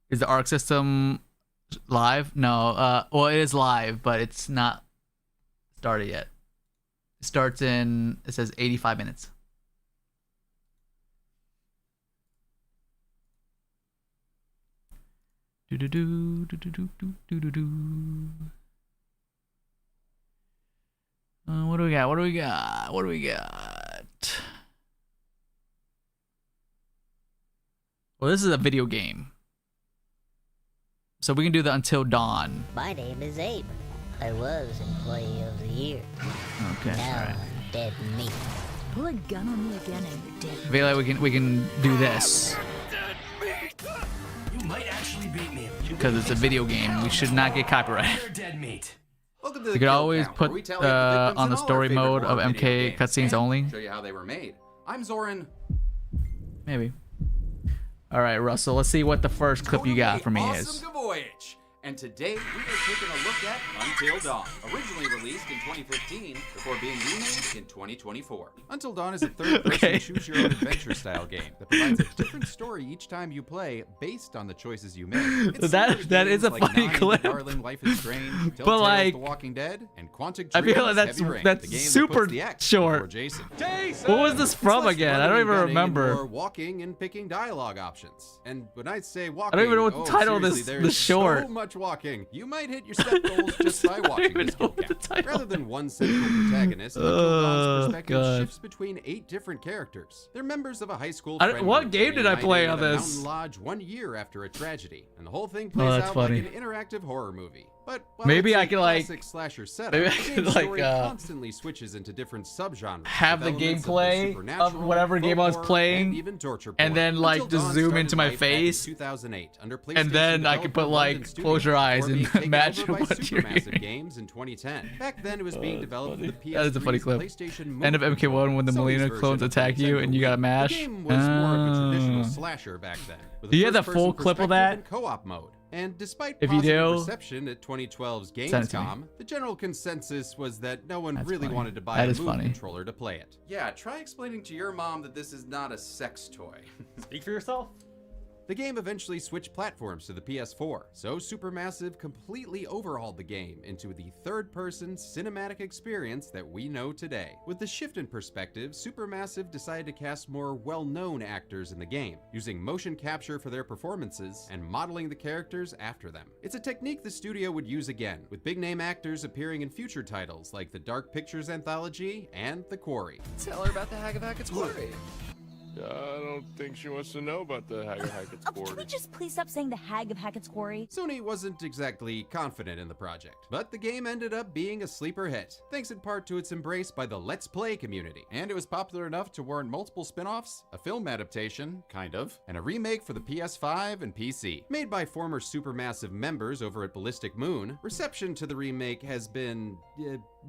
Is the Arc System live? No. Well, it is live, but it's not started yet. It starts in... It says 85 minutes. What do we got? Well, this is a video game. So we can do the Until Dawn. My name is Abe. I was Employee of the Year. Okay. Now Alright. I'm dead meat. Pull a gun on me again and you're dead. I feel like we can do this. You might actually beat me. Because it's a video game. We should not get copyrighted. You're dead meat. Welcome to the You could Kill always Count, put where we tally up the victims on the in all our story favorite mode of horror video MK games cutscenes and only. Show you how they were made. I'm Zoran. Maybe. All right, Russell. Let's see what the first clip you got for me is. Awesome voyage. And today we are taking a look at Until Dawn, originally released in 2015 before being remade in 2024. Until Dawn is a third-person choose-your-own-adventure style game that provides a different story each time you play based on the choices you make. It's That is a funny clip. Darling, Life is Strange, But like, The Walking Dead, and Quantic I Dream's feel like Heavy Rain, the game super that puts the X short. before Jason. What was this from again? I don't even remember. More walking and picking dialogue options. And when I say walking, I don't even know what the title of seriously, this short. So much walking. You might hit your step goals just by watching this kill count. Rather than one central protagonist, Until Dawn's perspective shifts between 8 different characters. They're members of a high school friend what group game did I play on reunited at a this? mountain lodge 1 year after a tragedy, and the whole thing plays that's out funny. like an interactive horror movie. But while Maybe it's I a can, like- classic slasher setup, maybe I the could, game's like, story constantly switches into different subgenres. Have with the elements gameplay of supernatural, whatever game I was folklore, playing, and even torture and porn. then like Until just Dawn zoom started into my life back in face, 2008 under and then I could put like close your eyes and match what what you're hearing. games in 2010. Back then, it was being developed for the PS3's That is a funny clip. PlayStation End of Move MK1 when the Sony's Molina version clones of attack you and you gotta The mash. game was more of a traditional slasher back then. with Do a you have the first-person full clip of perspective that? and co-op mode. And despite If you positive do, reception at 2012's send it to me. Gamescom, the general consensus was that no one really funny. wanted to buy That a is Move funny. controller to play it. Yeah, try explaining to your mom that this is not a sex toy. Speak for yourself. The game eventually switched platforms to the PS4, so Supermassive completely overhauled the game into the third-person cinematic experience that we know today. With the shift in perspective, Supermassive decided to cast more well-known actors in the game, using motion capture for their performances and modeling the characters after them. It's a technique the studio would use again, with big-name actors appearing in future titles like the Dark Pictures Anthology and The Quarry. Tell her about the Hag of Hackett's Quarry. I don't think she wants to know about the Hag of Hackett's Can we just please stop saying the Hag of Hackett's Quarry? Sony wasn't exactly confident in the project, but the game ended up being a sleeper hit, thanks in part to its embrace by the Let's Play community. And it was popular enough to warrant multiple spin-offs, a film adaptation, kind of, and a remake for the PS5 and PC. Made by former Supermassive members over at Ballistic Moon, reception to the remake has been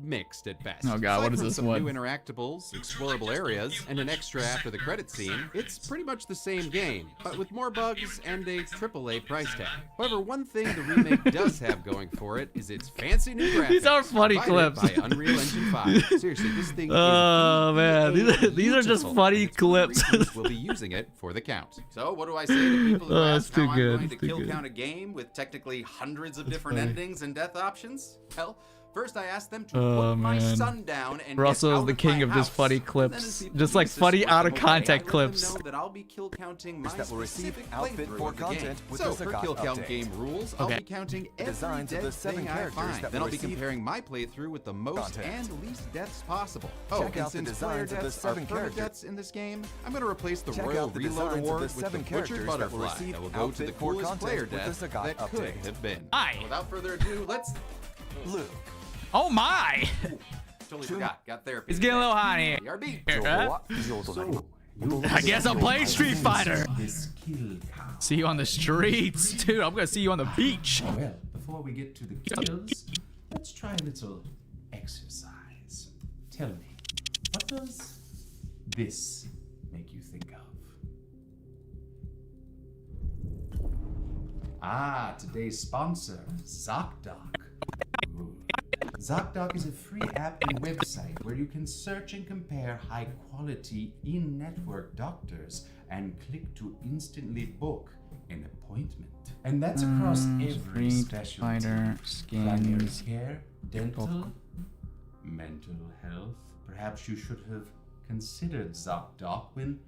mixed at best. Oh god, what Aside is from this some one? new interactables, explorable areas, and an extra after the credits scene, it's pretty much the same game, but with more bugs and a AAA price tag. However, one thing the remake does have going for it is its fancy new graphics. These are funny provided clips. by Unreal Engine 5. Seriously, this thing Oh is man, these are just beautiful, funny and it's one of the clips. reasons we'll be using it for the count. So what do I say to people who Oh, ask it's too how good, I'm going it's to too kill good. count a game with technically hundreds of That's different funny. endings and death options? Well, first I asked them to Oh put my man, son down and Russell get is out the of king my of just house. funny And then as clips, people just like use this funny to out of push them away, context I let them clips. know that I'll be kill counting my that will receive specific outfit playthrough for of the game. content with So the for Sagat kill count update. game rules, I'll Okay. be counting The every designs of dead the 7 thing I characters find. that Then will I'll be receive comparing my playthrough with the most content. and least deaths possible. Oh, Check and out the since player designs of the deaths are 7 characters. deaths in this game, I'm going to replace the Check Royal out the Reload designs of Award the with the 7 Butchered characters that will Butterfly receive that will go to the outfit for coolest content player with the death Sagat that could update. have been. Aye. Without further ado, let's... Luke. Oh my! Totally forgot. Got therapy. It's getting a little hot here. BRB. I guess I'm playing Street Fighter. See you on the streets, dude. I'm gonna see you on the beach. Well, before we get to the kills, let's try a little exercise. Tell me, what does this make you think of? Ah, today's sponsor, ZocDoc. Ooh. ZocDoc is a free app and website where you can search and compare high-quality in-network doctors and click to instantly book an appointment. And that's across every Street specialty. Fighter Primary skins. care, dental, mental health. Perhaps you should have considered ZocDoc when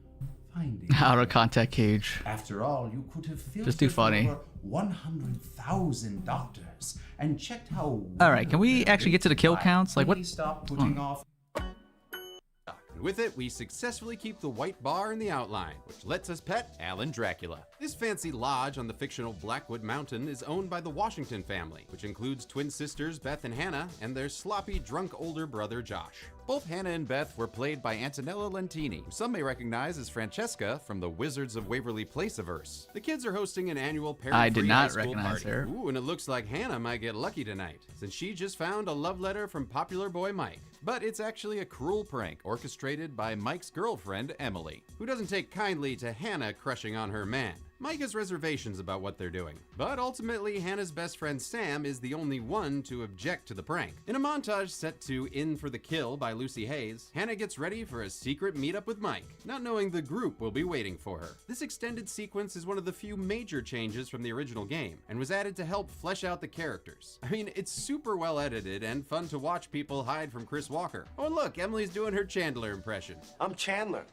finding Out of contact cage. After all, you could have filtered Just too funny. over 100,000 doctors and checked how. All right, can we actually get to the kill counts? Like what? Stop putting off. And with it, we successfully keep the white bar in the outline, which lets us pet Alan Dracula. This fancy lodge on the fictional Blackwood Mountain is owned by the Washington family, which includes twin sisters Beth and Hannah and their sloppy, drunk older brother Josh. Both Hannah and Beth were played by Antonella Lentini, who some may recognize as Francesca from the Wizards of Waverly Place-averse. The kids are hosting an annual parent-free I did high not school recognize party. her. Ooh, and it looks like Hannah might get lucky tonight, since she just found a love letter from popular boy Mike. But it's actually a cruel prank orchestrated by Mike's girlfriend, Emily, who doesn't take kindly to Hannah crushing on her man. Mike has reservations about what they're doing, but ultimately Hannah's best friend Sam is the only one to object to the prank. In a montage set to In for the Kill by Lucy Hayes, Hannah gets ready for a secret meetup with Mike, not knowing the group will be waiting for her. This extended sequence is one of the few major changes from the original game, and was added to help flesh out the characters. I mean, it's super well edited and fun to watch people hide from Chris Walker. Oh, and look, Emily's doing her Chandler impression. I'm Chandler.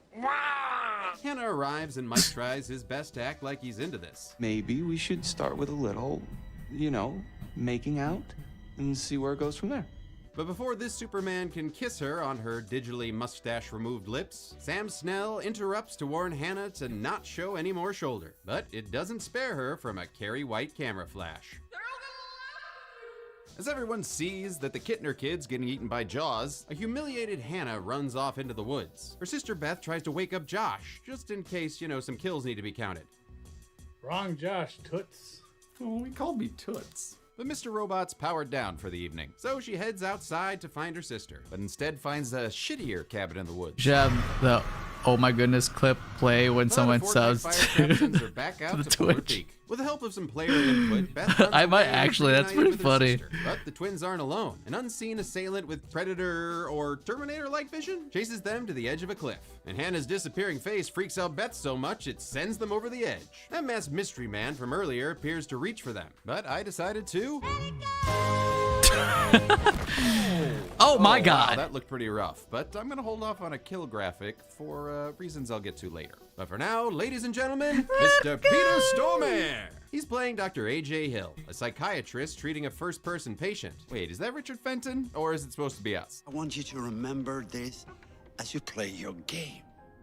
Hannah arrives and Mike tries his best to act like he's into this. Maybe we should start with a little, making out and see where it goes from there. But before this Superman can kiss her on her digitally mustache-removed lips, Sam Snell interrupts to warn Hannah to not show any more shoulder. But it doesn't spare her from a Carrie White camera flash. As everyone sees that the Kittner kid's getting eaten by Jaws, a humiliated Hannah runs off into the woods. Her sister Beth tries to wake up Josh, just in case, some kills need to be counted. Wrong Josh, Toots. Oh, he called me Toots. But Mr. Robot's powered down for the evening, so she heads outside to find her sister, but instead finds a shittier cabin in the woods. Should have the oh my goodness clip play when someone subs to back out the to Polar Twitch. Peak. With the help of some player input, Beth runs I might away and actually, that's pretty reunited with her funny. sister. But the twins aren't alone. An unseen assailant with Predator or Terminator-like vision chases them to the edge of a cliff. And Hannah's disappearing face freaks out Beth so much it sends them over the edge. That masked mystery man from earlier appears to reach for them, but I decided to... Oh my wow, god. that looked pretty rough, but I'm gonna hold off on a kill graphic for reasons I'll get to later. But for now, ladies and gentlemen, Mr. Peter Stormare! He's playing Dr. A.J. Hill, a psychiatrist treating a first-person patient. Wait, is that Richard Fenton, or is it supposed to be us? I want you to remember this as you play your game.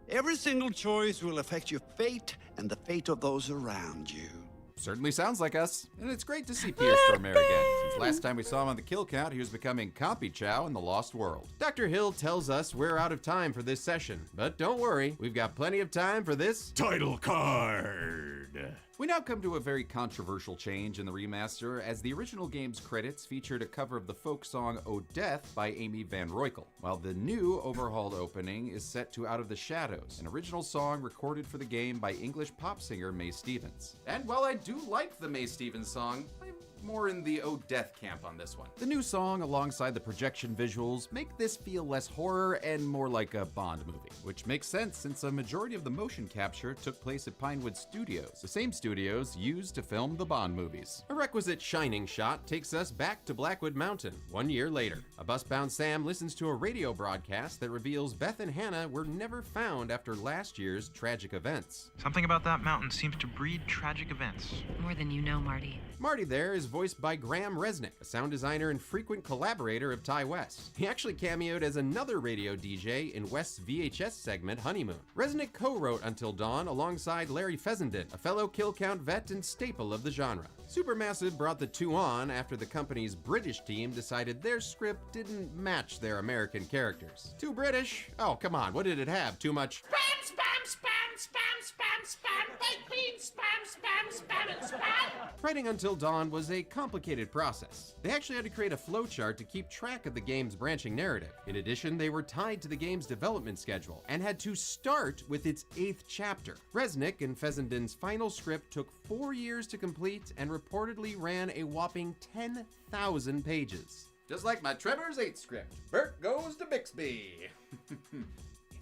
Every single choice will affect your fate and the fate of those around you. Certainly sounds like us, and it's great to see Peter Stormare again, since last time we saw him on the kill count, he was becoming Compy Chow in the Lost World. Dr. Hill tells us we're out of time for this session, but don't worry, we've got plenty of time for this title card. We now come to a very controversial change in the remaster, as the original game's credits featured a cover of the folk song "Oh Death" by Amy Van Roykel, while the new overhauled opening is set to Out of the Shadows, an original song recorded for the game by English pop singer Mae Stevens. And while I do like the Mae Stevens song, I'm more in the Oh Death camp on this one. The new song, alongside the projection visuals, make this feel less horror and more like a Bond movie, which makes sense since a majority of the motion capture took place at Pinewood Studios, the same studios used to film the Bond movies. A requisite shining shot takes us back to Blackwood Mountain 1 year later. A bus-bound Sam listens to a radio broadcast that reveals Beth and Hannah were never found after last year's tragic events. Something about that mountain seems to breed tragic events. More than you know, Marty. Marty there is voiced by Graham Resnick, a sound designer and frequent collaborator of Ty West. He actually cameoed as another radio DJ in West's VHS segment Honeymoon. Resnick co-wrote Until Dawn alongside Larry Fessenden, a fellow kill count vet and staple of the genre. Supermassive brought the two on after the company's British team decided their script didn't match their American characters. Too British? Oh, come on, what did it have? Too much Spam, spam, spam, spam, spam, spam, baked beans, spam, spam, spam, and spam. Writing Until Dawn was a complicated process. They actually had to create a flowchart to keep track of the game's branching narrative. In addition, they were tied to the game's development schedule and had to start with its 8th chapter. Resnick and Fessenden's final script took 4 years to complete and reportedly ran a whopping 10,000 pages. Just like my Trevor's 8 script. Bert goes to Bixby.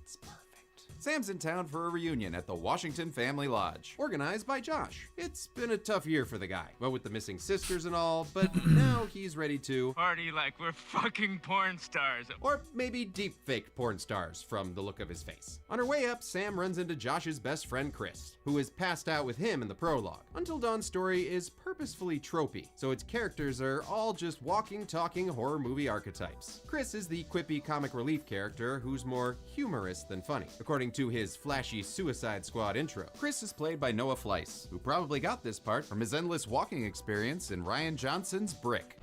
It's perfect. Sam's in town for a reunion at the Washington Family Lodge, organized by Josh. It's been a tough year for the guy, well, with the missing sisters and all, but now he's ready to Party like we're fucking porn stars. or maybe deep-faked porn stars from the look of his face. On her way up, Sam runs into Josh's best friend Chris, who is passed out with him in the prologue. Until Dawn's story is purposefully tropey, so its characters are all just walking, talking horror movie archetypes. Chris is the quippy comic relief character who's more humorous than funny, according to his flashy Suicide Squad intro. Chris is played by Noah Fleiss, who probably got this part from his endless walking experience in Ryan Johnson's Brick.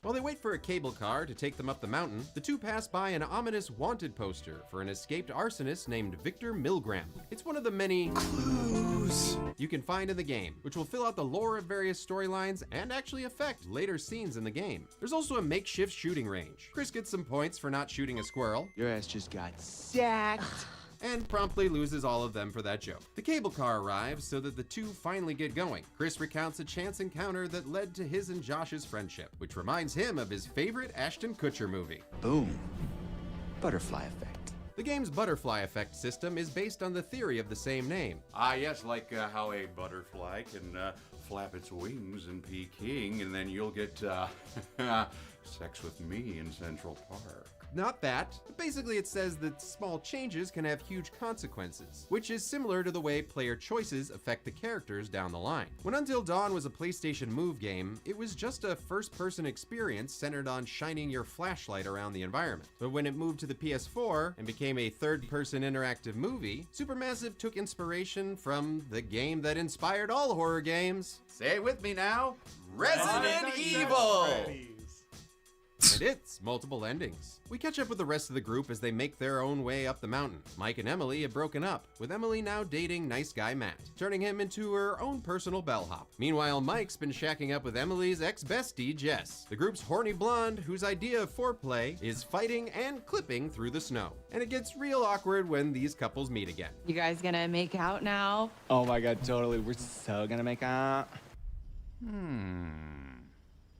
While they wait for a cable car to take them up the mountain, the two pass by an ominous wanted poster for an escaped arsonist named Victor Milgram. It's one of the many clues you can find in the game, which will fill out the lore of various storylines and actually affect later scenes in the game. There's also a makeshift shooting range. Chris gets some points for not shooting a squirrel. Your ass just got sacked. And promptly loses all of them for that joke. The cable car arrives so that the two finally get going. Chris recounts a chance encounter that led to his and Josh's friendship, which reminds him of his favorite Ashton Kutcher movie. Boom. Butterfly effect. The game's butterfly effect system is based on the theory of the same name. Ah, yes, like how a butterfly can flap its wings in Peking, and then you'll get sex with me in Central Park. Not that. Basically, it says that small changes can have huge consequences, which is similar to the way player choices affect the characters down the line. When Until Dawn was a PlayStation Move game, it was just a first-person experience centered on shining your flashlight around the environment. But when it moved to the PS4 and became a third-person interactive movie, Supermassive took inspiration from the game that inspired all horror games. Say it with me now. Resident Evil! And its multiple endings. We catch up with the rest of the group as they make their own way up the mountain. Mike and Emily have broken up, with Emily now dating nice guy Matt, turning him into her own personal bellhop. Meanwhile, Mike's been shacking up with Emily's ex-bestie, Jess, the group's horny blonde whose idea of foreplay is fighting and clipping through the snow. And it gets real awkward when these couples meet again. You guys gonna make out now? Oh my god, totally. We're so gonna make out.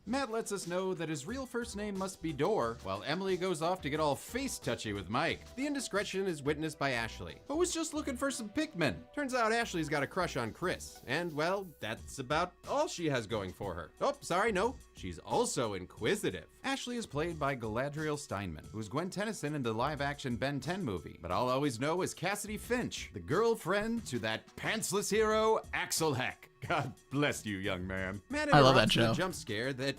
Matt lets us know that his real first name must be Door, while Emily goes off to get all face-touchy with Mike. The indiscretion is witnessed by Ashley, who was just looking for some Pikmin. Turns out Ashley's got a crush on Chris, and well, that's about all she has going for her. Oh, sorry, no. She's also inquisitive. Ashley is played by Galadriel Steinman, who's Gwen Tennyson in the live-action Ben 10 movie, but I'll always know as Cassidy Finch, the girlfriend to that pantsless hero, Axel Heck. God bless you, young man. Matt I love that interrupts show. with a jump scare that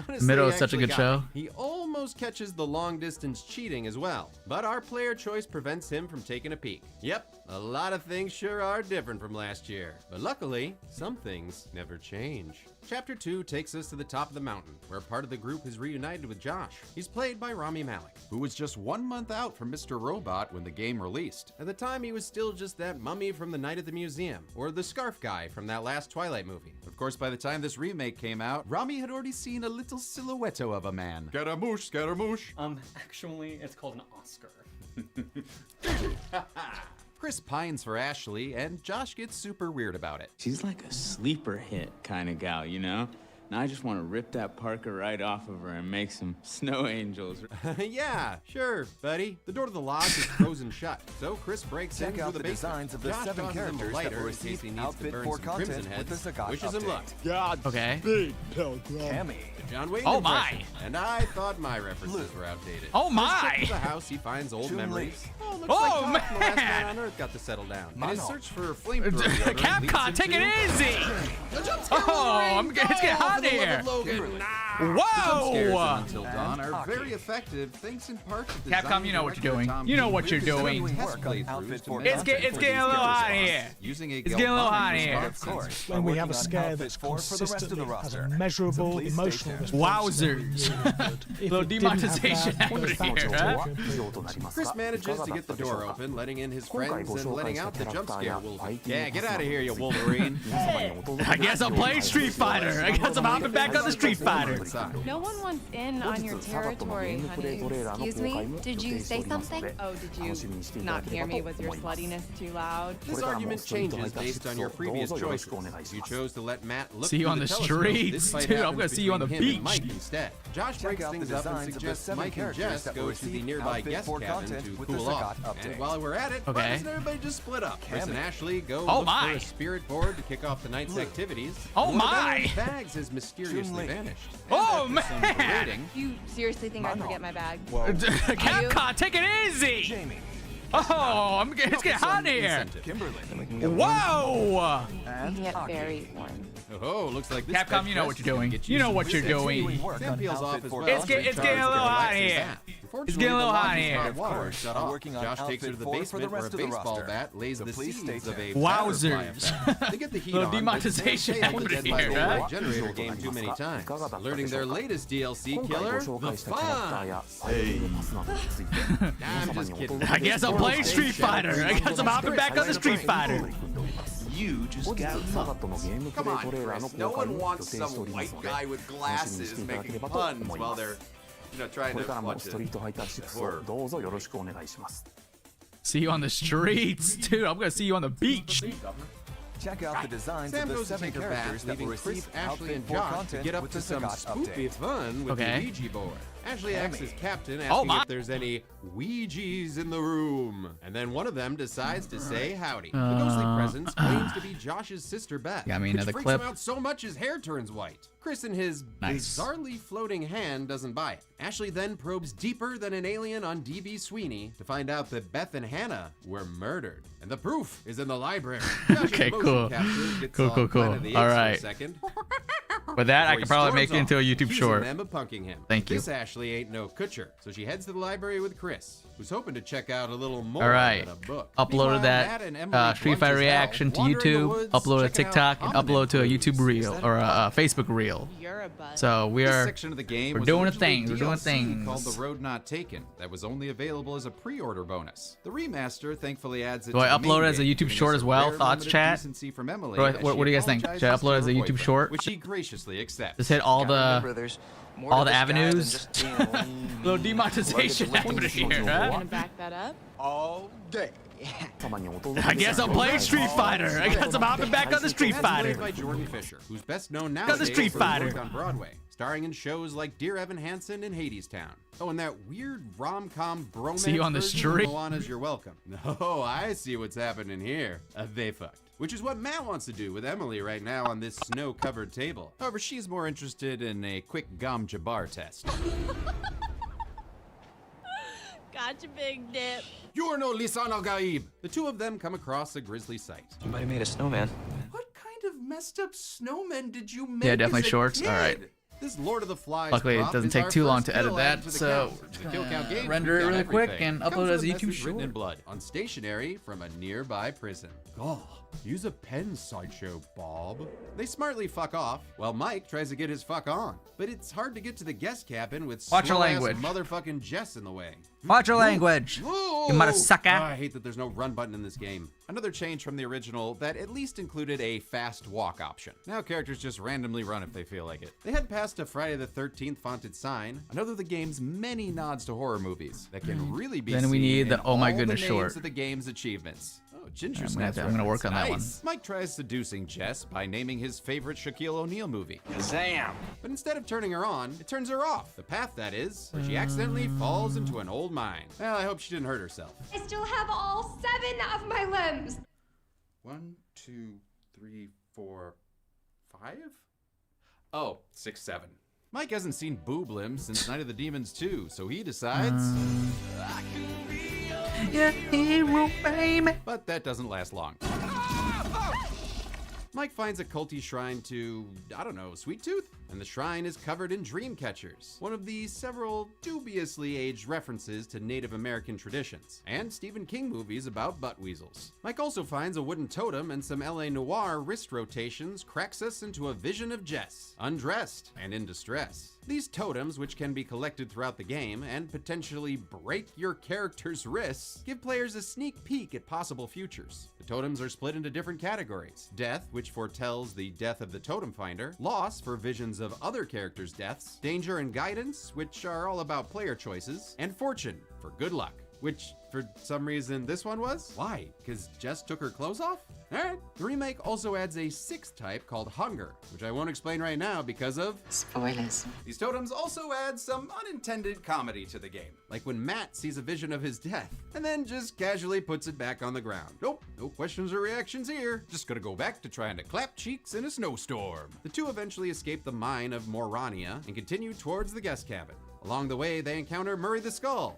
honestly Middle is such a actually good got show. me. He almost catches the long-distance cheating as well, but our player choice prevents him from taking a peek. Yep, a lot of things sure are different from last year, but luckily, some things never change. Chapter 2 takes us to the top of the mountain, where part of the group is reunited with Josh. He's played by Rami Malek, who was just 1 month out from Mr. Robot when the game released. At the time, he was still just that mummy from the night at the museum, or the scarf guy from that last Twilight movie. Of course, by the time this remake came out, Rami had already seen a little silhouette of a man. Scaramouche, Scaramouche. Actually, it's called an Oscar. Chris pines for Ashley, and Josh gets super weird about it. She's like a sleeper hit kind of gal, you know? Now I just want to rip that parka right off of her and make some snow angels. Yeah, sure, buddy. The door to the lodge is frozen shut, so Chris breaks in Check out through the the basement. designs of the Josh 7 tosses him a characters that lighter will in case receive he needs to outfit burn 4 some Crimson content with Heads. the Sagat Wishes him update. luck. God, Okay. big pilgrim. Cammy. John Wayne Oh, impression. my. And I thought my references were outdated. Oh, my. Chris checks the house, he finds old Chun-Li. memories. Oh, looks Oh, like Doc from the Last man. Man on Earth got to settle down. In his Mano. search for a flamethrower deodorant Capcom, leads take him it to- easy. The jump scare Oh, Wolverine! it's getting hot For the love here. of Logan. The jump Whoa! scares in Until Dawn are hockey. very effective thanks in part to Capcom, design you know what you're director doing. Tom You know Heath what you're conducting doing. test Work on playthroughs outfit to for make It's getting a for little these hot characters. here. Using a It's getting a little hot galvanic here. response Of course. sensor. When we Working have a on scare outfit that 4 for the rest of the consistently has a roster. measurable So please emotional stay tuned. response. Wowzers. If Little it didn't have demonetization that, over those factors here, would huh? have been Chris manages to get the door open, letting in his friends and letting out the jump scare Wolverine. Yeah, get out of here, you Wolverine. I guess I'm playing Street Fighter. I guess I'm hopping back on the Street Fighter. No one wants in on your territory, honey. Excuse me? Did you say something? Oh, did you not hear me? Was your sluttiness too loud? This argument changes based on your previous choices. You chose to let Matt look See you through on the telescope. streets, This fight dude. I'm happens gonna see you on the between him and beach. Mike instead. Josh Check breaks out the things up and designs of the suggests 7 Mike and characters Jess that go will to the receive nearby outfit guest 4 cabin content to with the cool off. Sagat And update. while we're at it, why Okay. doesn't everybody just split up? Chris and Cammy. Ashley go Oh, look my. for a spirit board to kick off the night's activities. Oh, One of my. Emily's bags has mysteriously Chun-Li. vanished. Oh, And after some man. berating, You seriously think I'd forget my bag? Capcom, take it easy. Jamie. Oh, it's getting hot here. incentive. Kimberly. Whoa! We can get very warm. Oh, looks like this Capcom, fed you know what quest you're is gonna doing. get You know what some you're continuing doing. work Sam peels off his well. It's getting a little hot here. It's getting a little hot here. Water shut off. Working on Josh takes her to the basement where a baseball bat lays the seeds of a Wowzers. They get the heat Little on, but demonetization they haven't happening played here, the right? generator game too many times. Learning their latest DLC killer, the fun. I'm just kidding. I guess I'm playing Street Fighter. I guess I'm hopping back on the Street Fighter. You just got mugged. Come on, Chris. No one wants some white guy with glasses making puns while they're, trying to watch See you on the streets, dude. I'm gonna see you on the beach. Check out the designs Sam of the goes to 7 take a bath, characters that will leaving receive Chris, Ashley, and outfit for Josh to content get up with to the some Sagat spooky update. fun with Okay. the Ouija board. Ashley acts as captain, Oh, asking my. if there's any Ouijas in the room. And then one of them decides to say howdy. The ghostly presence claims to be Josh's sister Beth, Got me which another freaks clip. him out so much his hair turns white. Chris in his Nice. bizarrely floating hand doesn't buy it. Ashley then probes deeper than an alien on DB Sweeney to find out that Beth and Hannah were murdered. And the proof is in the library. Josh's Okay, motion cool. capture gets Cool, all cool, cool. Planet of the All Apes for a right. second. With that, I Before he could probably storms make it into a off, YouTube accusing short. them of punking him. Thank you. This Ashley ain't no kutcher, so she heads to the library with Chris, who's hoping to check out a little more All right. than a book. Uploaded Meanwhile, Matt and that Emily Street blunt Fighter as hell, reaction to wander in the YouTube, woods, upload to checking out TikTok, and hominid upload to a clues. YouTube reel or a Facebook reel. You're a bud. So we This are section of the game we're was doing originally things. We're doing DLC called things. The Road Not Taken that was only available as a pre-order bonus. The remaster thankfully adds it Do to I the main upload it as a game, YouTube giving short us as a well? rare Thoughts, limited chat? decency from Emily What as do she you guys think? apologizes Should I upload to it as a her YouTube boyfriend, short? which he graciously accepts. Just hit all Remember, the there's more all to the this guy than avenues. just being a lean, Little demonetization happening here, Gonna right? back that up? All day. I guess I'm playing Street Fighter. I guess I'm hopping back on the Street That's played Fighter. by Jordan Fisher, who's best known the nowadays Street for his Fighter. work on Broadway, starring in shows like Dear Evan Hansen and Hadestown. Oh, and that weird rom-com bromance See you on the version street. of Moana's You're Welcome. No, I see what's happening here. They fucked. Which is what Matt wants to do with Emily right now on this snow-covered table. However, she's more interested in a quick Gom Jabbar test. Gotcha, big dip. You're no Lisan al-Gaib. The two of them come across a grisly sight. Somebody made a snowman. What kind of messed up snowmen did you make? Yeah, definitely as a shorts. kid? All right. This Lord of the Flies Luckily, it prop doesn't is take our too long first to edit kill added that, to the so count. The kill count game render it got really quick everything. and Comes upload it as with a YouTube message written in short. blood on stationery from a nearby prison. Oh, use a pen, Sideshow Bob. They smartly fuck off while Mike tries to get his fuck on. But it's hard to get to the guest cabin with Watch your slow-ass language. motherfucking Jess in the way. Watch your language. Whoa! You mother sucker. Oh, I hate that there's no run button in this game. Another change from the original that at least included a fast walk option. Now characters just randomly run if they feel like it. They head past a Friday the 13th fonted sign, another of the game's many nods to horror movies that can really be Then seen we need in the Oh My all Goodness the names short. of the game's achievements. Oh, Ginger I'm Snaps gonna work on that reference. Nice. Mike tries seducing Jess by naming his favorite Shaquille O'Neal movie. Kazam! But instead of turning her on, it turns her off. The path, that is, where she accidentally falls into an old mine. Well, I hope she didn't hurt herself. I still have all 7 of my limbs. 1, 2, 3, 4, 5? Oh, 6, 7. Mike hasn't seen boob limbs since Night of the Demons 2, so he decides. Yeah, hero, baby. But that doesn't last long. Mike finds a culty shrine to, I don't know, Sweet Tooth? And the shrine is covered in dream catchers, one of the several dubiously aged references to Native American traditions, and Stephen King movies about butt weasels. Mike also finds a wooden totem and some LA Noire wrist rotations, cracks us into a vision of Jess, undressed and in distress. These totems, which can be collected throughout the game and potentially break your character's wrists, give players a sneak peek at possible futures. The totems are split into different categories: death, which foretells the death of the totem finder; loss, for visions of other characters' deaths; danger and guidance, which are all about player choices; and fortune, for good luck. Which, for some reason, this one was? Why? Because Jess took her clothes off? Alright. The remake also adds a 6th type called Hunger, which I won't explain right now because of spoilers. These totems also add some unintended comedy to the game, like when Matt sees a vision of his death, and then just casually puts it back on the ground. Nope, no questions or reactions here. Just gonna go back to trying to clap cheeks in a snowstorm. The two eventually escape the mine of Morania and continue towards the guest cabin. Along the way, they encounter Murray the Skull.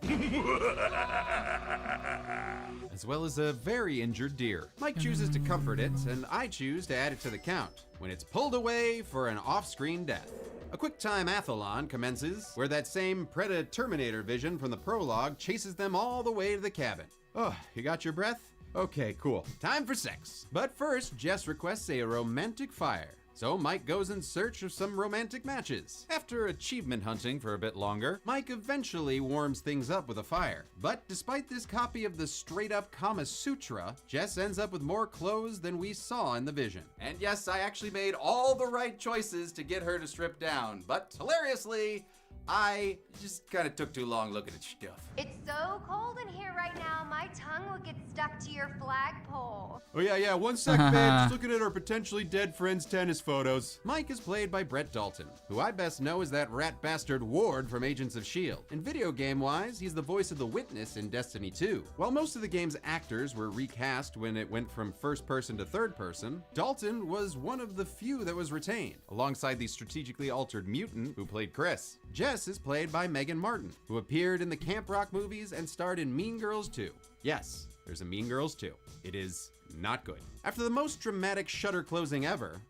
As as well as a very injured deer. Mike chooses to comfort it, and I choose to add it to the count, when it's pulled away for an off-screen death. A quick-time athlon commences, where that same Predator-Terminator vision from the prologue chases them all the way to the cabin. Oh, you got your breath? Okay, cool. Time for sex. But first, Jess requests a romantic fire. So Mike goes in search of some romantic matches. After achievement hunting for a bit longer, Mike eventually warms things up with a fire. But despite this copy of the straight-up Kama Sutra, Jess ends up with more clothes than we saw in the vision. And yes, I actually made all the right choices to get her to strip down, but hilariously, I just kind of took too long looking at stuff. It's so cold in here right now, my tongue will get stuck to your flagpole. Oh yeah, 1 sec, babe. Just looking at our potentially dead friend's tennis photos. Mike is played by Brett Dalton, who I best know as that rat bastard Ward from Agents of S.H.I.E.L.D. And video game-wise, he's the voice of the Witness in Destiny 2. While most of the game's actors were recast when it went from first person to third person, Dalton was one of the few that was retained, alongside the strategically altered mutant who played Chris. Jess is played by Megan Martin, who appeared in the Camp Rock movies and starred in Mean Girls 2. Yes, there's a Mean Girls 2. It is not good. After the most dramatic shutter closing ever,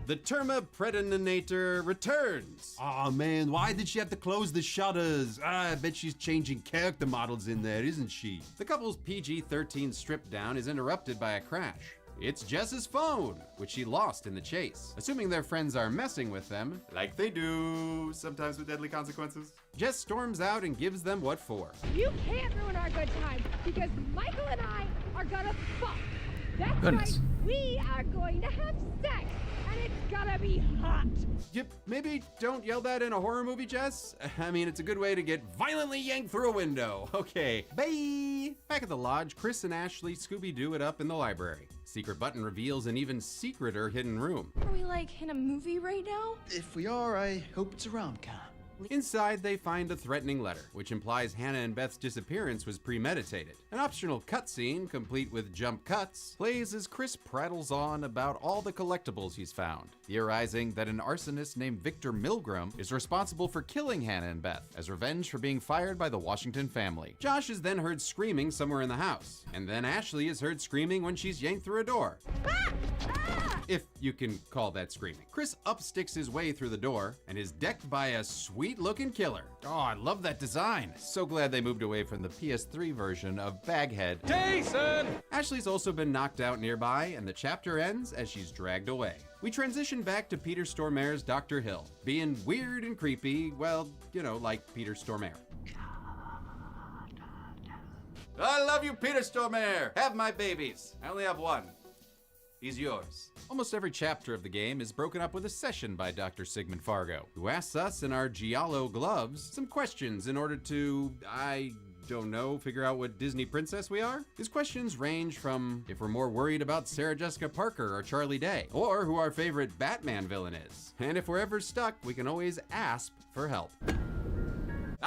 the Terma Predator returns. Aw man, why did she have to close the shutters? I bet she's changing character models in there, isn't she? The couple's PG-13 strip down is interrupted by a crash. It's Jess's phone, which she lost in the chase. Assuming their friends are messing with them, like they do, sometimes with deadly consequences, Jess storms out and gives them what for. You can't ruin our good time, because Michael and I are gonna fuck. That's Goodness. right, we are going to have sex, and it's gonna be hot. Yep, maybe don't yell that in a horror movie, Jess. I mean, it's a good way to get violently yanked through a window. Okay, bye! Back at the lodge, Chris and Ashley Scooby-Doo it up in the library. Secret button reveals an even secreter hidden room. Are we like in a movie right now? If we are, I hope it's a rom-com. Inside, they find a threatening letter, which implies Hannah and Beth's disappearance was premeditated. An optional cutscene, complete with jump cuts, plays as Chris prattles on about all the collectibles he's found, theorizing that an arsonist named Victor Milgram is responsible for killing Hannah and Beth, as revenge for being fired by the Washington family. Josh is then heard screaming somewhere in the house, and then Ashley is heard screaming when she's yanked through a door. If you can call that screaming. Chris upsticks his way through the door and is decked by a sweet-looking killer. Oh, I love that design. So glad they moved away from the PS3 version of Baghead. Jason! Ashley's also been knocked out nearby, and the chapter ends as she's dragged away. We transition back to Peter Stormare's Dr. Hill, being weird and creepy, well, you know, like Peter Stormare. I love you, Peter Stormare! Have my babies. I only have one. He's yours. Almost every chapter of the game is broken up with a session by Dr. Sigmund Fargo, who asks us in our Giallo gloves some questions in order to, I don't know, figure out what Disney princess we are? His questions range from if we're more worried about Sarah Jessica Parker or Charlie Day, or who our favorite Batman villain is. And if we're ever stuck, we can always ask for help.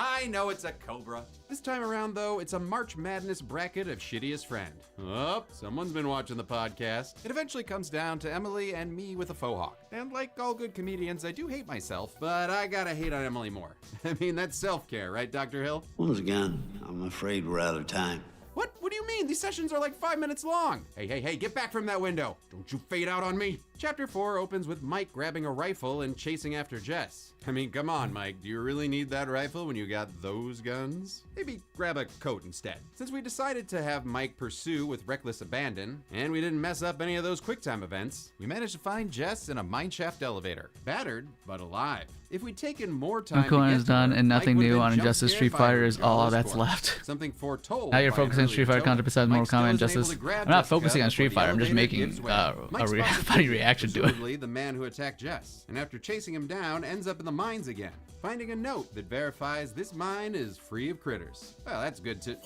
I know it's a Cobra. This time around, though, it's a March Madness bracket of shittiest friend. Oh, someone's been watching the podcast. It eventually comes down to Emily and me with a faux hawk. And like all good comedians, I do hate myself, but I gotta hate on Emily more. I mean, that's self-care, right, Dr. Hill? Once again, I'm afraid we're out of time. What? What do you mean? These sessions are like 5 minutes long. Hey, get back from that window. Don't you fade out on me. Chapter 4 opens with Mike grabbing a rifle and chasing after Jess. I mean, come on, Mike. Do you really need that rifle when you got those guns? Maybe grab a coat instead. Since we decided to have Mike pursue with reckless abandon, and we didn't mess up any of those QuickTime events, we managed to find Jess in a mineshaft elevator. Battered, but alive. If we'd taken more time to Conan get is done, to her, and nothing Mike would've new been on Injustice jump-scared Street Fighter by is all Gonzalo's that's corpse. left. Something foretold. Now you're by an focusing on early Street Fighter Otto. content besides Mike Mortal still Kombat isn't able Injustice. to grab I'm not Jessica focusing on before Street the Fighter, I'm just elevator making gives way. a Mike's funny reaction to it. presumably the man who attacked Jess, and after chasing him down, ends up in the mines again, finding a note that verifies this mine is free of critters. Well, that's good to...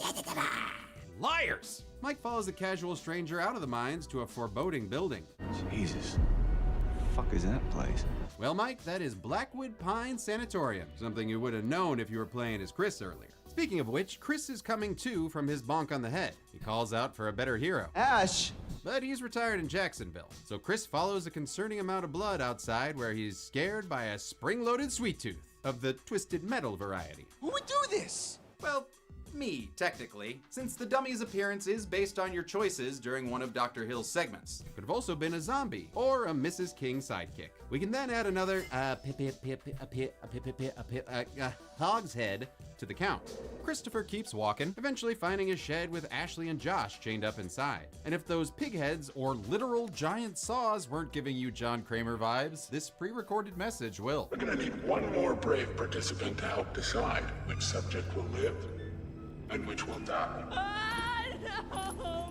Liars! Mike follows the casual stranger out of the mines to a foreboding building. Jesus. Fuck is that place? Well, Mike, that is Blackwood Pine Sanatorium, something you would have known if you were playing as Chris earlier. Speaking of which, Chris is coming to from his bonk on the head. He calls out for a better hero. Ash! But he's retired in Jacksonville, so Chris follows a concerning amount of blood outside where he's scared by a spring-loaded sweet tooth of the twisted metal variety. Who would do this? Well, me, technically, since the dummy's appearance is based on your choices during one of Dr. Hill's segments. It could have also been a zombie or a Mrs. King sidekick. We can then add another hogshead to the count. Christopher keeps walking, eventually finding a shed with Ashley and Josh chained up inside. And if those pig heads or literal giant saws weren't giving you John Kramer vibes, this pre-recorded message will. We're gonna need one more brave participant to help decide which subject will live and which will die.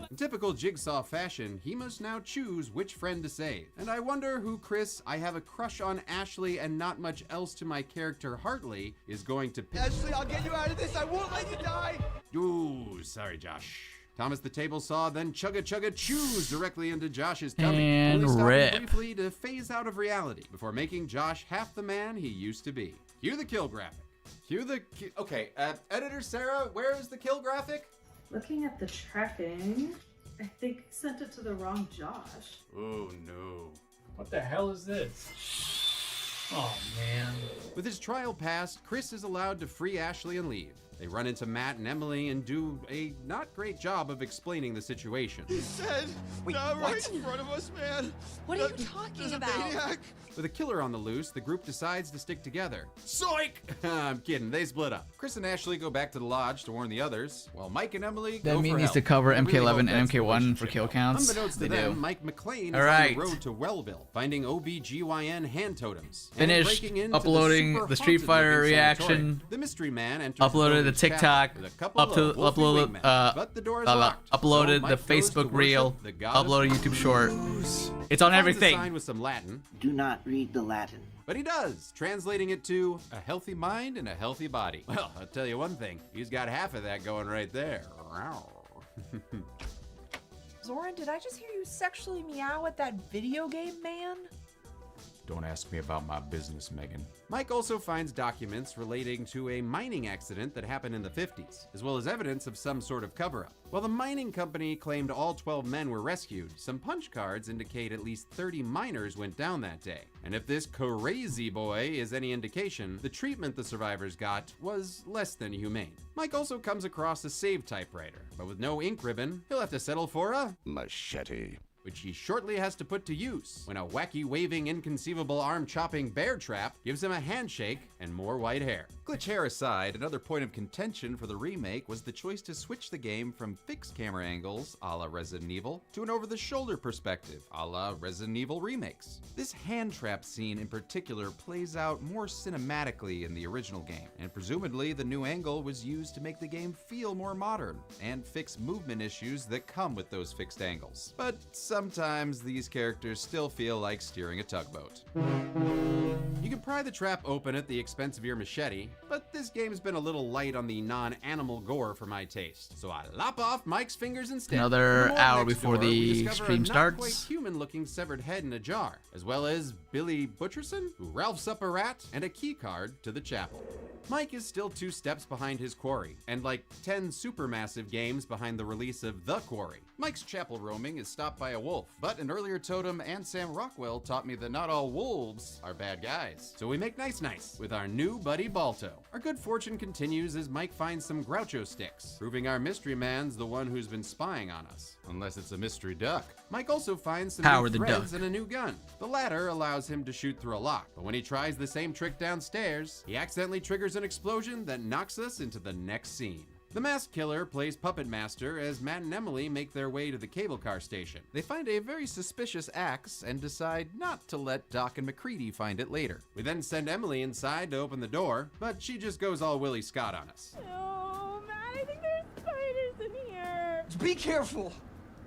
In typical Jigsaw fashion, he must now choose which friend to save. And I wonder who Chris, I have a crush on Ashley and not much else to my character Hartley, is going to pick. Ashley, I'll get you out of this. I won't let you die. Ooh, sorry, Josh. Thomas the Table Saw then chugga chews directly into Josh's tummy. And only stopping rip. briefly to phase out of reality before making Josh half the man he used to be. Cue the kill graphic. Okay, editor Sarah, where is the kill graphic? Looking at the tracking, I think I sent it to the wrong Josh. Oh no. What the hell is this? Oh man. With his trial passed, Chris is allowed to free Ashley and leave. They run into Matt and Emily and do a not great job of explaining the situation. He said, right in front of us, man. What are you talking about? Maniac. With a killer on the loose, the group decides to stick together. Psych! I'm kidding, they split up. Chris and Ashley go back to the lodge to warn the others, while Mike and Emily go That for needs help. to cover I really MK11 hope and that's the MK1 for relationship. kill counts. Unbeknownst to They them, do. Mike McClane is All right. on the road to Wellville, finding OBGYN hand totems. and Finished breaking into uploading super the Street Fighter haunted-looking reaction. sanatorium. The mystery man enters Uploaded the building's chapel TikTok. with a couple of wolfy wingmen, but the door is locked. Uploaded So the Mike goes to Facebook reel. worship the goddess Uploaded a YouTube short. It's on He finds a everything. sign with some Latin. Do not read the Latin. But he does, translating it to a healthy mind and a healthy body. Well, I'll tell you one thing, he's got half of that going right there. Zoran, did I just hear you sexually meow at that video game man? Don't ask me about my business, Megan. Mike also finds documents relating to a mining accident that happened in the 50s, as well as evidence of some sort of cover-up. While the mining company claimed all 12 men were rescued, some punch cards indicate at least 30 miners went down that day. And if this crazy boy is any indication, the treatment the survivors got was less than humane. Mike also comes across a save typewriter, but with no ink ribbon, he'll have to settle for a machete, which he shortly has to put to use when a wacky waving inconceivable arm chopping bear trap gives him a handshake and more white hair. Glitch hair aside, another point of contention for the remake was the choice to switch the game from fixed camera angles a la Resident Evil to an over-the-shoulder perspective a la Resident Evil remakes. This hand trap scene in particular plays out more cinematically in the original game, and presumably the new angle was used to make the game feel more modern and fix movement issues that come with those fixed angles. But sometimes these characters still feel like steering a tugboat. You can pry the trap open at the expense of your machete, but this game's been a little light on the non-animal gore for my taste, so I lop off Mike's fingers instead. Another More hour next before door, we the discover stream a starts. Not quite human-looking severed head in a jar, as well as Billy Butcherson, who ralphs up a rat, and a key card to the chapel. Mike is still 2 steps behind his quarry, and like 10 supermassive games behind the release of The Quarry. Mike's chapel roaming is stopped by a wolf, but an earlier totem and Sam Rockwell taught me that not all wolves are bad guys. So we make nice with our new buddy Balto. Our good fortune continues as Mike finds some Groucho sticks, proving our mystery man's the one who's been spying on us. Unless it's a mystery duck. Mike also finds some Power new the threads duck. and a new gun. The latter allows him to shoot through a lock, but when he tries the same trick downstairs, he accidentally triggers an explosion that knocks us into the next scene. The masked killer plays Puppet Master as Matt and Emily make their way to the cable car station. They find a very suspicious axe and decide not to let Doc and McCready find it later. We then send Emily inside to open the door, but she just goes all Willie Scott on us. Oh, Matt, I think there's spiders in here. Be careful.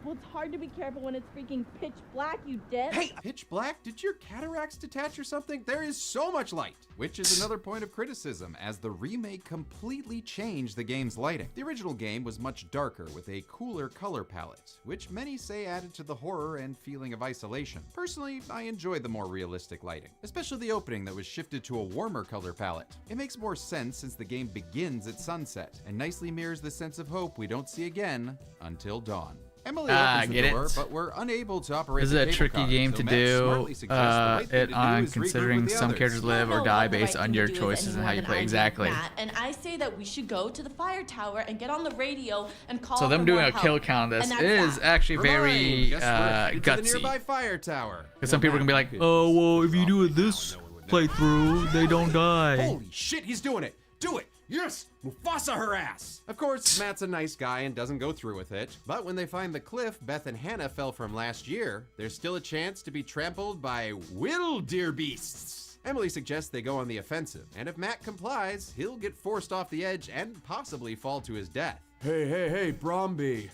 Well, it's hard to be careful when it's freaking pitch black, you dip. Hey, pitch black? Did your cataracts detach or something? There is so much light, which is another point of criticism, as the remake completely changed the game's lighting. The original game was much darker with a cooler color palette, which many say added to the horror and feeling of isolation. Personally, I enjoyed the more realistic lighting, especially the opening that was shifted to a warmer color palette. It makes more sense since the game begins at sunset and nicely mirrors the sense of hope we don't see again until dawn. Emily opens the door, but we're unable to operate. This is a tricky game to do it on, considering some characters live or die based on your choices and how you play. Exactly. And I say that we should go to the fire tower and get on the radio and call. So them doing a kill count on this is actually very gutsy. Fire tower. Because some people are gonna be like, oh well, if you do it this playthrough, they don't die. Holy shit, he's doing it! Do it! Yes! Mufasa her ass! Of course, Matt's a nice guy and doesn't go through with it, but when they find the cliff Beth and Hannah fell from last year, there's still a chance to be trampled by wildebeests. Emily suggests they go on the offensive, and if Matt complies, he'll get forced off the edge and possibly fall to his death. Hey, Bromby.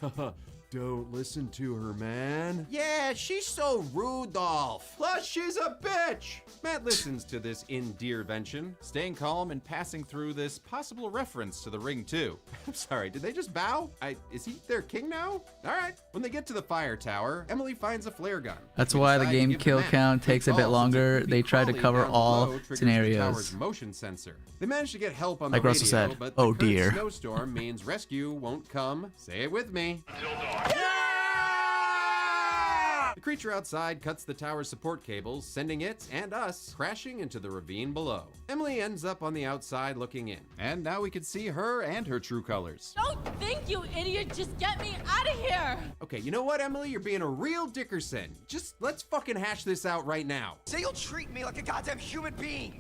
Don't listen to her, man. Yeah, she's so rude, Dolph. Plus, she's a bitch. Matt listens to this intervention, staying calm and passing through this possible reference to the ring too. I'm sorry, did they just bow? Is he their king now? All right. When they get to the fire tower, Emily finds a flare gun. That's why the game kill count takes a bit longer. They try to cover all scenarios. Motion sensor. They managed to get help on like the Russell radio, said, but oh the current dear. snowstorm means rescue won't come. Say it with me. The creature outside cuts the tower's support cables, sending it and us crashing into the ravine below. Emily ends up on the outside looking in, and now we can see her and her true colors. Don't think, you idiot. Just get me out of here. Okay, you know what, Emily? You're being a real Dickerson. Just let's fucking hash this out right now. Say you'll treat me like a goddamn human being.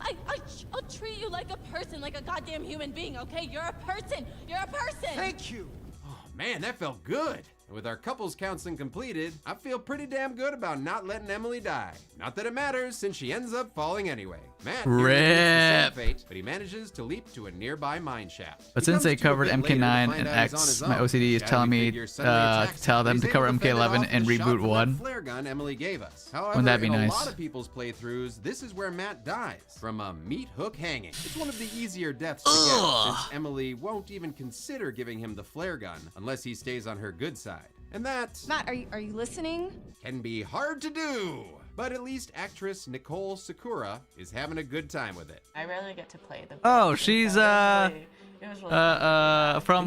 I'll treat you like a person, like a goddamn human being, okay? You're a person. You're a person. Thank you. Oh, man, that felt good. And with our couples counseling completed, I feel pretty damn good about not letting Emily die. Not that it matters, since she ends up falling anyway. Matt Rip. fate, but he manages to leap to a nearby mine shaft. But since they covered MK9 and X, my OCD is telling me to tell them to cover MK11 and reboot 1. Flare gun Emily gave us. However, Wouldn't that be in nice? a lot of people's playthroughs, this is where Matt dies, from a meat hook hanging. It's one of the easier deaths to get, since Emily won't even consider giving him the flare gun unless he stays on her good side. And that, Matt, are you listening? can be hard to do. But at least actress Nicole Sakura is having a good time with it. I rarely get to play the. Oh, she's from You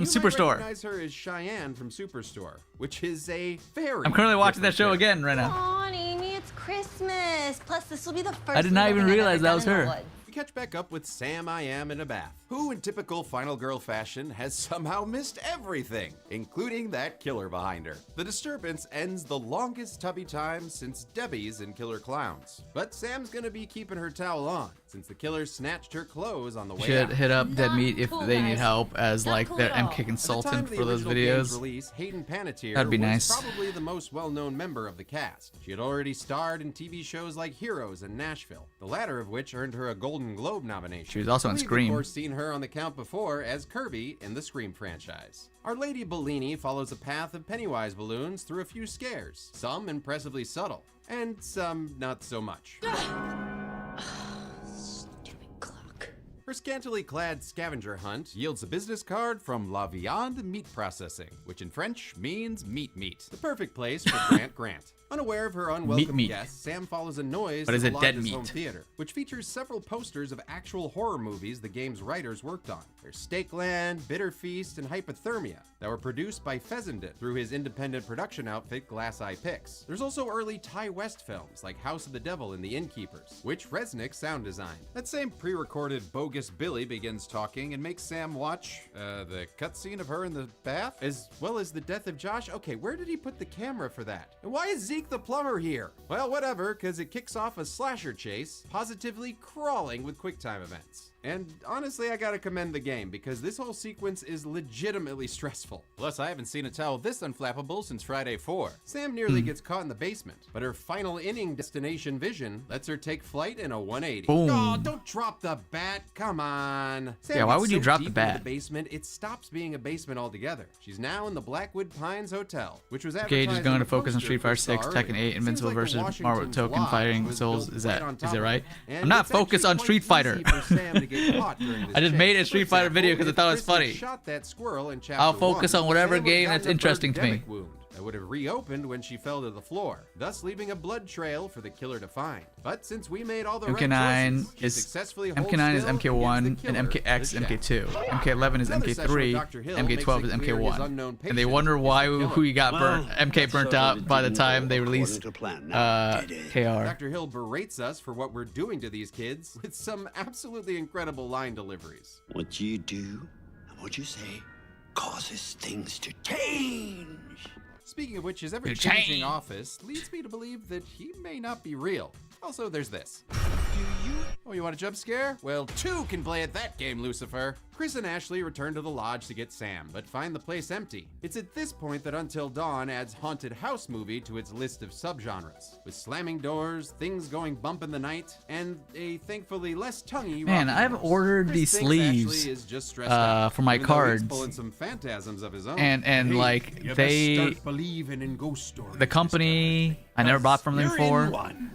Superstore. might recognize her as Cheyenne from Superstore, which is a very. I'm currently watching that different show character. again right now. Come on, Amy, it's Christmas. Plus, this will be the first. I did not movie even I've realize ever that was done in the her. woods. We catch back up with Sam I Am in a bath, who in typical Final Girl fashion has somehow missed everything, including that killer behind her. The disturbance ends the longest tubby time since Debbie's in Killer Clowns. But Sam's gonna be keeping her towel on, since the killer snatched her clothes on the way Should out. hit up Dead Meat if they need help as like their MK At the time consultant of the for those original game's videos. Release, Hayden Panettiere That'd be was nice. probably the most well-known member of the cast. She had already starred in TV shows like Heroes and Nashville, the latter of which earned her a Golden Globe nomination. She was also on We've, Scream. of course, seen her on the count before as Kirby in the Scream franchise. Our Lady Bellini follows a path of Pennywise balloons through a few scares, some impressively subtle, and some not so much. Her scantily clad scavenger hunt yields a business card from La Viande Meat Processing, which in French means meat, the perfect place for Grant. Unaware of her unwelcome Meat. guests, Sam follows a noise But to is the it dead lodge's meat? home theater, which features several posters of actual horror movies the game's writers worked on. There's Steakland, Bitter Feast, and Hypothermia that were produced by Fessenden through his independent production outfit Glass Eye Pix. There's also early Ty West films like House of the Devil and The Innkeepers, which Resnick sound designed. That same pre-recorded bogus Billy begins talking and makes Sam watch the cutscene of her in the bath, as well as the death of Josh. Okay, where did he put the camera for that? And why is Zeke the plumber here? Well, whatever, because it kicks off a slasher chase, positively crawling with QuickTime events. And honestly, I gotta commend the game, because this whole sequence is legitimately stressful. Plus, I haven't seen a towel this unflappable since Friday 4. Sam nearly gets caught in the basement, but her final inning destination vision lets her take flight in a 180. Boom. Oh, don't drop the bat. come on. Sam Yeah, why gets would you so drop the deep into bat? basement, it stops being a basement altogether. She's now in the Blackwood Pines Hotel, which was Okay, just advertised going in to the focus on poster Street Fighter for 6, Star Tekken earlier. 8, Invincible Seems like versus Washington's Marvel Token Lodge Fighting was Souls. built Is right that on is top it of right? And I'm not it's actually focused on quite Street Fighter. easy for Sam to get caught during this I just chase. made a For Street Fighter video because I example, thought it was if Chris had funny. shot that squirrel in chapter I'll focus 1, on whatever Sam would have game gotten that's a interesting to me. birdemic wound that would have reopened when she fell to the floor, thus leaving a blood trail for the killer to find. But since we made all the right MK9 choices, she is successfully holds MK9 is still MK1 and gives the and killer MKX the shaft. MK2. MK11 is Another session with MK3. Dr. Hill MK12 is makes it clear his MK1. unknown And they patient wonder is the why killer. who he got burnt. Well, MK burnt that out certainly by the didn't time go they according released to plan now, did it? KR. Dr. Hill berates us for what we're doing to these kids with some absolutely incredible line deliveries. What you do and what you say causes things to change. Speaking of which, his To ever-changing change. office leads me to believe that he may not be real. Also, there's this. Oh, you want a jump scare? Well, 2 can play at that game, Lucifer. Chris and Ashley return to the lodge to get Sam, but find the place empty. It's at this point that Until Dawn adds haunted house movie to its list of subgenres, with slamming doors, things going bump in the night, and a thankfully less tonguey. Man, rocking I've horse. ordered Chris these thinks sleeves Ashley is just stressed out, for my even though he's cards. pulling some phantasms of his own. And Hey, like you best they start believing in ghost stories. the company I never bought from them You're in before, one.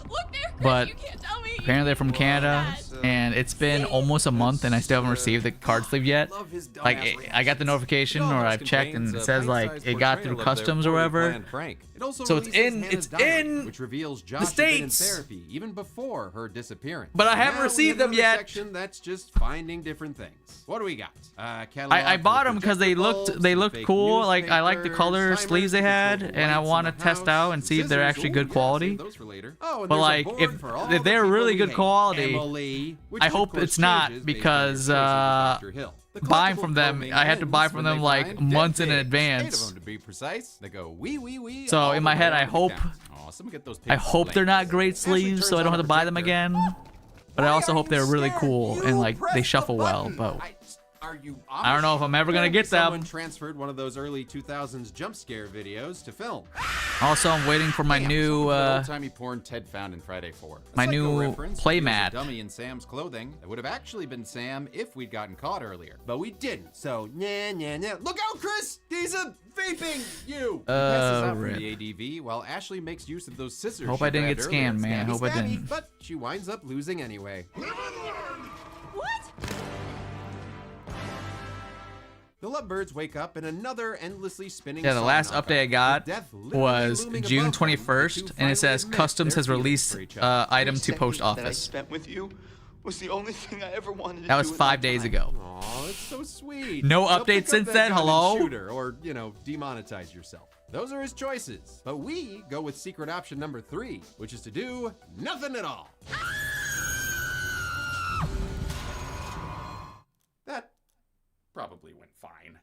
Look there, Chris, but you can't tell me. apparently they're from Canada, and it's been almost a month and I still haven't received the card sleeve yet. Like I got the notification or I've checked and it says like it got through customs or whatever. So it's in which reveals the Josh had been in States. therapy even before her disappearance. But I haven't Now we received have them another yet. Section that's just finding different things. What do we got? I bought them because they looked cool. Like I like the color sleeves they had, and I want to test out and see if they're actually good quality. Oh, But like if they're really good quality, I hope it's not because buying from them, I had to buy from them like months in advance. To be precise, they go wee wee wee. So in my head, I hope I they're not great sleeves, so I don't have to buy them again. But I also hope they're really cool and like they shuffle well. But I don't know if I'm ever gonna get Someone them. transferred one of those early 2000s jump scare videos to film. Also, I'm waiting for my new old-timey porn Ted found in Friday 4. A my psycho new reference playmat. reveals a dummy in Sam's clothing that would have actually been Sam if we'd gotten caught earlier, but we didn't. So nah. Look out, Chris! He's vaping you. He passes out from rip. the ADV while Ashley makes use of those scissors. Hope she I didn't get grabbed earlier. scammed, man. Stabby, Hope I stabby, didn't. But she winds up losing anyway. The lovebirds wake up in another endlessly spinning Yeah, the saw last knockout, update I with got death literally was looming June above them. The 21st, two and it finally says admit Customs their has feelings released for each other. item to post That I office. spent with you was the only thing I ever wanted to That was do in 5 my days time. ago. Aw, it's so sweet. No They'll update pick up since that then, gun and hello? shoot her, or, demonetize yourself. Those are his choices. But we go with secret option number 3, which is to do nothing at all. That probably went fine.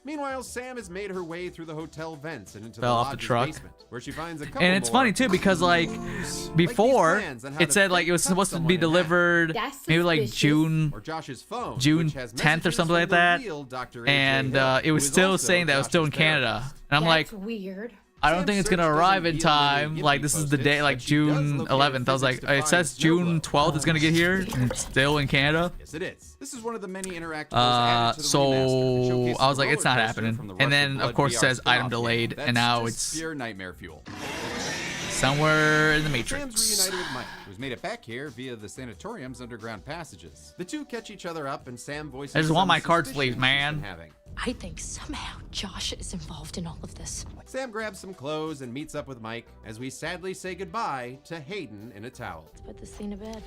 Meanwhile, Sam has made her way through the hotel vents and into Fell the off the lodge's truck. basement, where she finds a couple And it's more funny too because like clues. before plans on how it to said like it was cut supposed to someone be in half. delivered That's maybe like suspicious. June Or Josh's phone, June which has 10th or messages something from like the that, real Dr. and AJ Hill, it was who is still also saying that it was still in Josh's Canada, therapist. and I'm like, That's weird. I don't think it's gonna arrive in time. Like this is the day, like June 11th. I was like, it says June 12th it's gonna get here, and it's still in Canada. Yes, it is. This is one of the many interactables added to the So remaster. It showcases I was like, the it's not roller coaster happening. from the And Rush then Blood of course VR says item spin-off delayed, game. and now That's it's pure nightmare fuel. somewhere in the Sam's Matrix. reunited with Mike, who's made it back here via the sanatorium's underground passages. The two catch each other up, and Sam voices I just want some my card suspicion sleeve, she's been man. having. I think somehow Josh is involved in all of this. Sam grabs some clothes and meets up with Mike as we sadly say goodbye to Hayden in a towel. Put the scene to bed.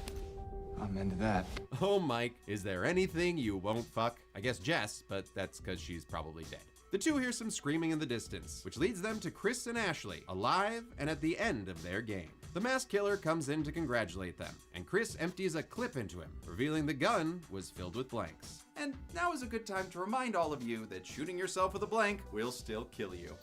I'm into that. Oh, Mike, is there anything you won't fuck? I guess Jess, but that's because she's probably dead. The two hear some screaming in the distance, which leads them to Chris and Ashley, alive and at the end of their game. The masked killer comes in to congratulate them, and Chris empties a clip into him, revealing the gun was filled with blanks. And now is a good time to remind all of you that shooting yourself with a blank will still kill you.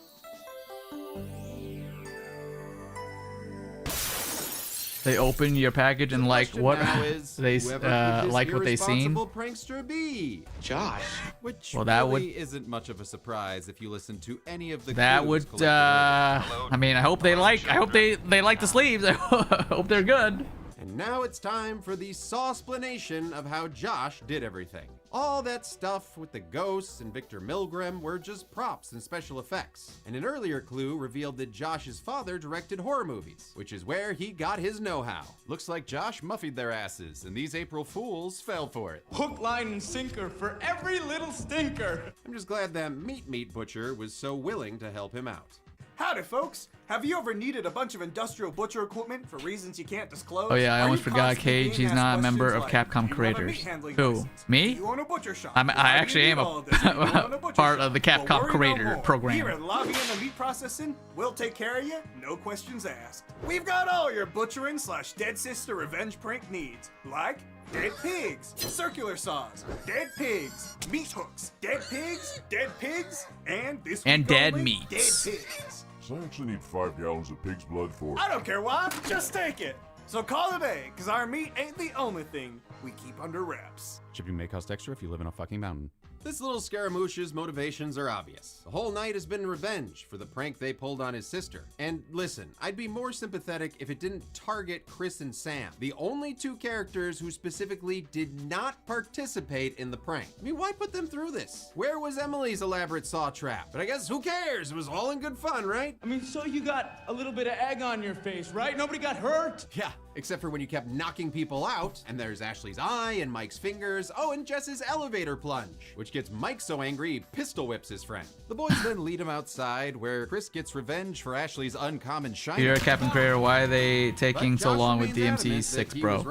They open your package and like what Now is, they whoever could this like what they seen. irresponsible prankster be? Josh. Which Well, that really isn't much of a surprise if you listen to any of the That clues would collected earlier. I mean I hope they like the sleeves. I hope they're good. And now it's time for the saw-splanation of how Josh did everything. All that stuff with the ghosts and Victor Milgram were just props and special effects. And an earlier clue revealed that Josh's father directed horror movies, which is where he got his know-how. Looks like Josh muffied their asses, and these April Fools fell for it. Hook, line, and sinker for every little stinker. I'm just glad that Meat Butcher was so willing to help him out. Howdy, folks. Have you ever needed a bunch of industrial butcher equipment for reasons you can't disclose? Oh yeah, I Are almost you forgot constantly Cage. being He's not a asked member of questions Capcom like, "Do you have a creators. meat handling Who? license? Me? Do you own a butcher shop? I Why do actually you am need all of this? Do you own a butcher part shop?" of the Well, Capcom worry no creator more. program. Here at Lobby and Meat Processing, we'll take care of you, no questions asked. We've got all your butchering / dead sister revenge prank needs, like dead pigs, circular saws, dead pigs, meat hooks, dead pigs, and this And week dead only, meats. Dead pigs. So I actually need 5 gallons of pig's blood for... I don't care why, just take it. So call it a, cause our meat ain't the only thing we keep under wraps. Shipping may cost extra if you live in a fucking mountain. This little Scaramouche's motivations are obvious. The whole night has been revenge for the prank they pulled on his sister. And listen, I'd be more sympathetic if it didn't target Chris and Sam, the only 2 characters who specifically did not participate in the prank. I mean, why put them through this? Where was Emily's elaborate saw trap? But I guess who cares? It was all in good fun, right? I mean, so you got a little bit of egg on your face, right? Nobody got hurt? Yeah, except for when you kept knocking people out, and there's Ashley's eye and Mike's fingers, oh, and Jess's elevator plunge, which gets Mike so angry he pistol whips his friend. The boys then lead him outside, where Chris gets revenge for Ashley's uncommon shine. You're a Capcom creator. Why are they taking so long with DMC6, bro?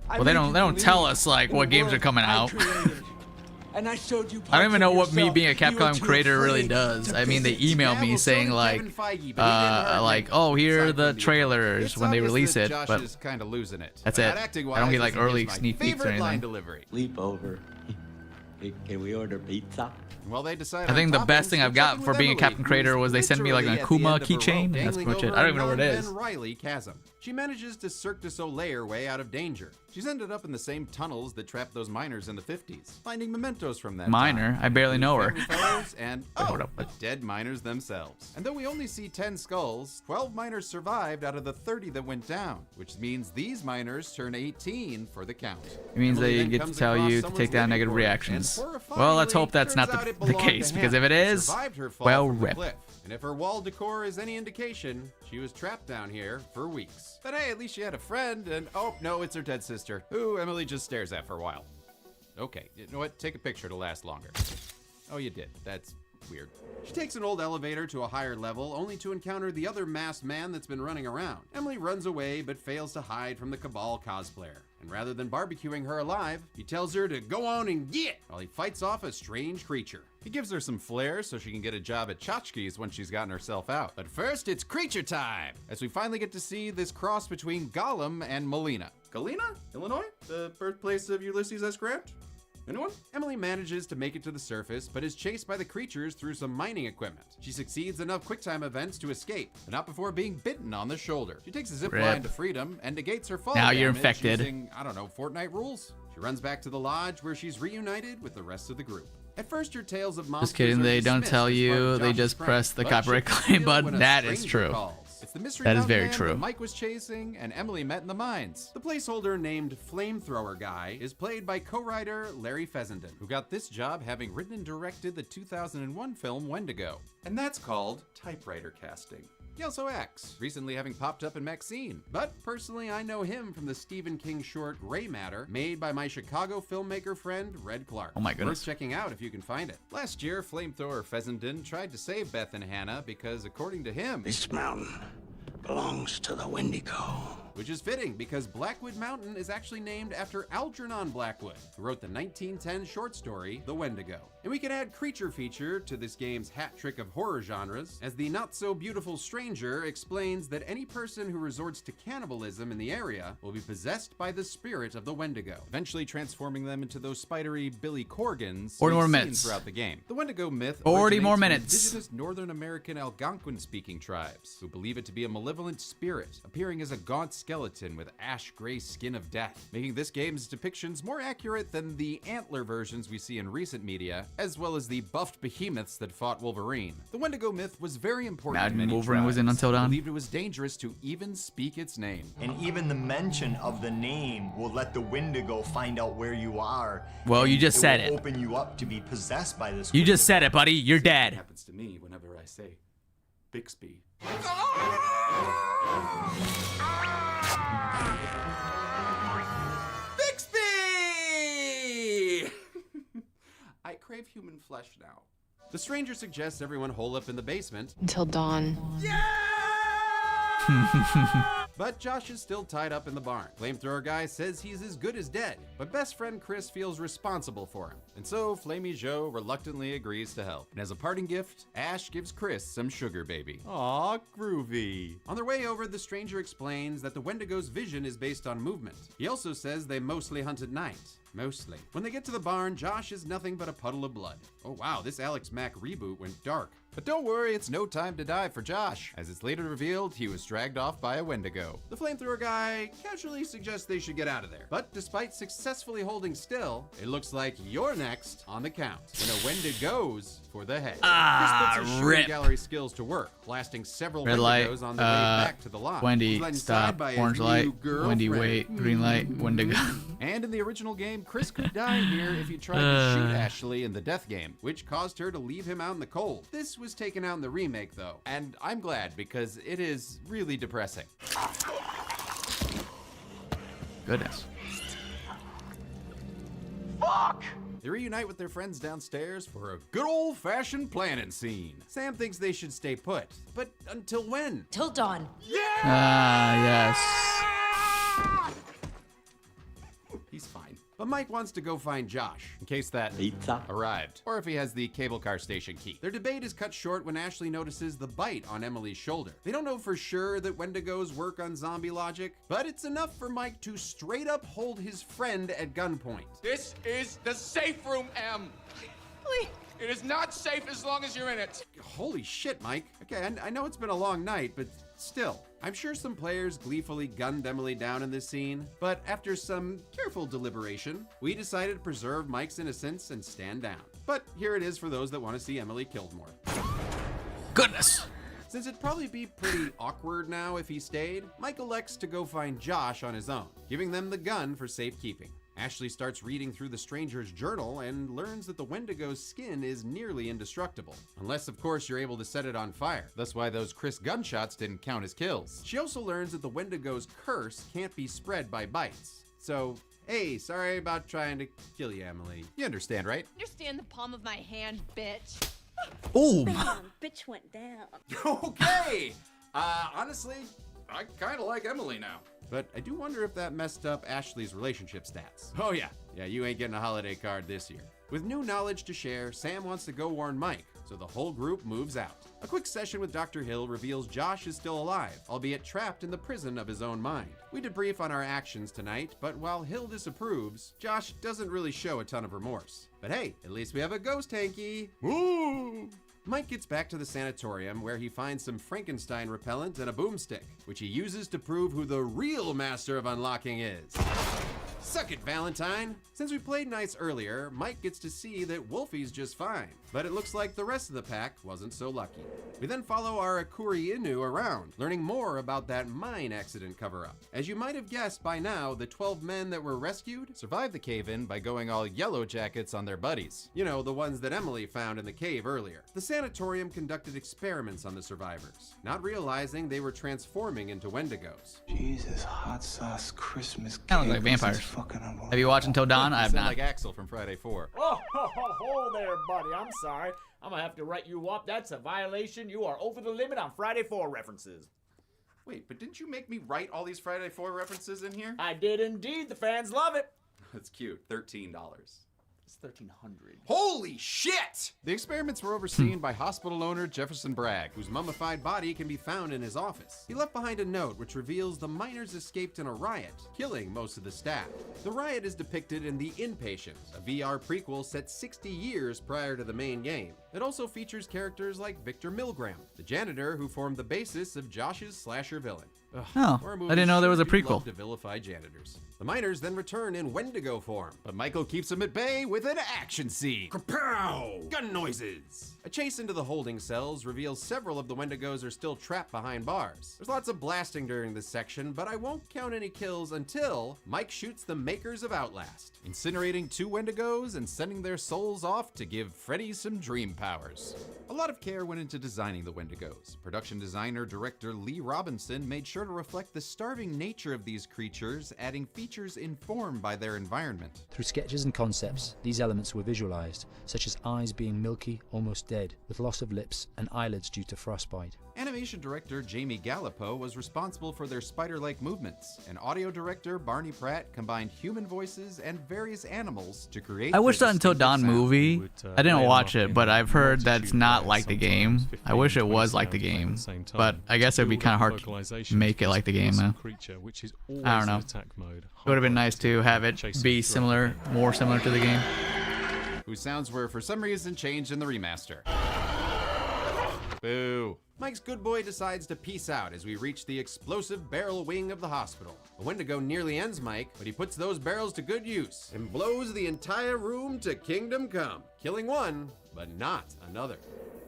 Well, they don't tell us like what games are coming out. And I showed you. I don't even know what me being a Capcom creator really does. I mean, they email me saying like, oh, here are the trailers when they release it, Josh but is kind of losing it. that's it. I don't get like early sneak peeks or anything. Sleep over. Can we order pizza? Well, they decided I think the best thing I've got for being a Capcom creator was they sent me like an Akuma keychain. That's pretty much it. I don't even know what it is. Riley chasm. She manages to Cirque du Soleil her way out of danger. She's ended up in the same tunnels that trapped those miners in the 50s, finding mementos from that Miner? time. I barely know her. And the dead miners themselves. And though we only see 10 skulls, 12 miners survived out of the 30 that went down, which means these miners turn 18 for the count. It means they get to tell you to take down negative reactions. Well, let's hope that's not the case, because if it is, well, rip. And if her wall decor is any indication, she was trapped down here for weeks. But hey, at least she had a friend, and oh no, it's her dead sister, who Emily just stares at for a while. Okay, you know what? Take a picture to last longer. Oh, you did. That's weird. She takes an old elevator to a higher level, only to encounter the other masked man that's been running around. Emily runs away, but fails to hide from the Cabal cosplayer. And rather than barbecuing her alive, he tells her to go on and get, while he fights off a strange creature. He gives her some flair so she can get a job at Tchotchke's when she's gotten herself out. But first, it's creature time, as we finally get to see this cross between Gollum and Molina. Galena, Illinois? The birthplace of Ulysses S. Grant? Anyone? Emily manages to make it to the surface, but is chased by the creatures through some mining equipment. She succeeds enough QuickTime events to escape, but not before being bitten on the shoulder. She takes a zip line to freedom and negates her fall Now you're damage infected. using, I don't know, Fortnite rules. She runs back to the lodge where she's reunited with the rest of the group. At first, your tales of monsters Just kidding, are they don't dismissed tell as part you, of they Josh's just prank, press the but copyright she can claim feel button. when a That is stranger true. calls. It's the mystery That is mountain very man true. that Mike was chasing and Emily met in the mines. The placeholder named Flamethrower Guy is played by co-writer Larry Fessenden, who got this job having written and directed the 2001 film Wendigo. And that's called typewriter casting. He also acts, recently having popped up in Maxine. But personally, I know him from the Stephen King short Gray Matter, made by my Chicago filmmaker friend Red Clark. Oh my goodness. Worth checking out if you can find it. Last year, Flamethrower Fessenden tried to save Beth and Hannah because, according to him, This mountain belongs to the Wendigo. which is fitting because Blackwood Mountain is actually named after Algernon Blackwood, who wrote the 1910 short story The Wendigo. And we can add creature feature to this game's hat trick of horror genres, as the not-so-beautiful stranger explains that any person who resorts to cannibalism in the area will be possessed by the spirit of the Wendigo, eventually transforming them into those spidery Billy Corgans 40 more we've seen minutes. throughout the game. The Wendigo myth 40 more originates from minutes. indigenous Northern American Algonquin-speaking tribes, who believe it to be a malevolent spirit, appearing as a gaunt skeleton with ash-gray skin of death, making this game's depictions more accurate than the antler versions we see in recent media, as well as the buffed behemoths that fought Wolverine. The Wendigo myth was very important to many Wolverine was in tribes, Until Dawn. believed it was dangerous to even speak its name. And even the mention of the name will let the Wendigo find out where you are. Well, you just said will it. Open you up to be possessed by this. You just said it, buddy. You're dead. Happens to me whenever I say Bixby. Bixby! I crave human flesh now. The stranger suggests everyone hole up in the basement. Until dawn. But Josh is still tied up in the barn. Flamethrower guy says he's as good as dead, but best friend Chris feels responsible for him. And so Flamey Joe reluctantly agrees to help. And as a parting gift, Ash gives Chris some sugar baby. Aw, groovy. On their way over, the stranger explains that the Wendigo's vision is based on movement. He also says they mostly hunt at night. Mostly. When they get to the barn, Josh is nothing but a puddle of blood. Oh wow, this Alex Mack reboot went dark. But don't worry, it's no time to die for Josh. As it's later revealed, he was dragged off by a Wendigo. The flamethrower guy casually suggests they should get out of there. But despite successfully holding still, it looks like you're next on the count. When a Wendigo's for the head. Chris puts his shooting gallery skills to work, blasting several Red light. Wendigos on the way back to the lot. Wendy, He's led inside stop. by his Orange new light. Wendy, girlfriend. wait. Green light. Wendigo. And in the original game, Chris could die here if he tried to shoot Ashley in the death game, which caused her to leave him out in the cold. This was taken out in the remake, though, and I'm glad because it is really depressing. Goodness. Fuck! They reunite with their friends downstairs for a good old-fashioned planning scene. Sam thinks they should stay put, but until when? Till dawn. Yes. He's fine. But Mike wants to go find Josh, in case that pizza arrived, or if he has the cable car station key. Their debate is cut short when Ashley notices the bite on Emily's shoulder. They don't know for sure that Wendigos work on zombie logic, but it's enough for Mike to straight up hold his friend at gunpoint. This is the safe room, Em. Please. It is not safe as long as you're in it. Holy shit, Mike. Okay, I know it's been a long night, but still. I'm sure some players gleefully gunned Emily down in this scene, but after some careful deliberation, we decided to preserve Mike's innocence and stand down. But here it is for those that want to see Emily killed more. Goodness. Since it'd probably be pretty awkward now if he stayed, Mike elects to go find Josh on his own, giving them the gun for safekeeping. Ashley starts reading through the stranger's journal and learns that the Wendigo's skin is nearly indestructible. Unless, of course, you're able to set it on fire. That's why those Chris gunshots didn't count as kills. She also learns that the Wendigo's curse can't be spread by bites. So, hey, sorry about trying to kill you, Emily. You understand, right? Understand the palm of my hand, bitch. Oh. Bitch went down. Okay! Honestly, I kinda like Emily now. But I do wonder if that messed up Ashley's relationship stats. Oh yeah, you ain't getting a holiday card this year. With new knowledge to share, Sam wants to go warn Mike, so the whole group moves out. A quick session with Dr. Hill reveals Josh is still alive, albeit trapped in the prison of his own mind. We debrief on our actions tonight, but while Hill disapproves, Josh doesn't really show a ton of remorse. But hey, at least we have a ghost hanky. Woo! Mike gets back to the sanatorium where he finds some Frankenstein repellent and a boomstick, which he uses to prove who the real master of unlocking is. Suck it, Valentine! Since we played nice earlier, Mike gets to see that Wolfie's just fine, but it looks like the rest of the pack wasn't so lucky. We then follow our Akuri Inu around, learning more about that mine accident cover-up. As you might have guessed by now, the 12 men that were rescued survived the cave-in by going all yellow jackets on their buddies. You know, the ones that Emily found in the cave earlier. The sanatorium conducted experiments on the survivors, not realizing they were transforming into Wendigos. Jesus, hot sauce Christmas cake. Kind of like vampires. Have you watched Until Dawn? I have Sound not. like Axel from Friday 4. Oh, there, buddy. I'm sorry. I'm gonna have to write you up. That's a violation. You are over the limit on Friday 4 references. Wait, but didn't you make me write all these Friday 4 references in here? I did indeed. The fans love it. That's cute. $13. It's $1,300. Holy shit! The experiments were overseen by hospital owner Jefferson Bragg, whose mummified body can be found in his office. He left behind a note which reveals the miners escaped in a riot, killing most of the staff. The riot is depicted in The Inpatient, a VR prequel set 60 years prior to the main game. It also features characters like Victor Milgram, the janitor who formed the basis of Josh's slasher villain. Oh, Horror I movies didn't know there was a sure do prequel. love to vilify janitors. The miners then return in Wendigo form, but Michael keeps them at bay with an action scene. Kapow! Gun noises! A chase into the holding cells reveals several of the Wendigos are still trapped behind bars. There's lots of blasting during this section, but I won't count any kills until Mike shoots the makers of Outlast, incinerating 2 Wendigos and sending their souls off to give Freddy some dream powers. A lot of care went into designing the Wendigos. Production designer-director Lee Robinson made sure to reflect the starving nature of these creatures, adding features informed by their environment. Through sketches and concepts, these elements were visualized, such as eyes being milky, almost dead, with loss of lips and eyelids due to frostbite. Animation director Jamie Gallipo was responsible for their spider-like movements, and audio director Barney Pratt combined human voices and various animals to create. I wish their that Until distinctive Dawn sound. movie. I didn't watch it, but I've heard that's not like the game. I wish it was like the game, but I guess it'd be kind of hard to make it like the game. I don't know. It would have been nice to have it be similar, more similar to the game. Whose sounds were for some reason changed in the remaster. Boo. Mike's good boy decides to peace out as we reach the explosive barrel wing of the hospital. A Wendigo nearly ends Mike, but he puts those barrels to good use and blows the entire room to kingdom come, killing one, but not another.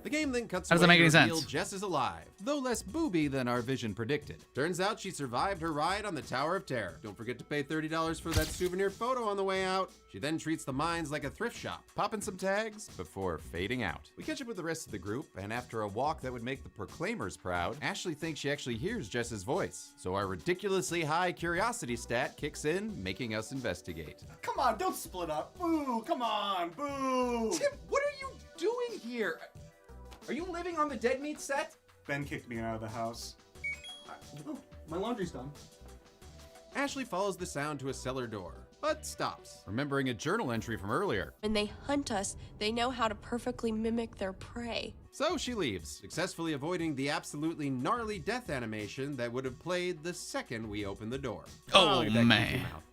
The game then cuts How does away that make to any reveal sense? Jess is alive, though less booby than our vision predicted. Turns out she survived her ride on the Tower of Terror. Don't forget to pay $30 for that souvenir photo on the way out. She then treats the mines like a thrift shop, popping some tags before fading out. We catch up with the rest of the group, and after a walk that would make the Proclaimers proud, Ashley thinks she actually hears Jess's voice. So our ridiculously high curiosity stat kicks in, making us investigate. Come on, don't split up. Boo, come on, boo. Tim, what are you doing here? Are you living on the Dead Meat set? Ben kicked me out of the house. Oh, my laundry's done. Ashley follows the sound to a cellar door, but stops, remembering a journal entry from earlier. When they hunt us, they know how to perfectly mimic their prey. So she leaves, successfully avoiding the absolutely gnarly death animation that would have played the second we opened the door. Oh, Look at that man. goofy mouth.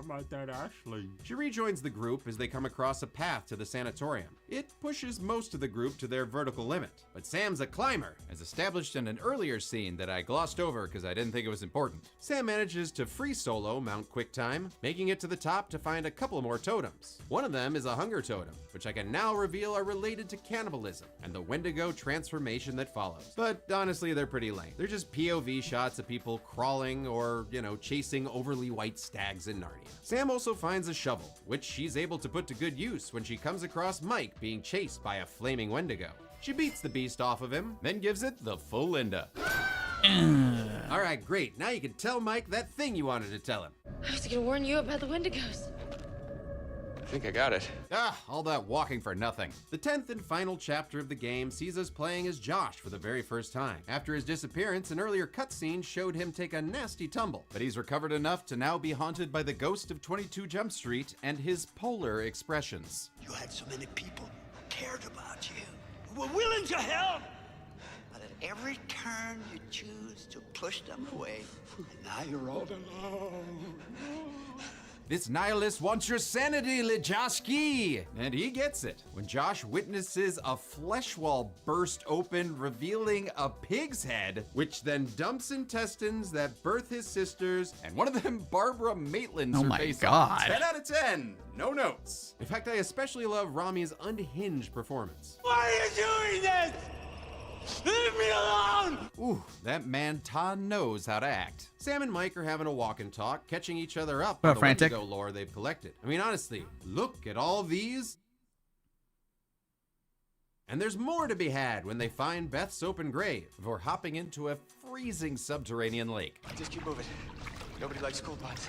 My dad Ashley. She rejoins the group as they come across a path to the sanatorium. It pushes most of the group to their vertical limit, but Sam's a climber, as established in an earlier scene that I glossed over because I didn't think it was important. Sam manages to free solo Mount QuickTime, making it to the top to find a couple more totems. One of them is a hunger totem, which I can now reveal are related to cannibalism and the Wendigo transformation that follows. But honestly, they're pretty lame. They're just POV shots of people crawling or, chasing overly white stags in Narnia. Sam also finds a shovel, which she's able to put to good use when she comes across Mike being chased by a flaming Wendigo. She beats the beast off of him, then gives it the full Linda. All right, great. Now you can tell Mike that thing you wanted to tell him. I was gonna warn you about the Wendigos. I think I got it. All that walking for nothing. The 10th and final chapter of the game sees us playing as Josh for the very first time. After his disappearance, an earlier cutscene showed him take a nasty tumble, but he's recovered enough to now be haunted by the ghost of 22 Jump Street and his polar expressions. You had so many people who cared about you, who were willing to help. But at every turn, you choose to push them away. And now you're all alone. This nihilist wants your sanity, Lejoski! And he gets it when Josh witnesses a flesh wall burst open, revealing a pig's head, which then dumps intestines that birth his sisters, and one of them, Barbara Maitland's Oh her my face God. off. 10 out of 10, no notes. In fact, I especially love Rami's unhinged performance. Why are you doing this? Leave me alone! Ooh, that man Ton knows how to act. Sam and Mike are having a walk and talk, catching each other up Well, on the frantic. Wendigo lore they've collected. I mean, honestly, look at all these. And there's more to be had when they find Beth's open grave before hopping into a freezing subterranean lake. Just keep moving. Nobody likes cool buns.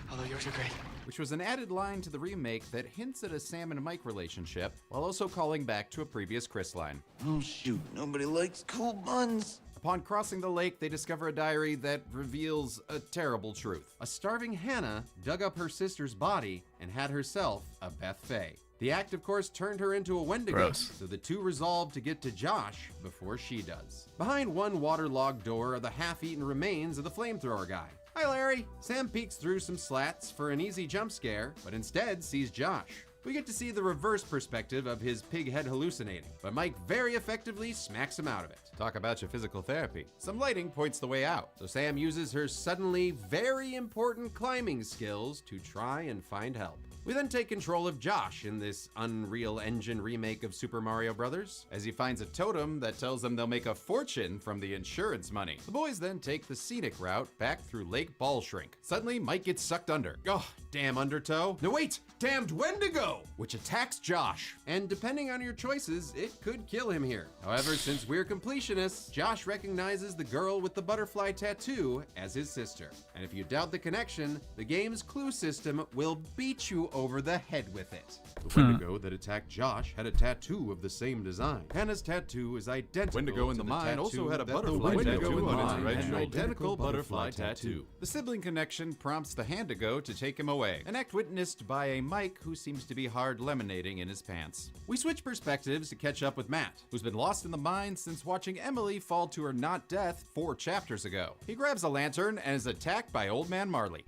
Although yours are great. Which was an added line to the remake that hints at a Sam and Mike relationship, while also calling back to a previous Chris line. Oh shoot, nobody likes cool buns. Upon crossing the lake, they discover a diary that reveals a terrible truth. A starving Hannah dug up her sister's body and had herself a Beth Faye. The act, of course, turned her into a Wendigo, Gross. so the two resolve to get to Josh before she does. Behind one waterlogged door are the half-eaten remains of the flamethrower guy. Hi, Larry. Sam peeks through some slats for an easy jump scare, but instead sees Josh. We get to see the reverse perspective of his pig head hallucinating, but Mike very effectively smacks him out of it. Talk about your physical therapy. Some lighting points the way out, so Sam uses her suddenly very important climbing skills to try and find help. We then take control of Josh in this Unreal Engine remake of Super Mario Bros. As he finds a totem that tells them they'll make a fortune from the insurance money. The boys then take the scenic route back through Lake Ball Shrink. Suddenly, Mike gets sucked under. Oh, damn Undertow. No wait, damned Wendigo, which attacks Josh. And depending on your choices, it could kill him here. However, since we're completionists, Josh recognizes the girl with the butterfly tattoo as his sister. And if you doubt the connection, the game's clue system will beat you over the head with it. The Wendigo that attacked Josh had a tattoo of the same design. Hannah's tattoo is identical. Wendigo in to the the mine also tattoo had a that butterfly the Wendigo tattoo in the on its mine right had an shoulder. identical butterfly tattoo. The sibling connection prompts the Handigo to take him away, an act witnessed by a Mike who seems to be hard lemonading in his pants. We switch perspectives to catch up with Matt, Who's been lost in the mine since watching Emily fall to her not death 4 chapters ago. He grabs a lantern and is attacked by Old Man Marley.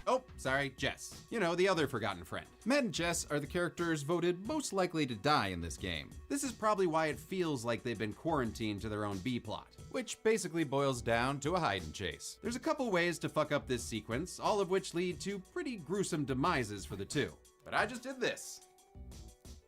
Oh, sorry, Jess. You know, the other forgotten friend. Matt and Jess are the characters voted most likely to die in this game. This is probably why it feels like they've been quarantined to their own B-plot. Which basically boils down to a hide and chase. There's a couple ways to fuck up this sequence, all of which lead to pretty gruesome demises for the two. But I just did this.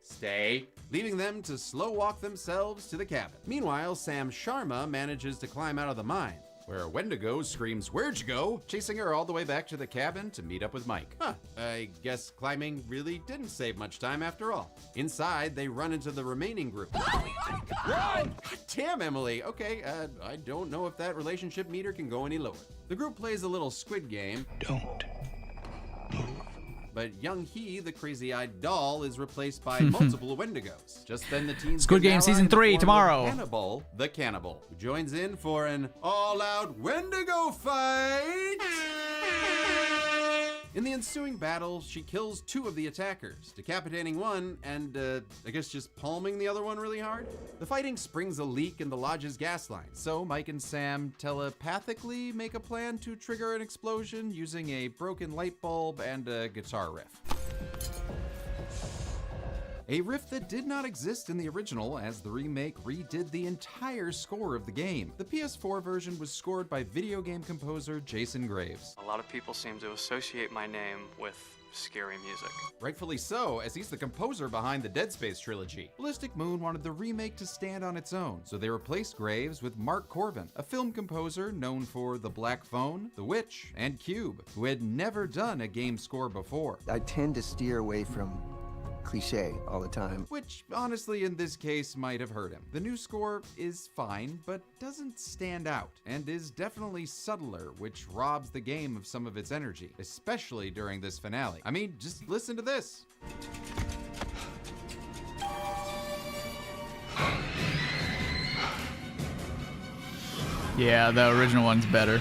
Stay. Leaving them to slow walk themselves to the cabin. Meanwhile, Sam Sharma manages to climb out of the mine, Where Wendigo screams, "Where'd you go?" chasing her all the way back to the cabin to meet up with Mike. Huh, I guess climbing really didn't save much time after all. Inside, they run into the remaining group. Run! Damn, Emily. Okay, I don't know if that relationship meter can go any lower. The group plays a little squid game. Don't. But young He, the crazy-eyed doll, is replaced by multiple Wendigos. Just then the teens Squid get Game an ally Season in the 3 form of tomorrow. Hannibal, the cannibal, who joins in for an all-out Wendigo fight! In the ensuing battle, she kills 2 of the attackers, decapitating one and, I guess just palming the other one really hard. The fighting springs a leak in the lodge's gas line, so Mike and Sam telepathically make a plan to trigger an explosion using a broken light bulb and a guitar riff. A riff that did not exist in the original, as the remake redid the entire score of the game. The PS4 version was scored by video game composer Jason Graves. A lot of people seem to associate my name with scary music. Rightfully so, as he's the composer behind the Dead Space trilogy. Ballistic Moon wanted the remake to stand on its own, so they replaced Graves with Mark Corbin, a film composer known for The Black Phone, The Witch, and Cube, who had never done a game score before. I tend to steer away from cliche all the time. Which, honestly, in this case, might have hurt him. The new score is fine, but doesn't stand out, and is definitely subtler, which robs the game of some of its energy, especially during this finale. I mean, just listen to this. Yeah, the original one's better.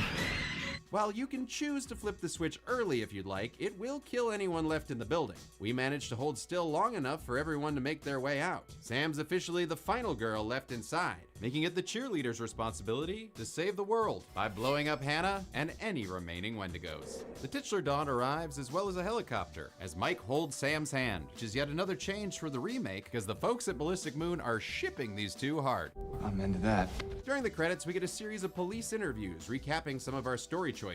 While you can choose to flip the switch early if you'd like, it will kill anyone left in the building. We managed to hold still long enough for everyone to make their way out. Sam's officially the final girl left inside, making it the cheerleader's responsibility to save the world by blowing up Hannah and any remaining Wendigos. The titular Dawn arrives as well as a helicopter, as Mike holds Sam's hand, which is yet another change for the remake because the folks at Ballistic Moon are shipping these two hard. I'm into that. During the credits, we get a series of police interviews recapping some of our story choices.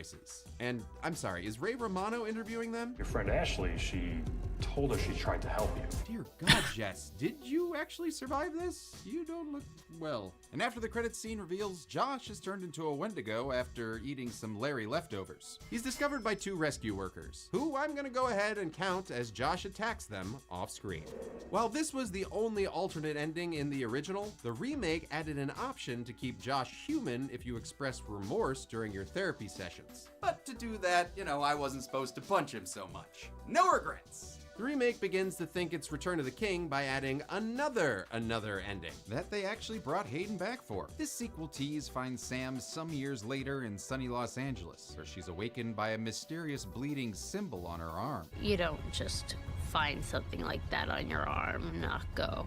And I'm sorry, is Ray Romano interviewing them? Your friend Ashley, she told us she tried to help you. Dear God, Jess, did you actually survive this? You don't look well. And after the credits scene reveals, Josh has turned into a Wendigo after eating some Larry leftovers. He's discovered by 2 rescue workers, who I'm gonna go ahead and count as Josh attacks them off screen. While this was the only alternate ending in the original, the remake added an option to keep Josh human if you express remorse during your therapy sessions. But to do that, you know, I wasn't supposed to punch him so much. No regrets! The remake begins to think it's Return of the King by adding another ending that they actually brought Hayden back for. This sequel tease finds Sam some years later in sunny Los Angeles, where she's awakened by a mysterious bleeding symbol on her arm. You don't just find something like that on your arm and not go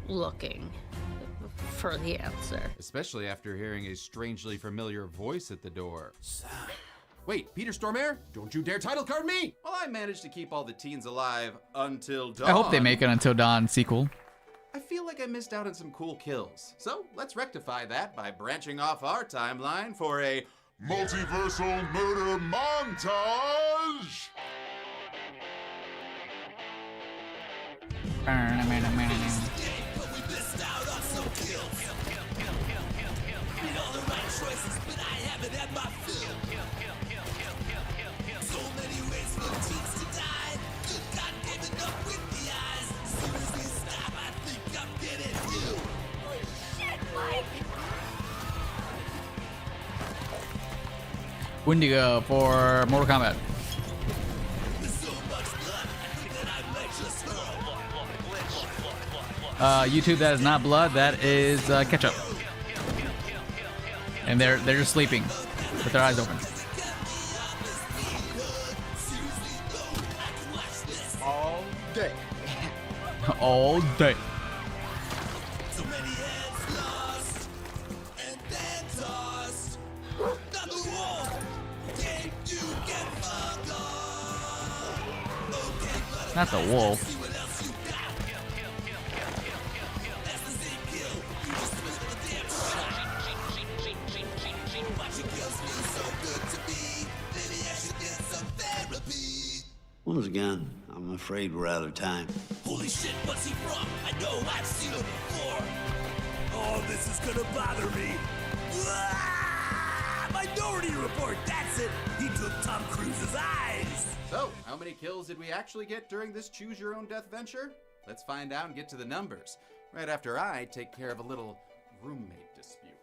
looking for the answer. Especially after hearing a strangely familiar voice at the door. Sam, Wait, Peter Stormare? Don't you dare title card me! Well, I managed to keep all the teens alive until dawn. I hope they make an Until Dawn sequel. I feel like I missed out on some cool kills. So let's rectify that by branching off our timeline for a multiversal murder montage! Wendigo for Mortal Kombat. YouTube, that is not blood, that is ketchup. And they're just sleeping with their eyes open. All day. All day. Not the wolf. Once again, I'm afraid we're out of time. Holy shit, what's he from? I know I've seen him before. Oh, this is gonna bother me. Minority Report, that's it. He took Tom Cruise's eyes. So, how many kills did we actually get during this choose your own death venture? Let's find out and get to the numbers. Right after I take care of a little roommate dispute.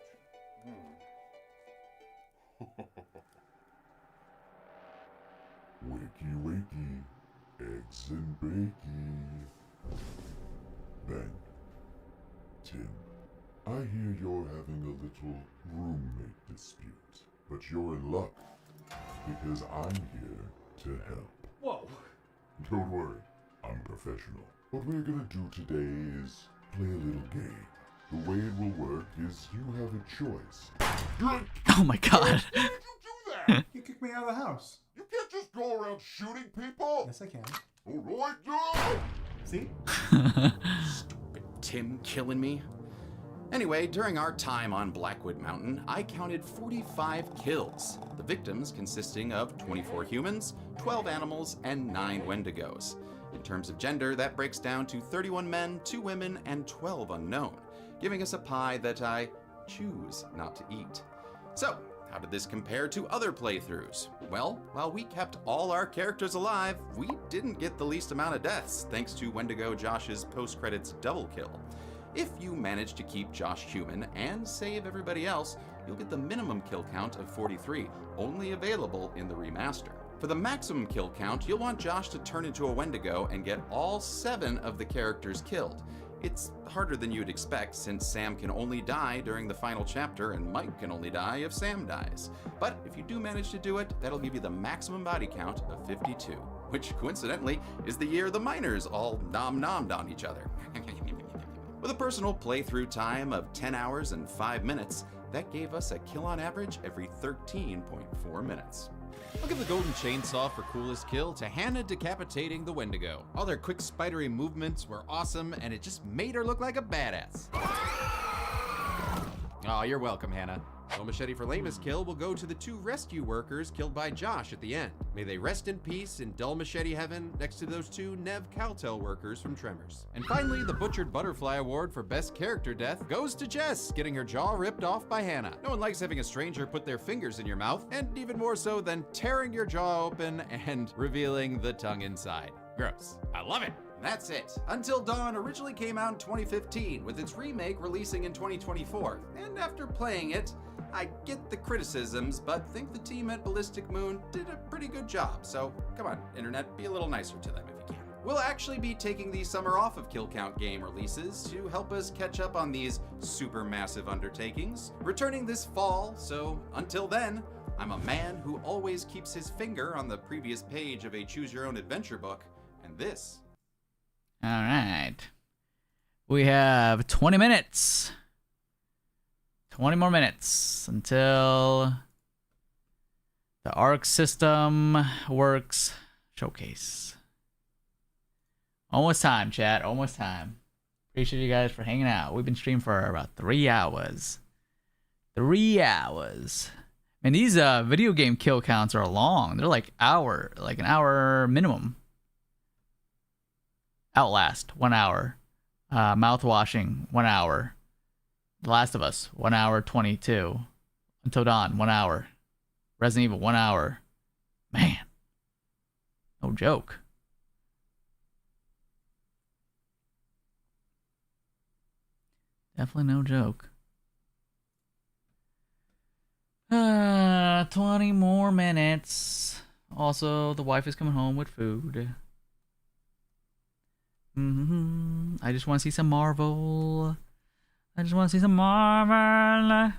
Wakey, wakey, eggs and bakey. Ben, Tim, I hear you're having a little roommate dispute, but you're in luck, because I'm here to help. Whoa. Don't worry, I'm professional. What we're gonna do today is play a little game. The way it will work is you have a choice. Oh my god. You kicked me out of the house. You can't just go around shooting people. Yes, I can. All right, no. See? Stupid Tim killing me. Anyway, during our time on Blackwood Mountain, I counted 45 kills. The victims consisting of 24 humans, 12 animals, and 9 Wendigos. In terms of gender, that breaks down to 31 men, 2 women, and 12 unknown, giving us a pie that I choose not to eat. So, how did this compare to other playthroughs? Well, while we kept all our characters alive, we didn't get the least amount of deaths, thanks to Wendigo Josh's post-credits double kill. If you manage to keep Josh human and save everybody else, you'll get the minimum kill count of 43, only available in the remaster. For the maximum kill count, you'll want Josh to turn into a Wendigo and get all 7 of the characters killed. It's harder than you'd expect, since Sam can only die during the final chapter and Mike can only die if Sam dies. But if you do manage to do it, that'll give you the maximum body count of 52, which coincidentally is the year the miners all nom-nommed on each other. With a personal playthrough time of 10 hours and 5 minutes, that gave us a kill on average every 13.4 minutes. I'll give the golden chainsaw for coolest kill to Hannah decapitating the Wendigo. All their quick spidery movements were awesome, and it just made her look like a badass. Oh, you're welcome, Hannah. Dull Machete for lamest kill will go to the 2 rescue workers killed by Josh at the end. May they rest in peace in Dull Machete heaven next to those 2 Nev Caltel workers from Tremors. And finally, the Butchered Butterfly Award for best character death goes to Jess, getting her jaw ripped off by Hannah. No one likes having a stranger put their fingers in your mouth, and even more so than tearing your jaw open and revealing the tongue inside. Gross. I love it. That's it. Until Dawn originally came out in 2015, with its remake releasing in 2024. And after playing it, I get the criticisms, but think the team at Ballistic Moon did a pretty good job. So come on, internet, be a little nicer to them if you can. We'll actually be taking the summer off of Kill Count game releases to help us catch up on these super massive undertakings, returning this fall. So until then, I'm a man who always keeps his finger on the previous page of a choose your own adventure book, and this. All right. We have 20 minutes. 20 more minutes until The ARC system works. Showcase. Almost time, chat. Almost time. Appreciate you guys for hanging out. We've been streaming for about 3 hours. 3 hours. And these video game kill counts are long. They're like an hour minimum. Outlast, 1 hour. Mouthwashing, 1 hour. The Last of Us, 1 hour 22. Until Dawn, 1 hour. Resident Evil, 1 hour. Man. No joke. Definitely no joke. 20 more minutes. Also, the wife is coming home with food. I just want to see some Marvel. I just want to see some Marvel.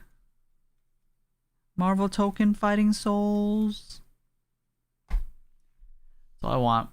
Marvel token fighting souls. That's all I want.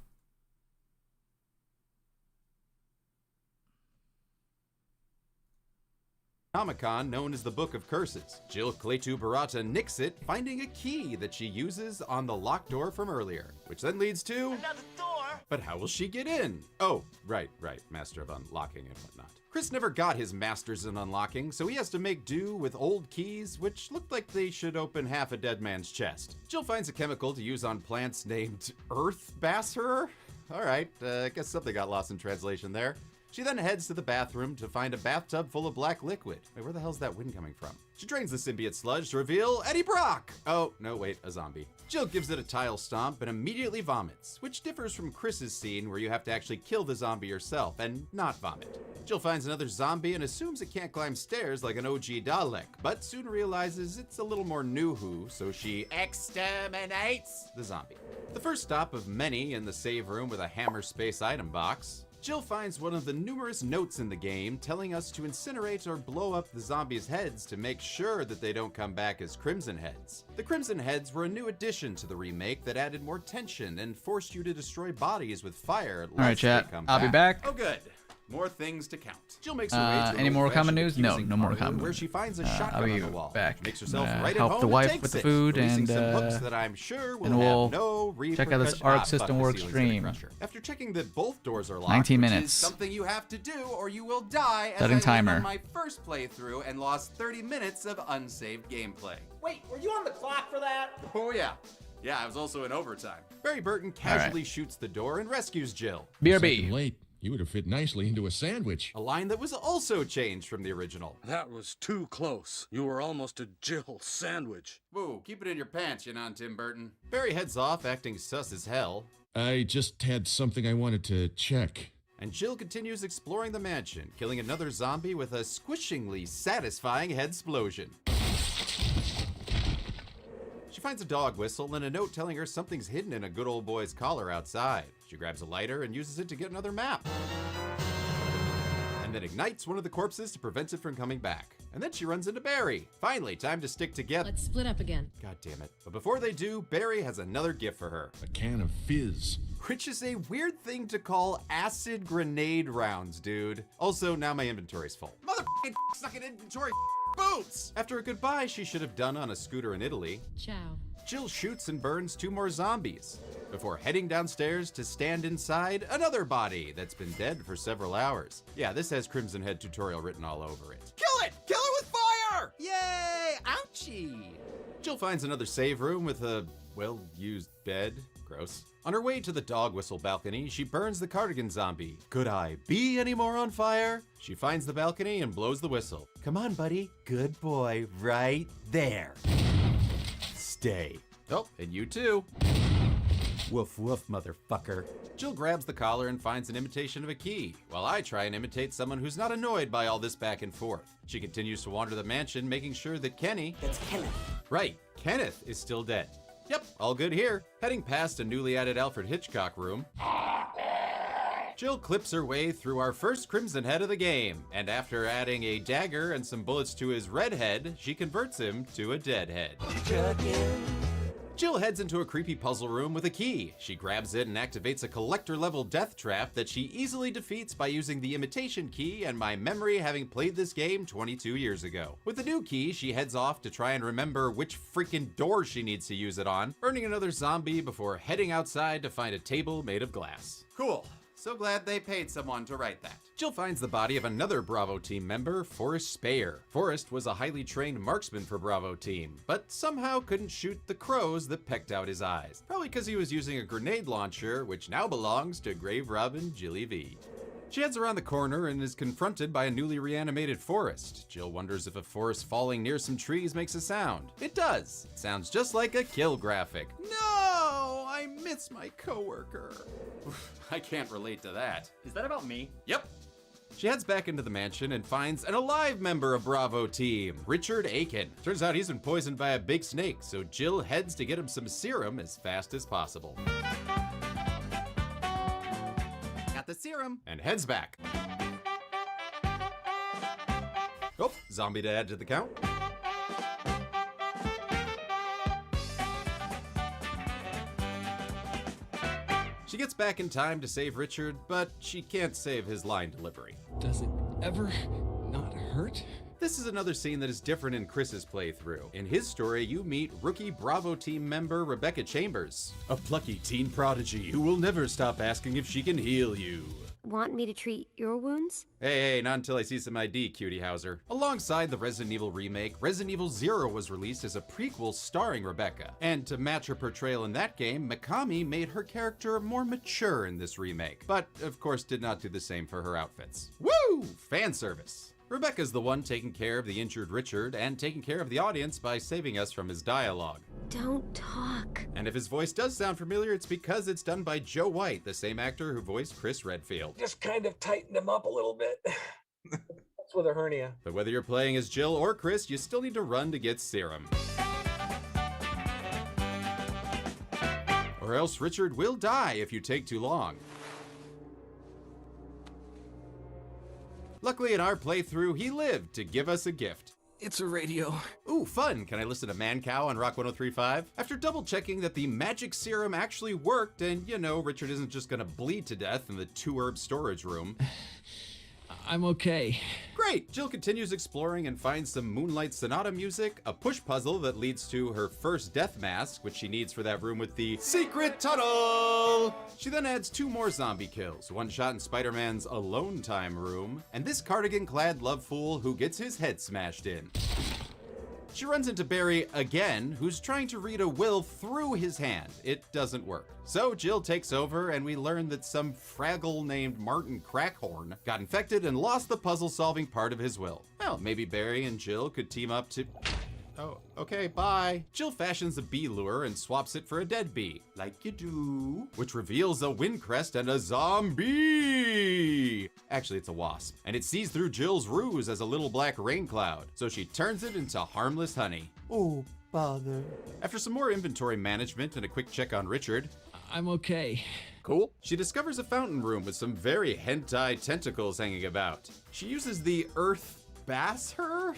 Comic-Con, known as the Book of Curses. Jill Cletu Barata nicks it, finding a key that she uses on the locked door from earlier, which then leads to... Another door? But how will she get in? Oh, right, Master of Unlocking and whatnot. Chris never got his Masters in Unlocking, so he has to make do with old keys, which look like they should open half a dead man's chest. Jill finds a chemical to use on plants named Earth Basser? Alright, I guess something got lost in translation there. She then heads to the bathroom to find a bathtub full of black liquid. Wait, where the hell's that wind coming from? She drains the symbiote sludge to reveal Eddie Brock! Oh, no, wait, a zombie. Jill gives it a tile stomp and immediately vomits, which differs from Chris's scene where you have to actually kill the zombie yourself and not vomit. Jill finds another zombie and assumes it can't climb stairs like an OG Dalek, but soon realizes it's a little more new-hoo, so she exterminates the zombie. The first stop of many in the save room with a hammer space item box. Jill finds one of the numerous notes in the game telling us to incinerate or blow up the zombies' heads to make sure that they don't come back as Crimson Heads. The Crimson Heads were a new addition to the remake that added more tension and forced you to destroy bodies with fire. All right, chat. I'll be back. Oh, good. More things to count. Jill makes her way to any more common news? No, no more room common. where she finds a shotgun I'll be on the wall. back. Makes herself right at help home the and wife takes with the it, food releasing and some hooks that I'm sure will we'll have no check out this repercussion. ARC Fuck, system the work ceiling's gonna stream. crush her. After checking that both doors are locked, 19 which minutes. is something you have to do or you will die. As Setting I went timer. on my first playthrough and lost 30 minutes of unsaved gameplay. Wait, were you on the clock for that? Oh yeah. Yeah, I was also in overtime. Barry Burton casually shoots the door and rescues Jill. BRB. Late. You would have fit nicely into a sandwich. A line that was also changed from the original. That was too close. You were almost a Jill sandwich. Whoa, keep it in your pants, you non Tim Burton. Barry heads off, acting sus as hell. I just had something I wanted to check. And Jill continues exploring the mansion, killing another zombie with a squishingly satisfying head-splosion. She finds a dog whistle and a note telling her something's hidden in a good old boy's collar outside. She grabs a lighter and uses it to get another map. And then ignites one of the corpses to prevent it from coming back. And then she runs into Barry. Finally, time to stick together. Let's split up again. God damn it. But before they do, Barry has another gift for her. A can of fizz. Which is a weird thing to call acid grenade rounds, dude. Also, now my inventory's full. Motherfucking stuck in inventory boots! After a goodbye she should have done on a scooter in Italy, Ciao. Jill shoots and burns 2 more zombies before heading downstairs to stand inside another body that's been dead for several hours. Yeah, this has Crimson Head tutorial written all over it. Kill it! Kill it with fire! Yay! Ouchie! Jill finds another save room with a well-used bed. Gross. On her way to the dog whistle balcony, she burns the cardigan zombie. Could I be any more on fire? She finds the balcony and blows the whistle. Come on, buddy. Good boy. Right there. Stay. Oh, and you too. Woof woof, motherfucker. Jill grabs the collar and finds an imitation of a key, while I try and imitate someone who's not annoyed by all this back and forth. She continues to wander the mansion, making sure that Kenny... That's Kenneth. Right, Kenneth is still dead. Yep, all good here. Heading past a newly added Alfred Hitchcock room, Jill clips her way through our first Crimson Head of the game, and after adding a dagger and some bullets to his red head, she converts him to a dead head. Jill heads into a creepy puzzle room with a key. She grabs it and activates a collector-level death trap that she easily defeats by using the imitation key and my memory having played this game 22 years ago. With the new key, she heads off to try and remember which freaking door she needs to use it on, burning another zombie before heading outside to find a table made of glass. Cool. So glad they paid someone to write that. Jill finds the body of another Bravo team member, Forrest Speyer. Forrest was a highly trained marksman for Bravo team, but somehow couldn't shoot the crows that pecked out his eyes. Probably because he was using a grenade launcher, which now belongs to Grave Robin Jilly V. She heads around the corner and is confronted by a newly reanimated Forrest. Jill wonders if a forest falling near some trees makes a sound. It does. It sounds just like a kill graphic. No, I miss my coworker. I can't relate to that. Is that about me? Yep. She heads back into the mansion and finds an alive member of Bravo team, Richard Aiken. Turns out he's been poisoned by a big snake, so Jill heads to get him some serum as fast as possible. Got the serum. And heads back. Oh, zombie to add to the count. She gets back in time to save Richard, but she can't save his line delivery. Does it ever not hurt? This is another scene that is different in Chris's playthrough. In his story, you meet rookie Bravo team member Rebecca Chambers, a plucky teen prodigy who will never stop asking if she can heal you. Want me to treat your wounds? Hey, not until I see some ID, cutie Hauser. Alongside the Resident Evil remake, Resident Evil 0 was released as a prequel starring Rebecca. And to match her portrayal in that game, Mikami made her character more mature in this remake, but of course did not do the same for her outfits. Woo! Fan service. Rebecca's the one taking care of the injured Richard and taking care of the audience by saving us from his dialogue. Don't talk. And if his voice does sound familiar, it's because it's done by Joe White, the same actor who voiced Chris Redfield. Just kind of tightened him up a little bit. That's with a hernia. But whether you're playing as Jill or Chris, you still need to run to get serum. Or else Richard will die if you take too long. Luckily, in our playthrough, he lived to give us a gift. It's a radio. Ooh, fun! Can I listen to Man Cow on Rock 103.5? After double checking that the magic serum actually worked and, you know, Richard isn't just gonna bleed to death in the 2-herb storage room. I'm okay. Great! Jill continues exploring and finds some Moonlight Sonata music, a push puzzle that leads to her first death mask, which she needs for that room with the secret tunnel! She then adds 2 more zombie kills, one shot in Spider-Man's Alone Time room, and this cardigan-clad love fool who gets his head smashed in. She runs into Barry again, who's trying to read a will through his hand. It doesn't work. So Jill takes over, and we learn that some Fraggle named Martin Crackhorn got infected and lost the puzzle-solving part of his will. Well, maybe Barry and Jill could team up to... Oh, okay, bye. Jill fashions a bee lure and swaps it for a dead bee, like you do, which reveals a wind crest and a zombie! Actually, it's a wasp, and it sees through Jill's ruse as a little black rain cloud, so she turns it into harmless honey. Oh, bother. After some more inventory management and a quick check on Richard, I'm okay. Cool. She discovers a fountain room with some very hentai tentacles hanging about. She uses the earth bass her?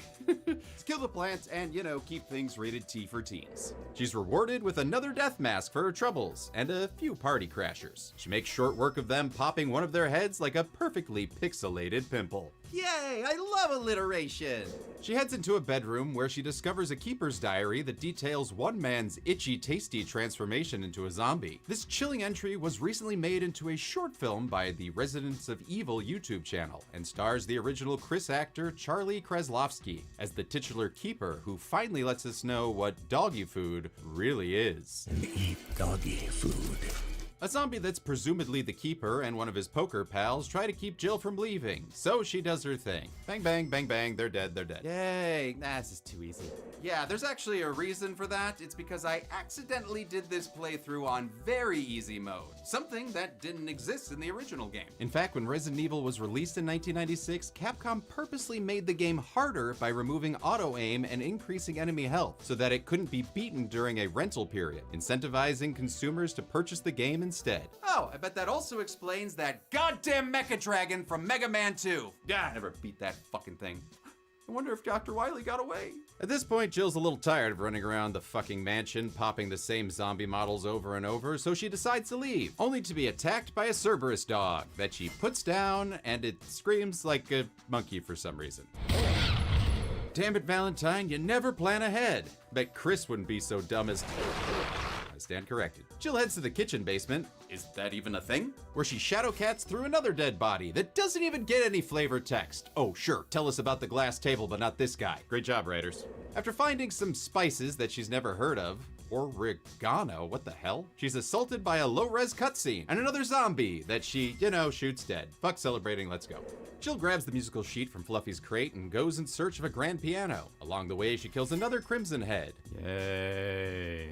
Kill the plants and, you know, keep things rated T for teens. She's rewarded with another death mask for her troubles and a few party crashers. She makes short work of them popping one of their heads like a perfectly pixelated pimple. Yay, I love alliteration! She heads into a bedroom where she discovers a keeper's diary that details one man's itchy tasty transformation into a zombie. This chilling entry was recently made into a short film by the Residents of Evil YouTube channel and stars the original Chris actor Charlie Kreslowski as the titular keeper who finally lets us know what doggy food really is. Eat doggy food. A zombie that's presumably the keeper and one of his poker pals try to keep Jill from leaving, so she does her thing. Bang, bang, bang, bang, they're dead, they're dead. Yay, this is too easy. Yeah, there's actually a reason for that. It's because I accidentally did this playthrough on very easy mode, something that didn't exist in the original game. In fact, when Resident Evil was released in 1996, Capcom purposely made the game harder by removing auto-aim and increasing enemy health so that it couldn't be beaten during a rental period, incentivizing consumers to purchase the game instead. Oh, I bet that also explains that goddamn Mecha Dragon from Mega Man 2. Yeah, I never beat that fucking thing. I wonder if Dr. Wily got away. At this point, Jill's a little tired of running around the fucking mansion, popping the same zombie models over and over, so she decides to leave, only to be attacked by a Cerberus dog that she puts down, and it screams like a monkey for some reason. Damn it, Valentine, you never plan ahead. Bet Chris wouldn't be so dumb as... I stand corrected. Jill heads to the kitchen basement. Is that even a thing? Where she shadow cats through another dead body that doesn't even get any flavor text. Oh, sure, tell us about the glass table, but not this guy. Great job, writers. After finding some spices that she's never heard of, oregano, what the hell? She's assaulted by a low-res cutscene and another zombie that she, shoots dead. Fuck celebrating, let's go. Jill grabs the musical sheet from Fluffy's crate and goes in search of a grand piano. Along the way, she kills another Crimson Head. Yay.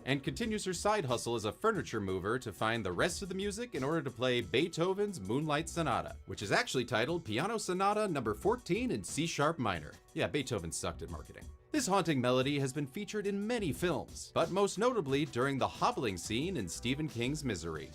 And continues her side hustle as a furniture mover to find the rest of the music in order to play Beethoven's Moonlight Sonata, which is actually titled Piano Sonata number 14 in C-sharp minor. Yeah, Beethoven sucked at marketing. This haunting melody has been featured in many films, but most notably during the hobbling scene in Stephen King's Misery.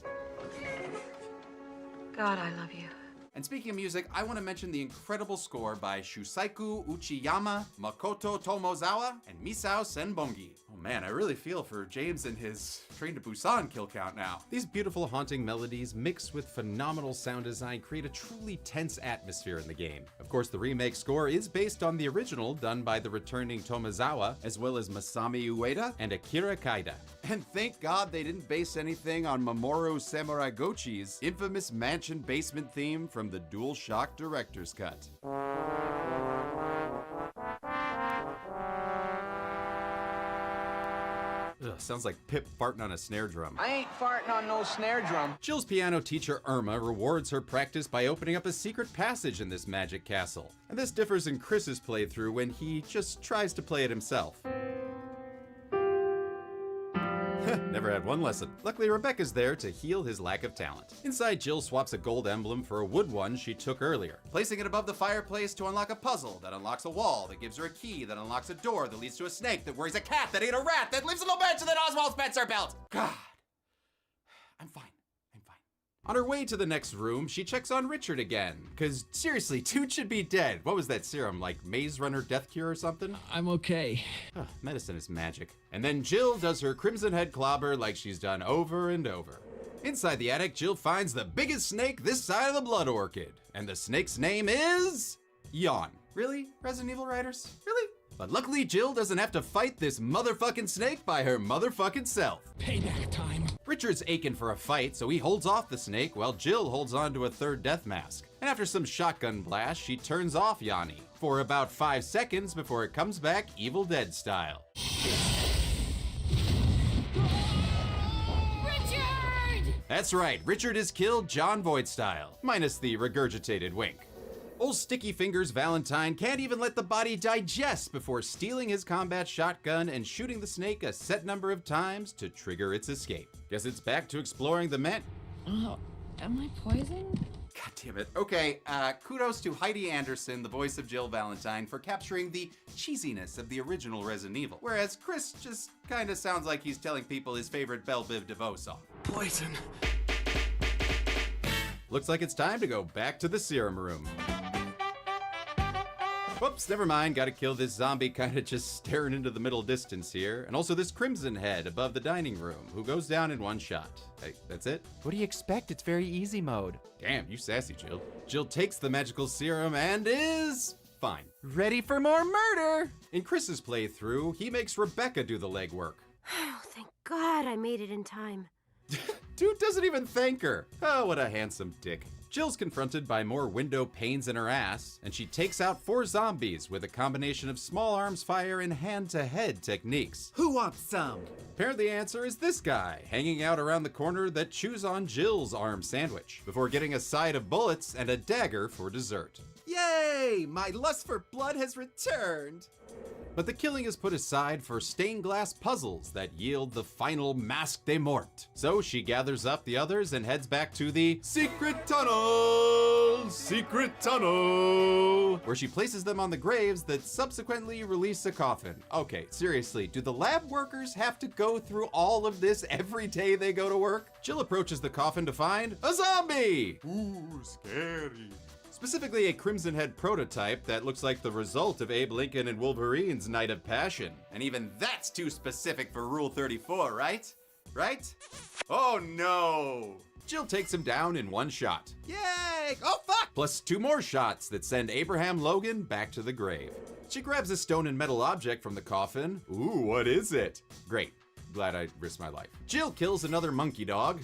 God, I love you. And speaking of music, I want to mention the incredible score by Shusaiku Uchiyama, Makoto Tomozawa, and Misao Senbongi. Oh man, I really feel for James and his Train to Busan kill count now. These beautiful haunting melodies mixed with phenomenal sound design create a truly tense atmosphere in the game. Of course, the remake score is based on the original done by the returning Tomozawa, as well as Masami Ueda and Akira Kaida. And thank God they didn't base anything on Mamoru Samuragochi's infamous mansion basement theme from the DualShock Director's Cut. Ugh, sounds like Pip farting on a snare drum. I ain't farting on no snare drum. Jill's piano teacher Irma rewards her practice by opening up a secret passage in this magic castle. And this differs in Chris's playthrough when he just tries to play it himself. Never had one lesson. Luckily, Rebecca's there to heal his lack of talent. Inside, Jill swaps a gold emblem for a wood one she took earlier, placing it above the fireplace to unlock a puzzle that unlocks a wall that gives her a key that unlocks a door that leads to a snake that worries a cat that ate a rat that lives in the bench that Oswald Spencer built. God. I'm fine. On her way to the next room, she checks on Richard again. Cause seriously, dude should be dead. What was that serum, like Maze Runner death cure or something? I'm okay. Medicine is magic. And then Jill does her Crimson Head clobber like she's done over and over. Inside the attic, Jill finds the biggest snake this side of the Blood Orchid. And the snake's name is... Yawn. Really, Resident Evil writers? Really? But luckily, Jill doesn't have to fight this motherfucking snake by her motherfucking self. Payback time. Richard's aching for a fight, so he holds off the snake while Jill holds on to a third death mask. And after some shotgun blasts, she turns off Yanni for about 5 seconds before it comes back Evil Dead style. Richard! That's right, Richard is killed John Voight style, minus the regurgitated wink. Old Sticky Fingers Valentine can't even let the body digest before stealing his combat shotgun and shooting the snake a set number of times to trigger its escape. Guess it's back to exploring the man. Oh, am I poisoned? God damn it. Okay, kudos to Heidi Anderson, the voice of Jill Valentine, for capturing the cheesiness of the original Resident Evil. Whereas Chris just kinda sounds like he's telling people his favorite Belle Biv DeVoe song. Poison. Looks like it's time to go back to the serum room. Whoops, never mind, gotta kill this zombie kinda just staring into the middle distance here. And also this Crimson Head above the dining room, who goes down in one shot. Hey, that's it? What do you expect? It's very easy mode. Damn, you sassy, Jill. Jill takes the magical serum and is... fine. Ready for more murder! In Chris's playthrough, he makes Rebecca do the legwork. Oh, thank God I made it in time. Dude doesn't even thank her. Oh, what a handsome dick. Jill's confronted by more window panes in her ass, and she takes out 4 zombies with a combination of small arms fire and hand-to-head techniques. Who wants some? Apparently the answer is this guy, hanging out around the corner that chews on Jill's arm sandwich, before getting a side of bullets and a dagger for dessert. Yay! My lust for blood has returned! But the killing is put aside for stained glass puzzles that yield the final Masque des Morts. So she gathers up the others and heads back to the secret tunnel, where she places them on the graves that subsequently release a coffin. Okay, seriously, do the lab workers have to go through all of this every day they go to work? Jill approaches the coffin to find a zombie! Ooh, scary. Specifically a Crimson Head prototype that looks like the result of Abe Lincoln and Wolverine's Night of Passion. And even that's too specific for Rule 34, right? Right? Oh no! Jill takes him down in one shot. Yay! Oh fuck! Plus 2 more shots that send Abraham Logan back to the grave. She grabs a stone and metal object from the coffin. Ooh, what is it? Great. Glad I risked my life. Jill kills another monkey dog.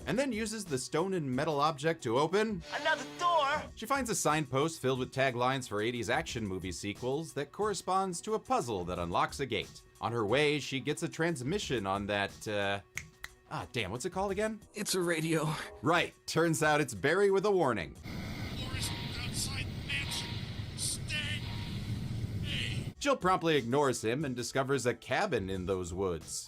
And then uses the stone and metal object to open Another door! She finds a signpost filled with taglines for 80s action movie sequels that corresponds to a puzzle that unlocks a gate. On her way, she gets a transmission on that, damn, what's it called again? It's a radio. Right, turns out it's Barry with a warning. Jill promptly ignores him and discovers a cabin in those woods.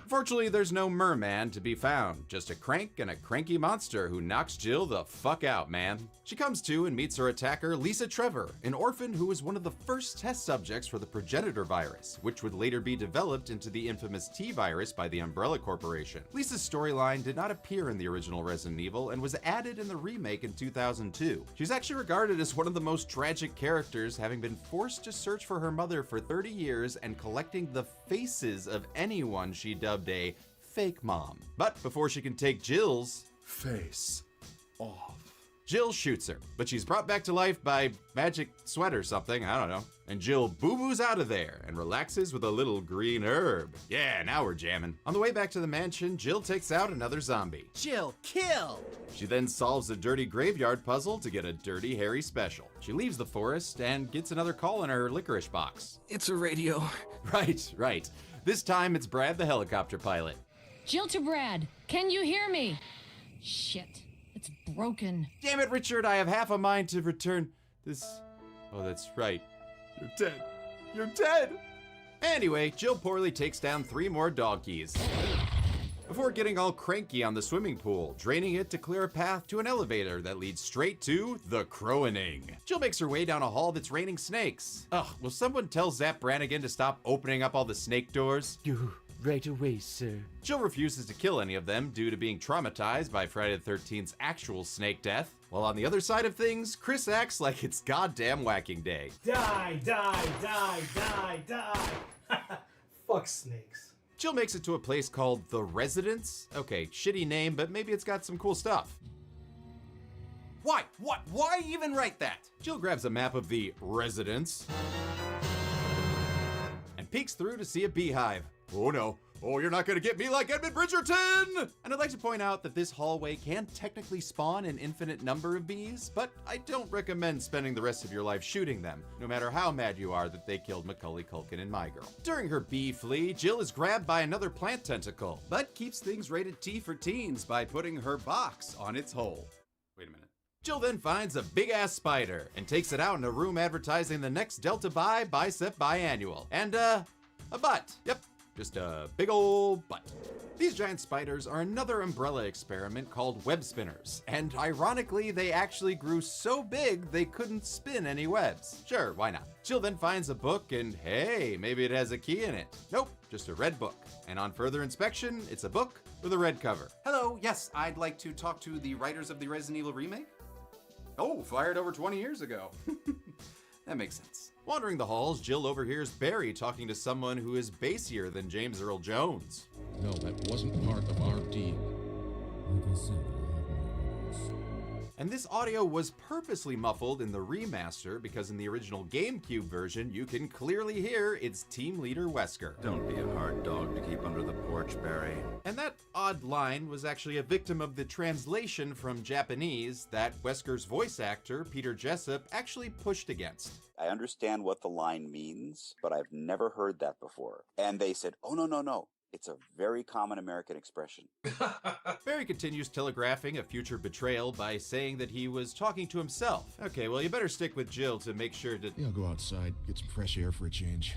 Fortunately, there's no merman to be found, just a crank and a cranky monster who knocks Jill the fuck out, man. She comes to and meets her attacker, Lisa Trevor, an orphan who was one of the first test subjects for the progenitor virus, which would later be developed into the infamous T-virus by the Umbrella Corporation. Lisa's storyline did not appear in the original Resident Evil and was added in the remake in 2002. She's actually regarded as one of the most tragic characters, having been forced to search for her mother for 30 years and collecting the faces of anyone she dubbed a fake mom. But before she can take Jill's face off, Jill shoots her, but she's brought back to life by magic sweat or something, I don't know. And Jill boo-boos out of there and relaxes with a little green herb. Yeah, now we're jamming. On the way back to the mansion, Jill takes out another zombie. Jill, kill! She then solves a dirty graveyard puzzle to get a Dirty Harry special. She leaves the forest and gets another call in her licorice box. It's a radio. Right. This time it's Brad the helicopter pilot. Jill to Brad, can you hear me? Shit, it's broken. Damn it, Richard, I have half a mind to return this. Oh, that's right. You're dead. You're dead! Anyway, Jill poorly takes down 3 more dog keys before getting all cranky on the swimming pool, draining it to clear a path to an elevator that leads straight to the Crowaning. Jill makes her way down a hall that's raining snakes. Ugh, will someone tell Zap Brannigan to stop opening up all the snake doors? Right away, sir. Jill refuses to kill any of them due to being traumatized by Friday the 13th's actual snake death. While on the other side of things, Chris acts like it's goddamn whacking day. Die, die, die, die, die. Fuck snakes. Jill makes it to a place called The Residence. Okay, shitty name, but maybe it's got some cool stuff. Why? What? Why even write that? Jill grabs a map of the Residence and peeks through to see a beehive. Oh no. Oh, you're not gonna get me like Edmund Bridgerton! And I'd like to point out that this hallway can technically spawn an infinite number of bees, but I don't recommend spending the rest of your life shooting them, no matter how mad you are that they killed Macaulay Culkin and My Girl. During her bee flee, Jill is grabbed by another plant tentacle, but keeps things rated T for teens by putting her box on its hole. Wait a minute. Jill then finds a big-ass spider and takes it out in a room advertising the next Delta Bi Bicep Biannual. And, a butt. Yep. Just a big old butt. These giant spiders are another Umbrella experiment called web spinners, and ironically, they actually grew so big they couldn't spin any webs. Sure, why not? Jill then finds a book, and hey, maybe it has a key in it. Nope, just a red book. And on further inspection, it's a book with a red cover. Hello, yes, I'd like to talk to the writers of the Resident Evil remake. Oh, fired over 20 years ago. That makes sense. Wandering the halls, Jill overhears Barry talking to someone who is bassier than James Earl Jones. No, that wasn't part of our deal. Like I said, I have my rules. And this audio was purposely muffled in the remaster because in the original GameCube version, you can clearly hear its team leader Wesker. Don't be a hard dog to keep under the porch, Barry. And that odd line was actually a victim of the translation from Japanese that Wesker's voice actor, Peter Jessup, actually pushed against. I understand what the line means, but I've never heard that before. And they said, oh, no. It's a very common American expression. Barry continues telegraphing a future betrayal by saying that he was talking to himself. Okay, well, you better stick with Jill to make sure to... Yeah, I'll go outside, get some fresh air for a change.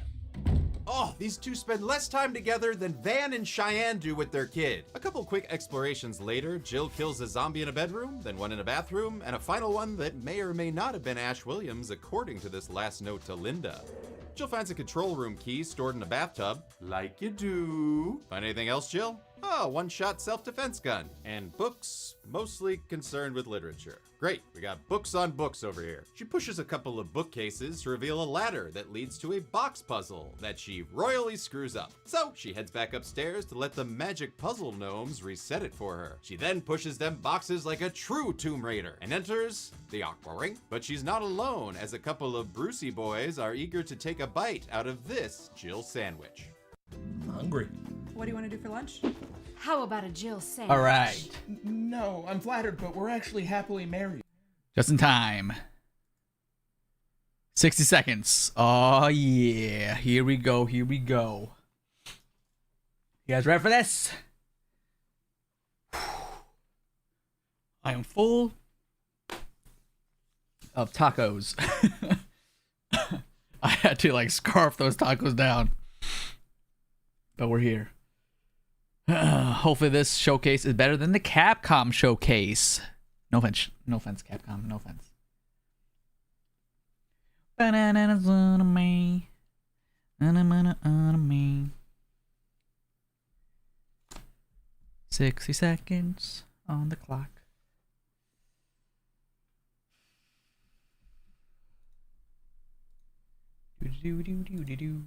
Oh, these two spend less time together than Van and Cheyenne do with their kid. A couple quick explorations later, Jill kills a zombie in a bedroom, then one in a bathroom, and a final one that may or may not have been Ash Williams, according to this last note to Linda. Jill finds a control room key stored in a bathtub, like you do. Find anything else, Jill? Oh, one-shot self-defense gun. And books, mostly concerned with literature. Great, we got books on books over here. She pushes a couple of bookcases to reveal a ladder that leads to a box puzzle that she royally screws up. So she heads back upstairs to let the magic puzzle gnomes reset it for her. She then pushes them boxes like a true Tomb Raider and enters the aqua ring. But she's not alone, as a couple of Brucey boys are eager to take a bite out of this Jill sandwich. Hungry. What do you want to do for lunch? How about a Jill sandwich? All right. No, I'm flattered, but we're actually happily married. Just in time. 60 seconds. Oh, yeah. Here we go. Here we go. You guys ready for this? I am full of tacos. I had to like scarf those tacos down. But we're here. Hopefully this showcase is better than the Capcom showcase. No offense, Capcom. No offense. Bananas on me. Banana on me. 60 seconds on the clock. Do do do do do.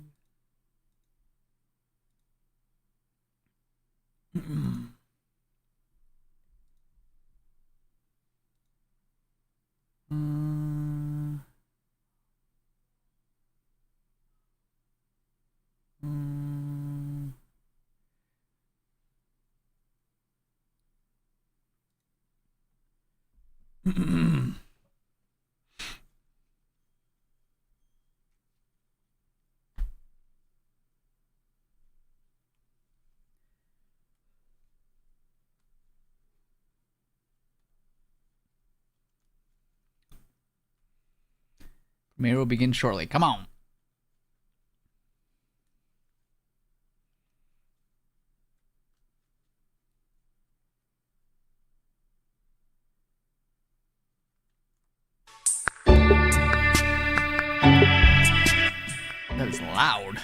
Premiere will begin shortly. Come on. That is loud.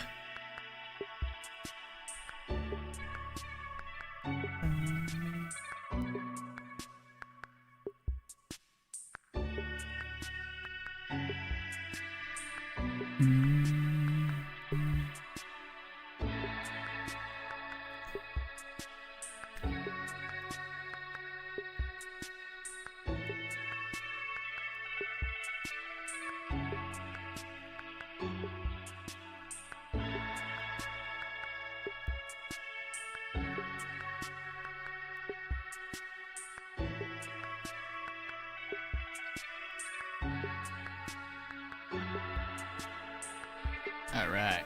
All right.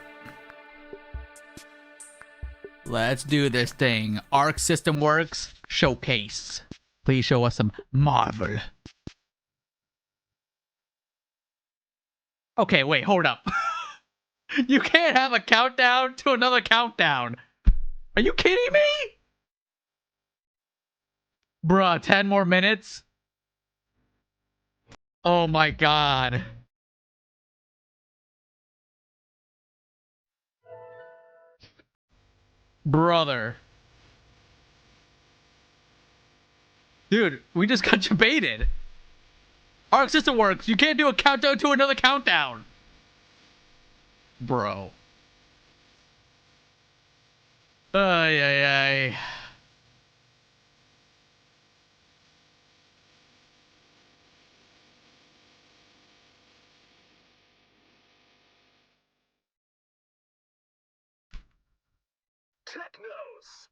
Let's do this thing. Arc System Works showcase. Please show us some Marvel. Okay, wait, hold up. You can't have a countdown to another countdown. Are you kidding me? Bruh, 10 more minutes? Oh my god. Brother. Dude, we just got debated. Arc System Works. You can't do a countdown to another countdown. Bro. Ay, ay, ay. Technos.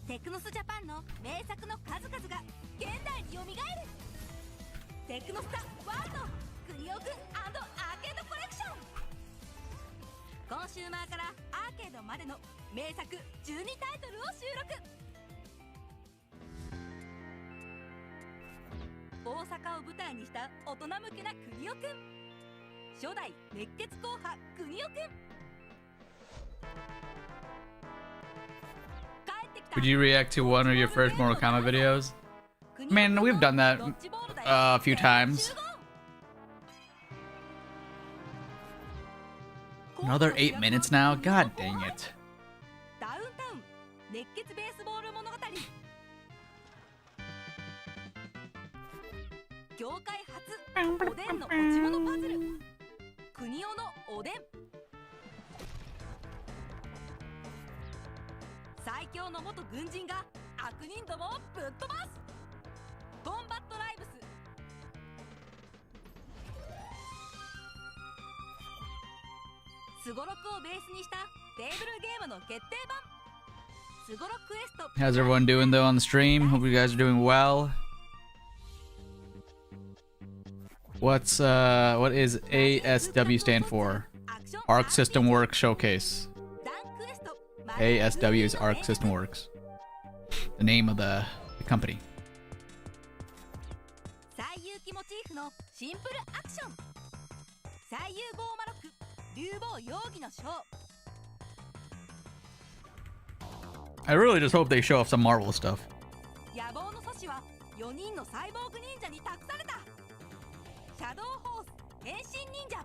テクノスジャパンの名作の数々が現代によみがえる。テクノスタワールドクリオくん&アーケードコレクション。コンシューマーからアーケードまでの名作12タイトルを収録。大阪を舞台にした大人向けなクリオくん。初代熱血硬派クニオくん。 Would you react to one of your first Mortal Kombat videos? Man, we've done that a few times. Another 8 minutes now? God dang it. ダウンタウン熱血ベースボール物語。業界初おでんの落ち物パズル。国尾のおでん。最強の元軍人が悪人どもをぶっ飛ばす。コンバットライブス。スゴロクをベースにしたテーブルゲームの決定版。スゴロクエスト。 How's everyone doing though on the stream? Hope you guys are doing well. What is ASW stand for? Arc System Works Showcase. ASW is Arc System Works. The name of the company. 最有機モチーフのシンプルアクション。最有5マロック竜坊容疑のショー。 I really just hope they show off some Marvel stuff. 野望の阻止は4人のサイボーグ忍者に託された。シャドウホース変身忍者。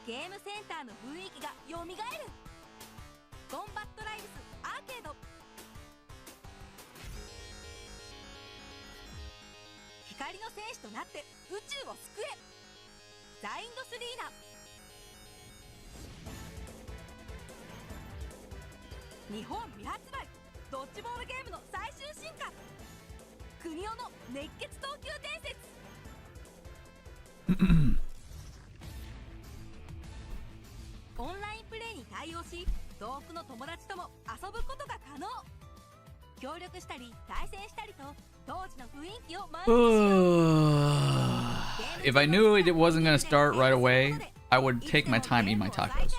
ゲームセンターの雰囲気がよみがえる。コンバットライブスアーケード。光の戦士となって宇宙を救え。ザインドスリーナ。日本未発売ドッジボールゲームの最終進化。国尾の熱血投球伝説。オンラインプレイに対応し遠くの友達とも遊ぶことが可能。協力したり対戦したりと当時の雰囲気を満喫しよう。 If I knew it wasn't gonna start right away, I would take my time eating my tacos.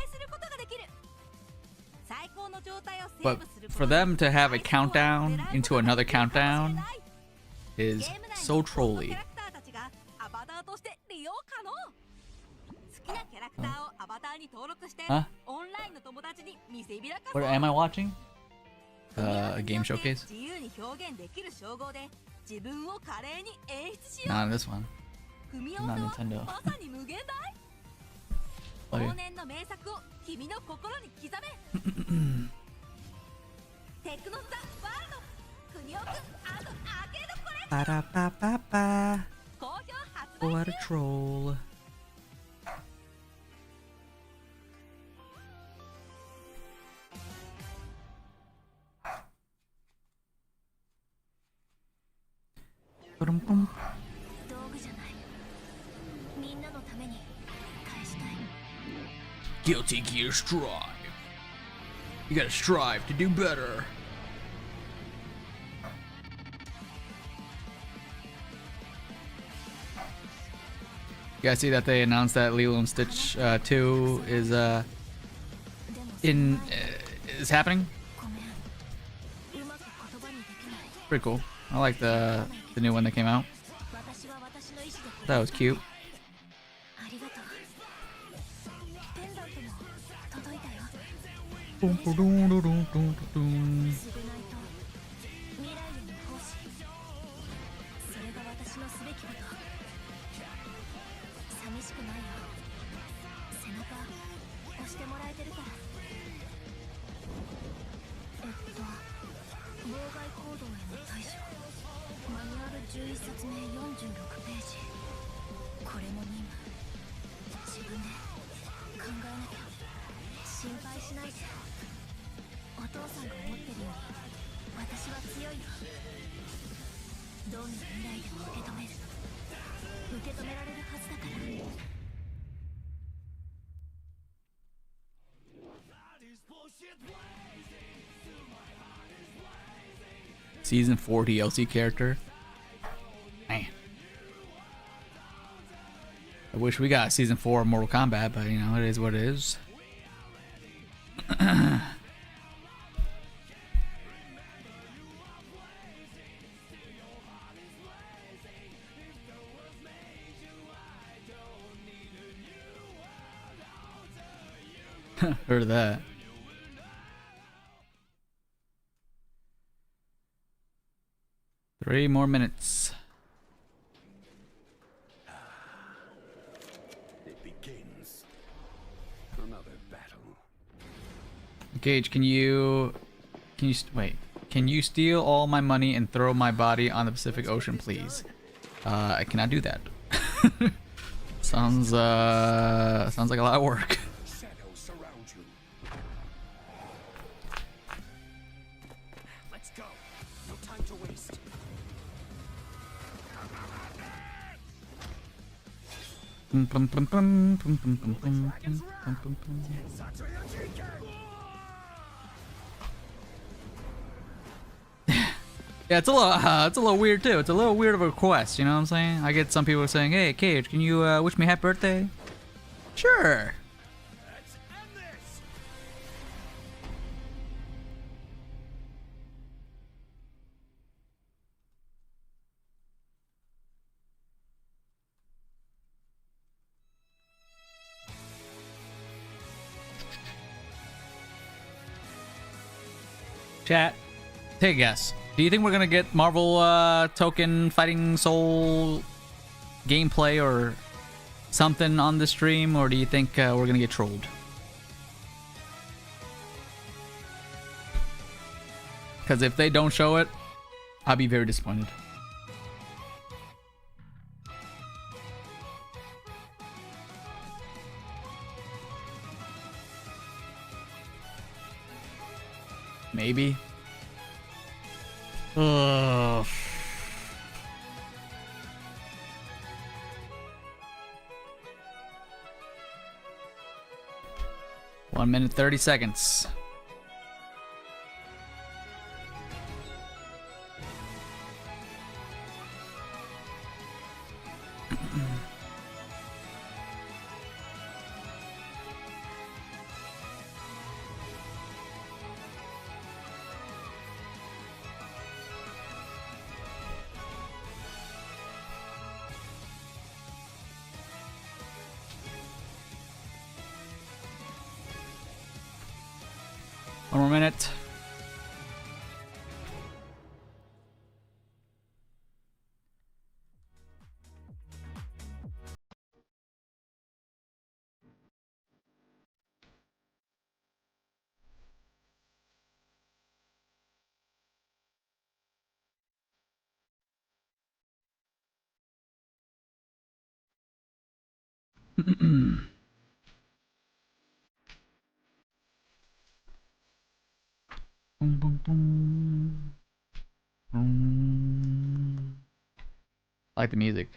But for them to have a countdown into another countdown is so trolly. Huh? What am I watching? A game showcase? Not this one. Not Nintendo. Oh, yeah. Ba-da-ba-ba-ba. What a troll. Ba-dum-bum. Guilty Gear Strive. You gotta strive to do better. You guys see that they announced that Lilo and Stitch 2 is is happening? Pretty cool. I like the new one that came out. That was cute. Season 4 DLC character. Man. I wish we got Season 4 of Mortal Kombat, but you know, it is what it is. Heard of that. Three more minutes. begins. Another battle. Gage, can you wait? Can you steal all my money and throw my body on the Pacific Ocean, please? I cannot do that. Sounds like a lot of work. Shadows surround you. Let's go. No time to waste. Yeah, it's a little weird too. It's a little weird of a request, you know what I'm saying? I get some people saying, "Hey, Cage, can you wish me happy birthday?" Sure. Let's end this. Chat, take a guess. Do you think we're gonna get Marvel token fighting soul gameplay or something on the stream, or do you think we're gonna get trolled? Because if they don't show it, I'll be very disappointed. Maybe. Ugh. One minute 30 seconds. One more minute. Boom, boom, boom. Boom. I like the music.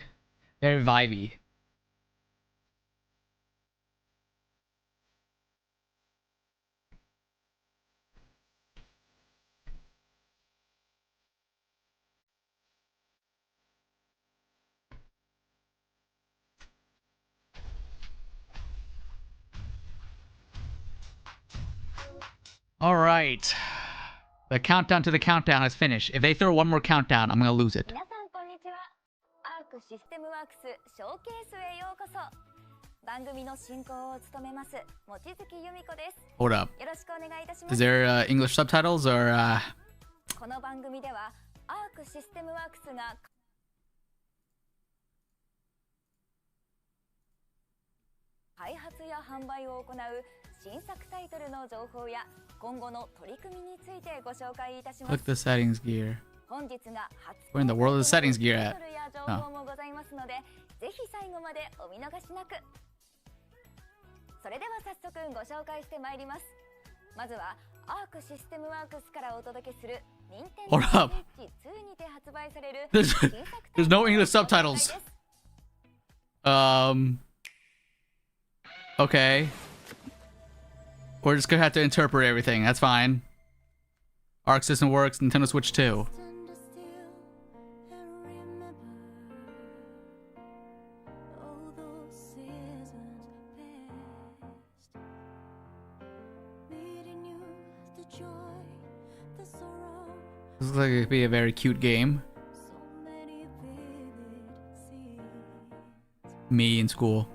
Very vibey. All right. The countdown to the countdown is finished. If they throw one more countdown, I'm gonna lose it. 皆さんこんにちは。アークシステムワークスショーケースへようこそ。番組の進行を務めます望月由美子です。 Hold up. よろしくお願いいたします。 Is there English subtitles or この番組ではアークシステムワークスが開発や販売を行う新作タイトルの情報や今後の取り組みについてご紹介いたします。 look the settings gear? 本日が初 Where in the world is the settings gear タイ at? トルや情報もございますので、ぜひ最後までお見逃しなく。それでは早速ご紹介してまいります。まずはアークシステムワークスからお届けする Hold up. Nintendo Switch 2にて発売される There's no English subtitles. Okay. We're just gonna have to interpret everything. That's fine. Arc System works. Nintendo Switch 2. This looks like it could be a very cute game. Me in school.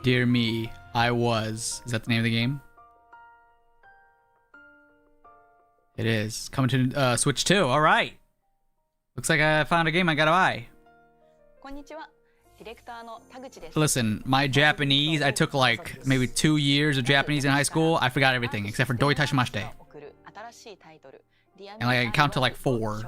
Dear Me, I Was. Is that the name of the game? It is. Coming to Switch 2. All right. Looks like I found a game I gotta buy. Listen, my Japanese, I took like maybe 2 years of Japanese in high school. I forgot everything except for Doi Tashimashite. And like I can count to like 4.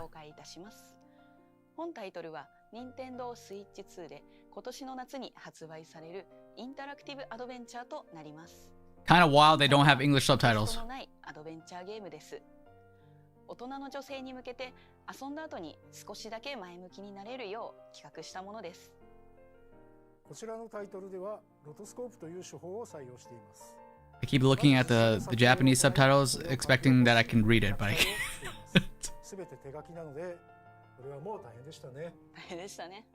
本タイトルは任天堂スイッチ2で今年の夏に発売されるインタラクティブアドベンチャーとなります。Kind of wild they don't have English subtitles. 人のないアドベンチャーゲームです。大人の女性に向けて遊んだ後に少しだけ前向きになれるよう企画したものです。こちらのタイトルではロトスコープという手法を採用しています。I keep looking at the Japanese subtitles, expecting that I can read it, but I can't. すべて手書きなので、これはもう大変でしたね。大変でしたね。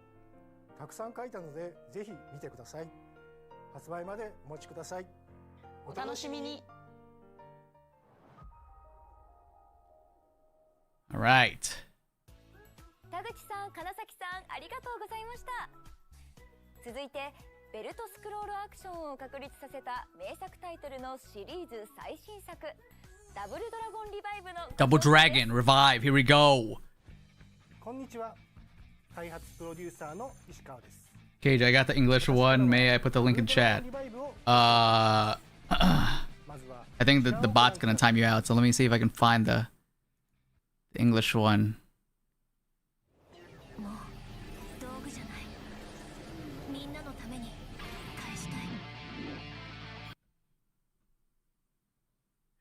たくさん書いたので、ぜひ見てください。発売までお待ちください。お楽しみに。All right. 田口さん、金崎さん、ありがとうございました。続いてベルトスクロールアクションを確立させた名作タイトルのシリーズ最新作ダブルドラゴンリバイブの Double Dragon Revive. Here we go. こんにちは。開発プロデューサーの石川です。Cage, I got the English one. May I put the link in chat? I think the bot's gonna time you out, so let me see if I can find the English one.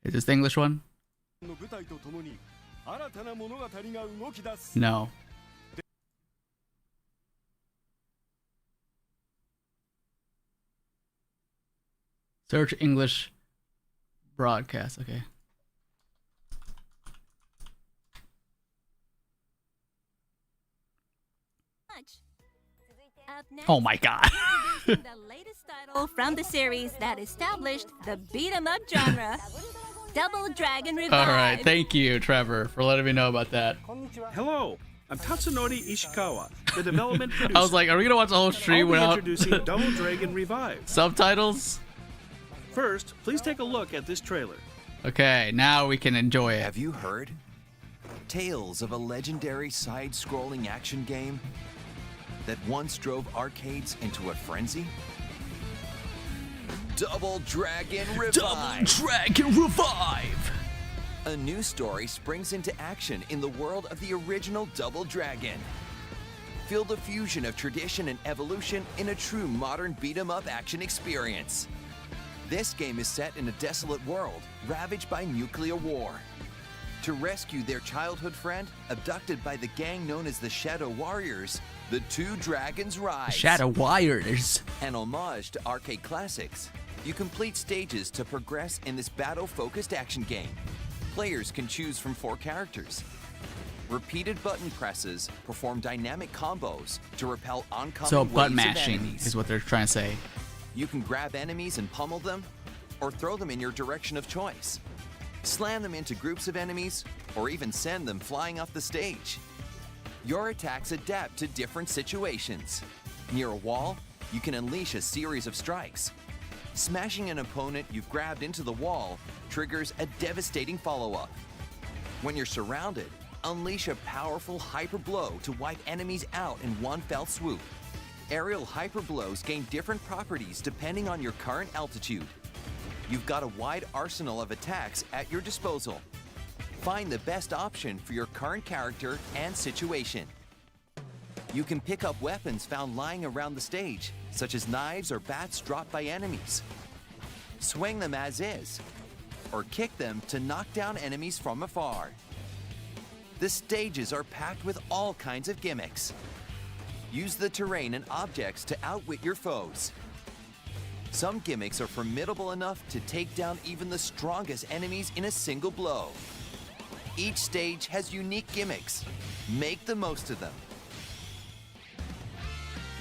Is this the English one? No. Search English broadcast. Okay. Oh my god. The latest title from the series that established the beat 'em up genre. Double Dragon Revive. All right, thank you, Trevor, for letting me know about that. Hello, I'm Tatsunori Ishikawa, the development producer. I was like, are we gonna watch the whole stream without introducing Double Dragon Revive subtitles? First, please take a look at this trailer. Okay, now we can enjoy it. Have you heard? Tales of a legendary side-scrolling action game that once drove arcades into a frenzy? Double Dragon Revive! Double Dragon Revive! A new story springs into action in the world of the original Double Dragon. Feel the fusion of tradition and evolution in a true modern beat-em-up action experience. This game is set in a desolate world, ravaged by nuclear war. To rescue their childhood friend, abducted by the gang known as the Shadow Warriors, the two dragons rise. Shadow Warriors. An homage to arcade classics. You complete stages to progress in this battle-focused action game. Players can choose from 4 characters. Repeated button presses perform dynamic combos to repel oncoming So waves button of mashing enemies. is what they're trying to say. You can grab enemies and pummel them, or throw them in your direction of choice. Slam them into groups of enemies, or even send them flying off the stage. Your attacks adapt to different situations. Near a wall, you can unleash a series of strikes. Smashing an opponent you've grabbed into the wall triggers a devastating follow-up. When you're surrounded, unleash a powerful hyper blow to wipe enemies out in one fell swoop. Aerial hyper blows gain different properties depending on your current altitude. You've got a wide arsenal of attacks at your disposal. Find the best option for your current character and situation. You can pick up weapons found lying around the stage, such as knives or bats dropped by enemies. Swing them as is, or kick them to knock down enemies from afar. The stages are packed with all kinds of gimmicks. Use the terrain and objects to outwit your foes. Some gimmicks are formidable enough to take down even the strongest enemies in a single blow. Each stage has unique gimmicks. Make the most of them.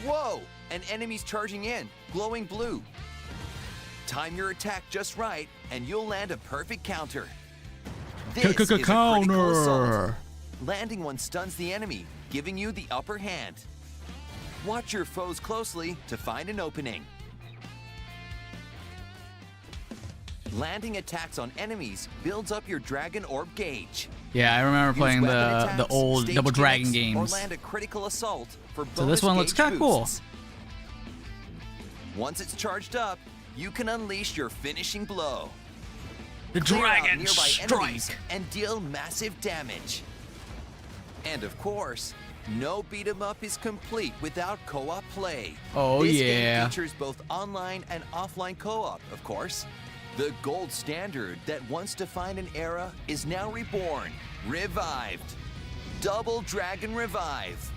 Whoa! An enemy's charging in, glowing blue. Time your attack just right, and you'll land a perfect counter. This is a critical assault. Landing one stuns the enemy, giving you the upper hand. Watch your foes closely to find an opening. Landing attacks on enemies builds up your Dragon Orb gauge. Yeah, I remember playing Use weapon the attacks, old stage Double Dragon gimmicks, games. Or land a critical assault for So this bonus one looks gauge kind of cool. boosts. Once it's charged up, you can unleash your finishing blow. The Clear out Dragon nearby Strike. enemies and deal massive damage. And of course, no beat 'em up is complete without co-op play. Oh, this yeah. game features both online and offline co-op, of course. The gold standard that once defined an era is now reborn, revived. Double Dragon Revive.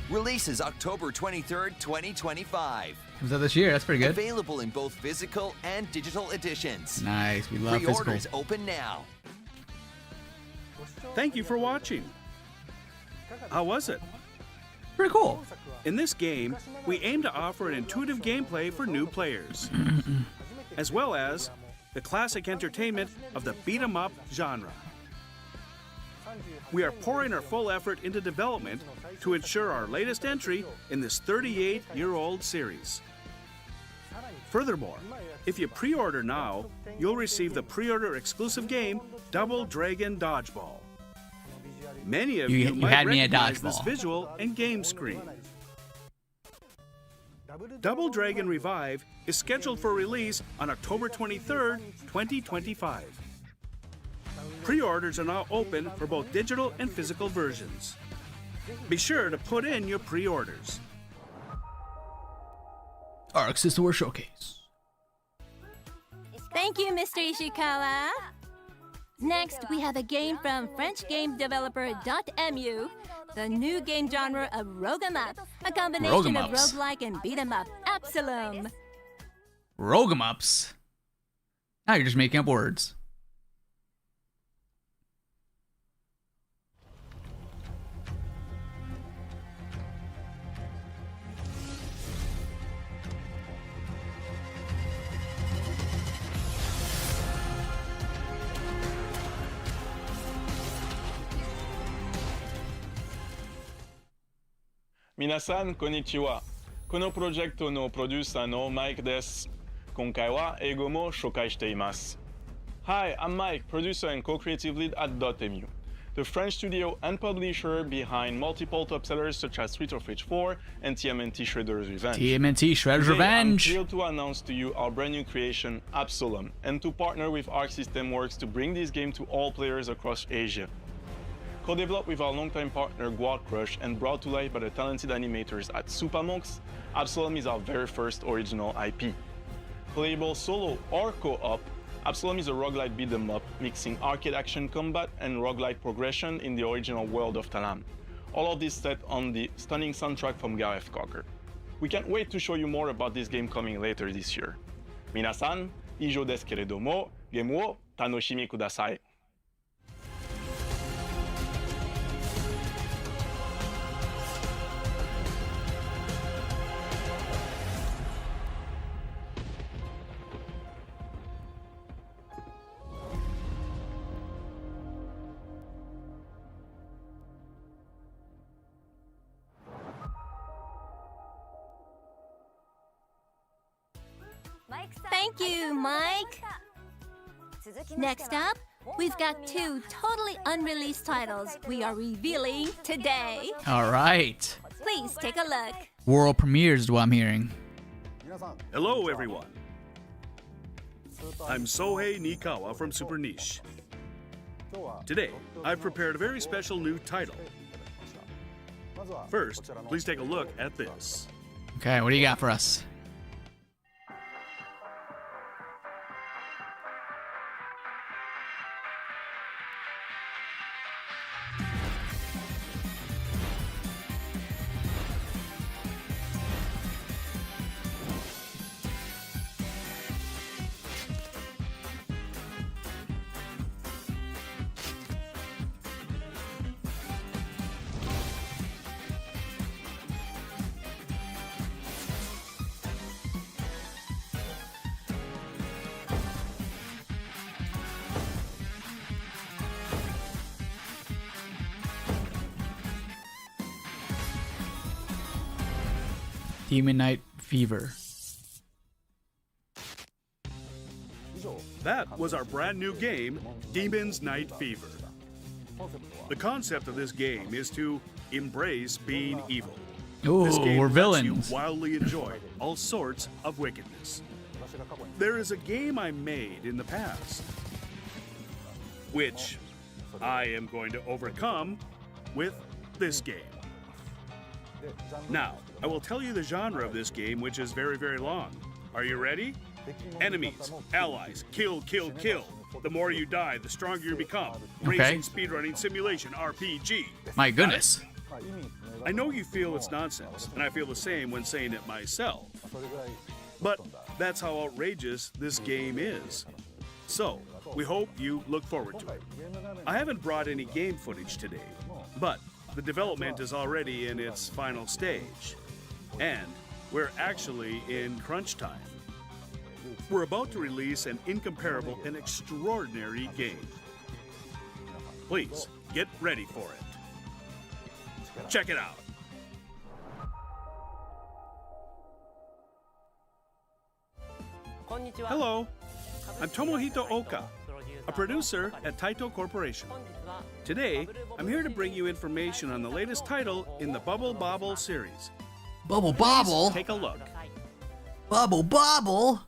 Releases October 23rd, 2025. Comes out this year. That's pretty good. Available in both physical and digital editions. Nice. We love physical. Pre-orders open now. Thank you for watching. How was it? Pretty cool. In this game, we aim to offer an intuitive gameplay for new players, as well as the classic entertainment of the beat-em-up genre. We are pouring our full effort into development to ensure our latest entry in this 38-year-old series. Furthermore, if you pre-order now, you'll receive the pre-order exclusive game Double Dragon Dodgeball. Many of you might had me at recognize this Dodgeball. visual and game screen. Double Dragon Revive is scheduled for release on October 23rd, 2025. Pre-orders are now open for both digital and physical versions. Be sure to put in your pre-orders. Arc System War Showcase. Thank you, Mr. Ishikawa. Next, we have a game from French game developer .mu, the new game genre of rogue 'em up, a combination of Rogue-em-ups. roguelike and beat 'em up. Absalom. Rogue 'em ups. Now you're just making up words. Minasan, konnichiwa. このプロジェクトのプロデューサーのマイクです。今回は英語も紹介しています。Hi, I'm Mike, producer and co-creative lead at .mu, the French studio and publisher behind multiple top sellers such as Streets of Rage 4 and TMNT Shredder's Revenge. TMNT Shredder's Today, Revenge. I'm thrilled to announce to you our brand new creation, Absalom, and to partner with Arc System Works to bring this game to all players across Asia. Co-developed with our longtime partner Guard Crush and brought to life by the talented animators at Supamonks, Absalom is our very first original IP. Playable solo or co-op, Absalom is a roguelite beat-em-up mixing arcade action combat and roguelite progression in the original world of Talam. All of this set on the stunning soundtrack from Gareth Cocker. We can't wait to show you more about this game coming later this year. Minasan, ijo desu keredomo, game wo tanoshimi kudasai. Thank you, Mike. Next up, we've got two totally unreleased titles we are revealing today. All right. Please take a look. World premieres is what I'm hearing. Hello, everyone. I'm Sohei Nikawa from Super Niche. Today, I've prepared a very special new title. First, please take a look at this. Okay, what do you got for us? Demon Knight Fever. That was our brand new game, Demon's Night Fever. The concept of this game is to embrace being evil. Ooh, This game we're lets villains. you wildly enjoy all sorts of wickedness. There is a game I made in the past, which I am going to overcome with this game. Now, I will tell you the genre of this game, which is very, very long. Are you ready? Enemies, allies, kill, kill, kill. The more you die, the stronger you become. Okay. Racing, speedrunning, simulation, RPG. My goodness. I know you feel it's nonsense, and I feel the same when saying it myself. But that's how outrageous this game is. So, we hope you look forward to it. I haven't brought any game footage today, but the development is already in its final stage. And we're actually in crunch time. We're about to release an incomparable and extraordinary game. Please, get ready for it. Check it out. Hello, I'm Tomohito Oka, a producer at Taito Corporation. Today, I'm here to bring you information on the latest title in the Bubble Bobble series. Bubble Bobble? Take a look. Bubble Bobble?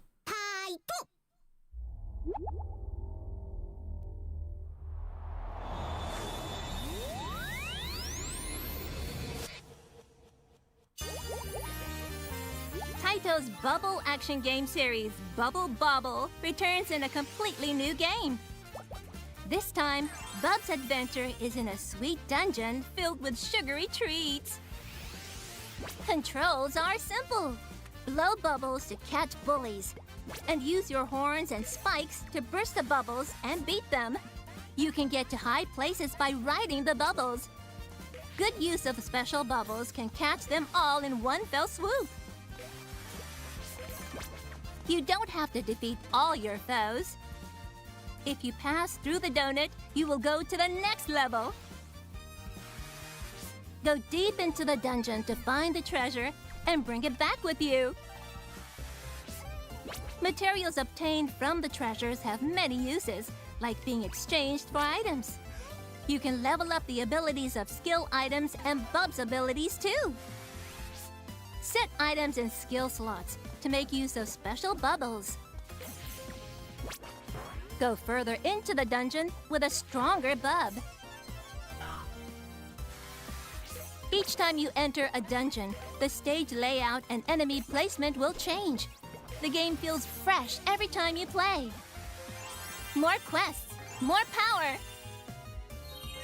Taito's Bubble action game series, Bubble Bobble, returns in a completely new game. This time, Bub's adventure is in a sweet dungeon filled with sugary treats. Controls are simple. Blow bubbles to catch bullies, and use your horns and spikes to burst the bubbles and beat them. You can get to high places by riding the bubbles. Good use of special bubbles can catch them all in one fell swoop. You don't have to defeat all your foes. If you pass through the donut, you will go to the next level. Go deep into the dungeon to find the treasure and bring it back with you. Materials obtained from the treasures have many uses, like being exchanged for items. You can level up the abilities of skill items and Bub's abilities too. Set items in skill slots to make use of special bubbles. Go further into the dungeon with a stronger Bub. Each time you enter a dungeon, the stage layout and enemy placement will change. The game feels fresh every time you play. More quests, more power.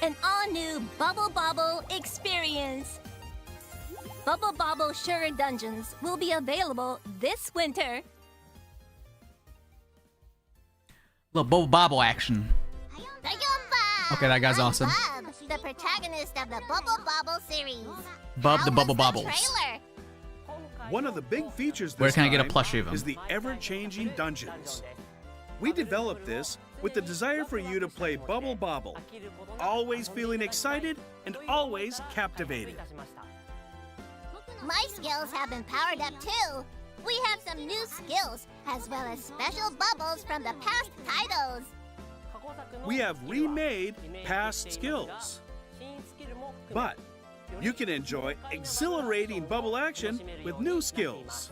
An all-new Bubble Bobble experience. Bubble Bobble Sugar Dungeons will be available this winter. Little Bubble Bobble action. Okay, that guy's awesome. Bub, the protagonist of the Bubble Bobble series. Bub the How Bubble was the Bobbles. trailer? One of the big features this Where can I get a time plushie of him? is the ever-changing dungeons. We developed this with the desire for you to play Bubble Bobble, always feeling excited and always captivated. My skills have been powered up too. We have some new skills, as well as special bubbles from the past titles. We have remade past skills, but you can enjoy exhilarating bubble action with new skills.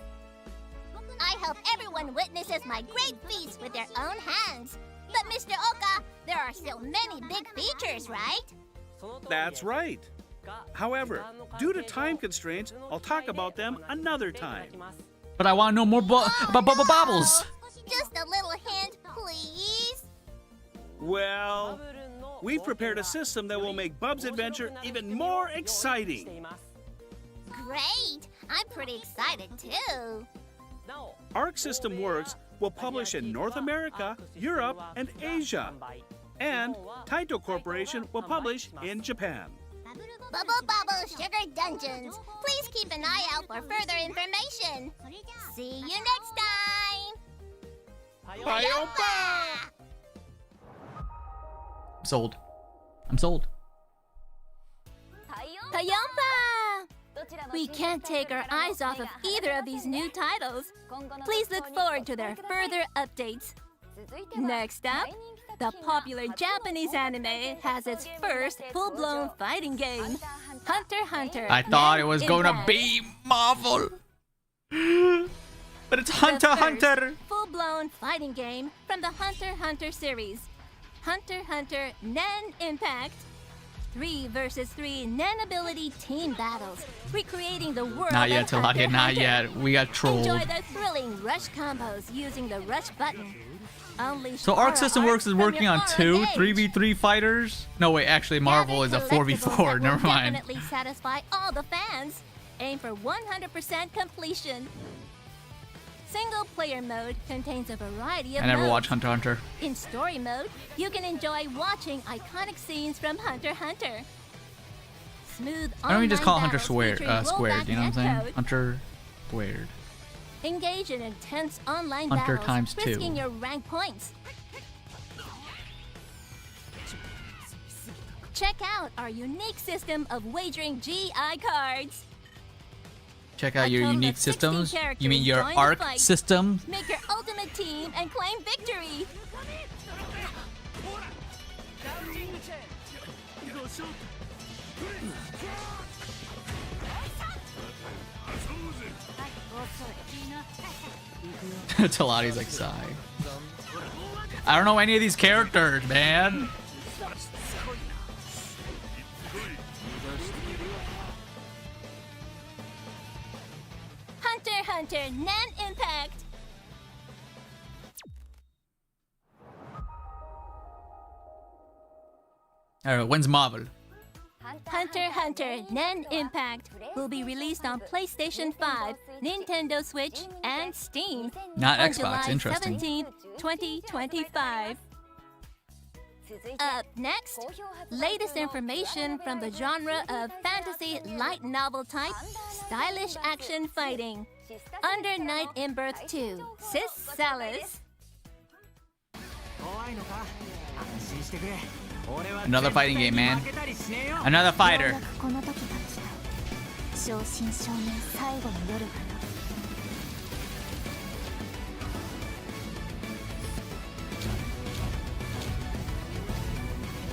I hope everyone witnesses my great feats with their own hands. But Mr. Oka, there are still many big features, right? That's right. However, due to time constraints, I'll talk about them another time. But I want to know more about Bubble Bobbles. Just a little hint, please. Well, we've prepared a system that will make Bub's adventure even more exciting. Great! I'm pretty excited too. Arc System Works will publish in North America, Europe, and Asia. And Taito Corporation will publish in Japan. Bubble Bobble Sugar Dungeons. Please keep an eye out for further information. See you next time. Bye-o-bye! I'm sold. I'm sold. Tayompa! We can't take our eyes off of either of these new titles. Please look forward to their further updates. Next up, the popular Japanese anime has its first full-blown fighting game, Hunter x Hunter. I thought it was going to Impact. be Marvel. But it's Hunter x Hunter. Full-blown fighting game from the Hunter x Hunter series, Hunter x Hunter Nen Impact. 3 versus 3 Nen ability team battles, recreating the world Not yet, of Hunter Taladia, x not Hunter. yet. We got trolled. Enjoy the thrilling rush combos using the rush button. Unleash So Arc aura System Works is from your working on aura 2 gauge. 3v3 fighters? No, wait, actually Marvel is a Gather collectibles 4v4. that will Never mind. Definitely satisfy all the fans. Aim for 100% completion. Single player mode contains a variety of I never modes. watched Hunter x Hunter. In story mode, you can enjoy watching iconic scenes from Hunter x Hunter. Smooth Why don't we just call it online Hunter battles featuring squared, you know what I'm saying? rollback netcode. Hunter squared. Engage in intense online Hunter battles, times 2. risking your rank points. Check out our unique system of wagering GI cards. Check out A your total unique of 16 systems. You characters mean your join the Arc fight. system? Make your ultimate team and claim victory. Talati's like, sigh. I don't know any of these characters, man. Hunter x Hunter Nen Impact. Alright, when's Marvel? Hunter x Hunter Nen Impact will be released on PlayStation 5, Nintendo Switch, and Steam Not on Xbox, July interesting. 17th, 2025. Up next, latest information from the genre of fantasy light novel type, stylish action fighting. Under Night in Birth 2, Sis Salis. Another fighting game, man. Another fighter. この時たちが正真正銘最後の夜か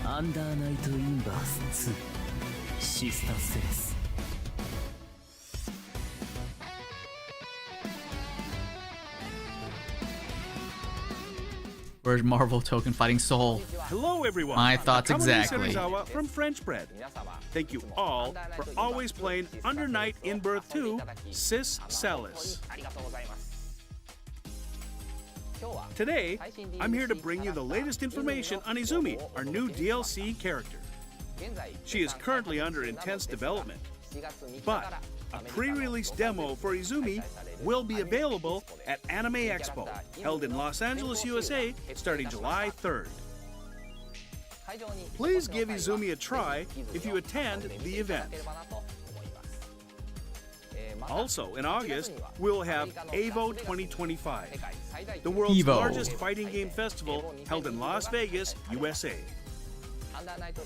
な。アンダーナイトインバース2シスターセレス Where's Marvel Token Fighting Soul? Hello, everyone. My thoughts Kamui exactly. Serizawa from French Bread. Thank you all for always playing Under Night in Birth 2, Sis Salis. Today, I'm here to bring you the latest information on Izumi, our new DLC character. She is currently under intense development, but a pre-release demo for Izumi will be available at Anime Expo, held in Los Angeles, USA, starting July 3rd. Please give Izumi a try if you attend the event. Also, in August, we'll have EVO 2025, the world's EVO. largest fighting game festival held in Las Vegas, USA.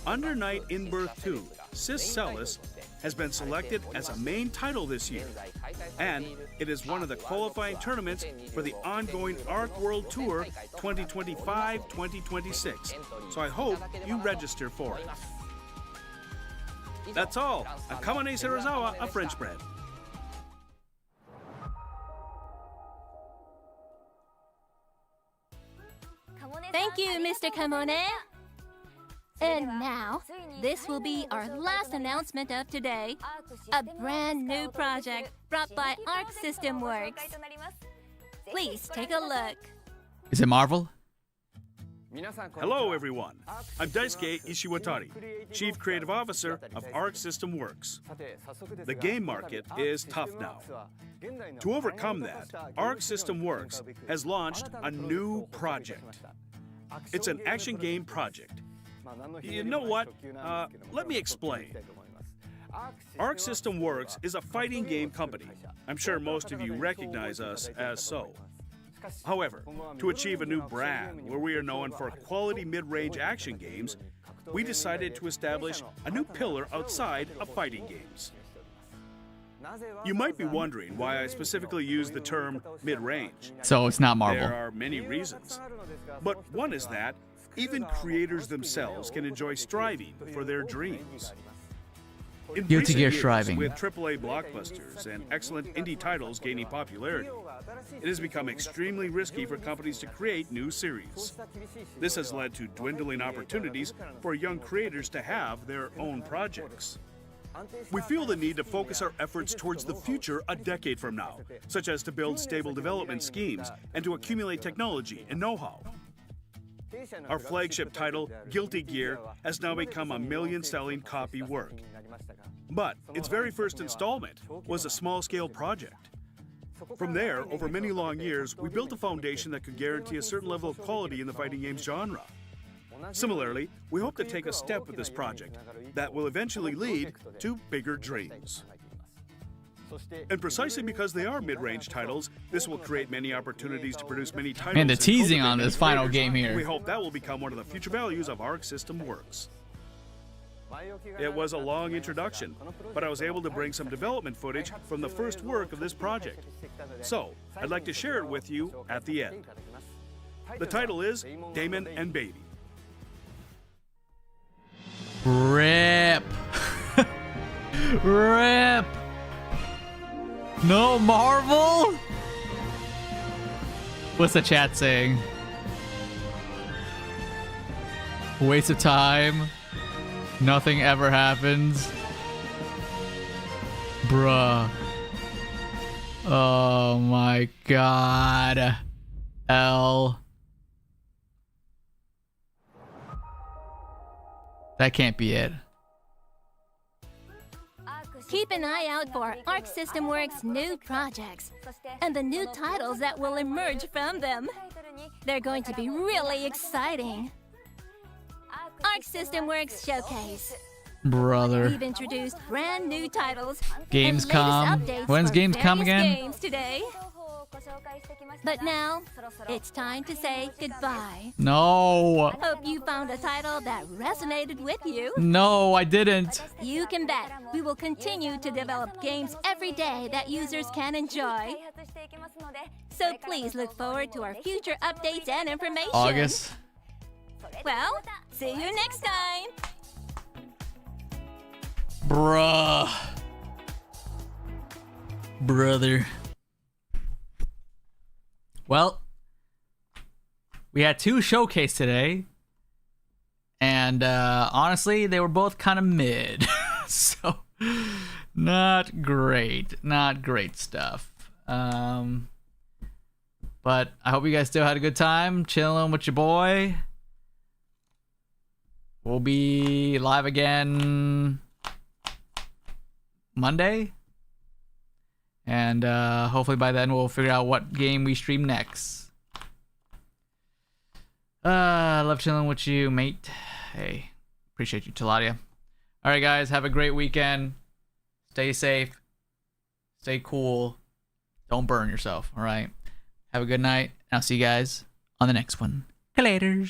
Under Night in Birth 2, Sis Salis has been selected as a main title this year, and it is one of the qualifying tournaments for the ongoing Arc World Tour 2025-2026, so I hope you register for it. That's all. I'm Kamune Serizawa of French Bread. Thank you, Mr. Kamone. And now, this will be our last announcement of today. A brand new project brought by Arc System Works. Please take a look. Is it Marvel? Hello, everyone. I'm Daisuke Ishiwatari, Chief Creative Officer of Arc System Works. The game market is tough now. To overcome that, Arc System Works has launched a new project. It's an action game project. You know what? Let me explain. Arc System Works is a fighting game company. I'm sure most of you recognize us as so. However, to achieve a new brand where we are known for quality mid-range action games, we decided to establish a new pillar outside of fighting games. You might be wondering why I specifically use the term mid-range. So it's not Marvel. There are many reasons. But one is that even creators themselves can enjoy striving for their dreams. In Guilty recent Gear years, striving. with AAA blockbusters and excellent indie titles gaining popularity, it has become extremely risky for companies to create new series. This has led to dwindling opportunities for young creators to have their own projects. We feel the need to focus our efforts towards the future a decade from now, such as to build stable development schemes and to accumulate technology and know-how. Our flagship title, Guilty Gear, has now become a million-selling copy work. But its very first installment was a small-scale project. From there, over many long years, we built a foundation that could guarantee a certain level of quality in the fighting games genre. Similarly, we hope to take a step with this project that will eventually lead to bigger dreams. And precisely because they are mid-range titles, this will create many opportunities to produce many titles. Man, the and teasing cultivate on many this final creators. game here. We hope that will become one of the future values of Arc System Works. It was a long introduction, but I was able to bring some development footage from the first work of this project. So, I'd like to share it with you at the end. The title is Damon and Baby. Rip. Rip. No Marvel? What's the chat saying? Waste of time. Nothing ever happens. Bruh. Oh my god. L. That can't be it. Keep an eye out for Arc System Works' new projects and the new titles that will emerge from them. They're going to be really exciting. Arc System Works Showcase. Brother. We've introduced brand new titles. Gamescom. And latest updates When's for Gamescom various again? Games today. But now, it's time to say goodbye. No. Hope you found a title that resonated with you. No, I didn't. You can bet we will continue to develop games every day that users can enjoy. So please look forward to our future updates and information. August. Well, see you next time. Bruh. Brother. Well, we had two showcase today, and honestly, they were both kind of mid. So, not great. Not great stuff. But I hope you guys still had a good time chilling with your boy. We'll be live again Monday. And hopefully by then we'll figure out what game we stream next. I love chilling with you, mate. Hey, appreciate you, Taladia. All right, guys, have a great weekend. Stay safe. Stay cool. Don't burn yourself, all right? Have a good night. I'll see you guys on the next one. Laters.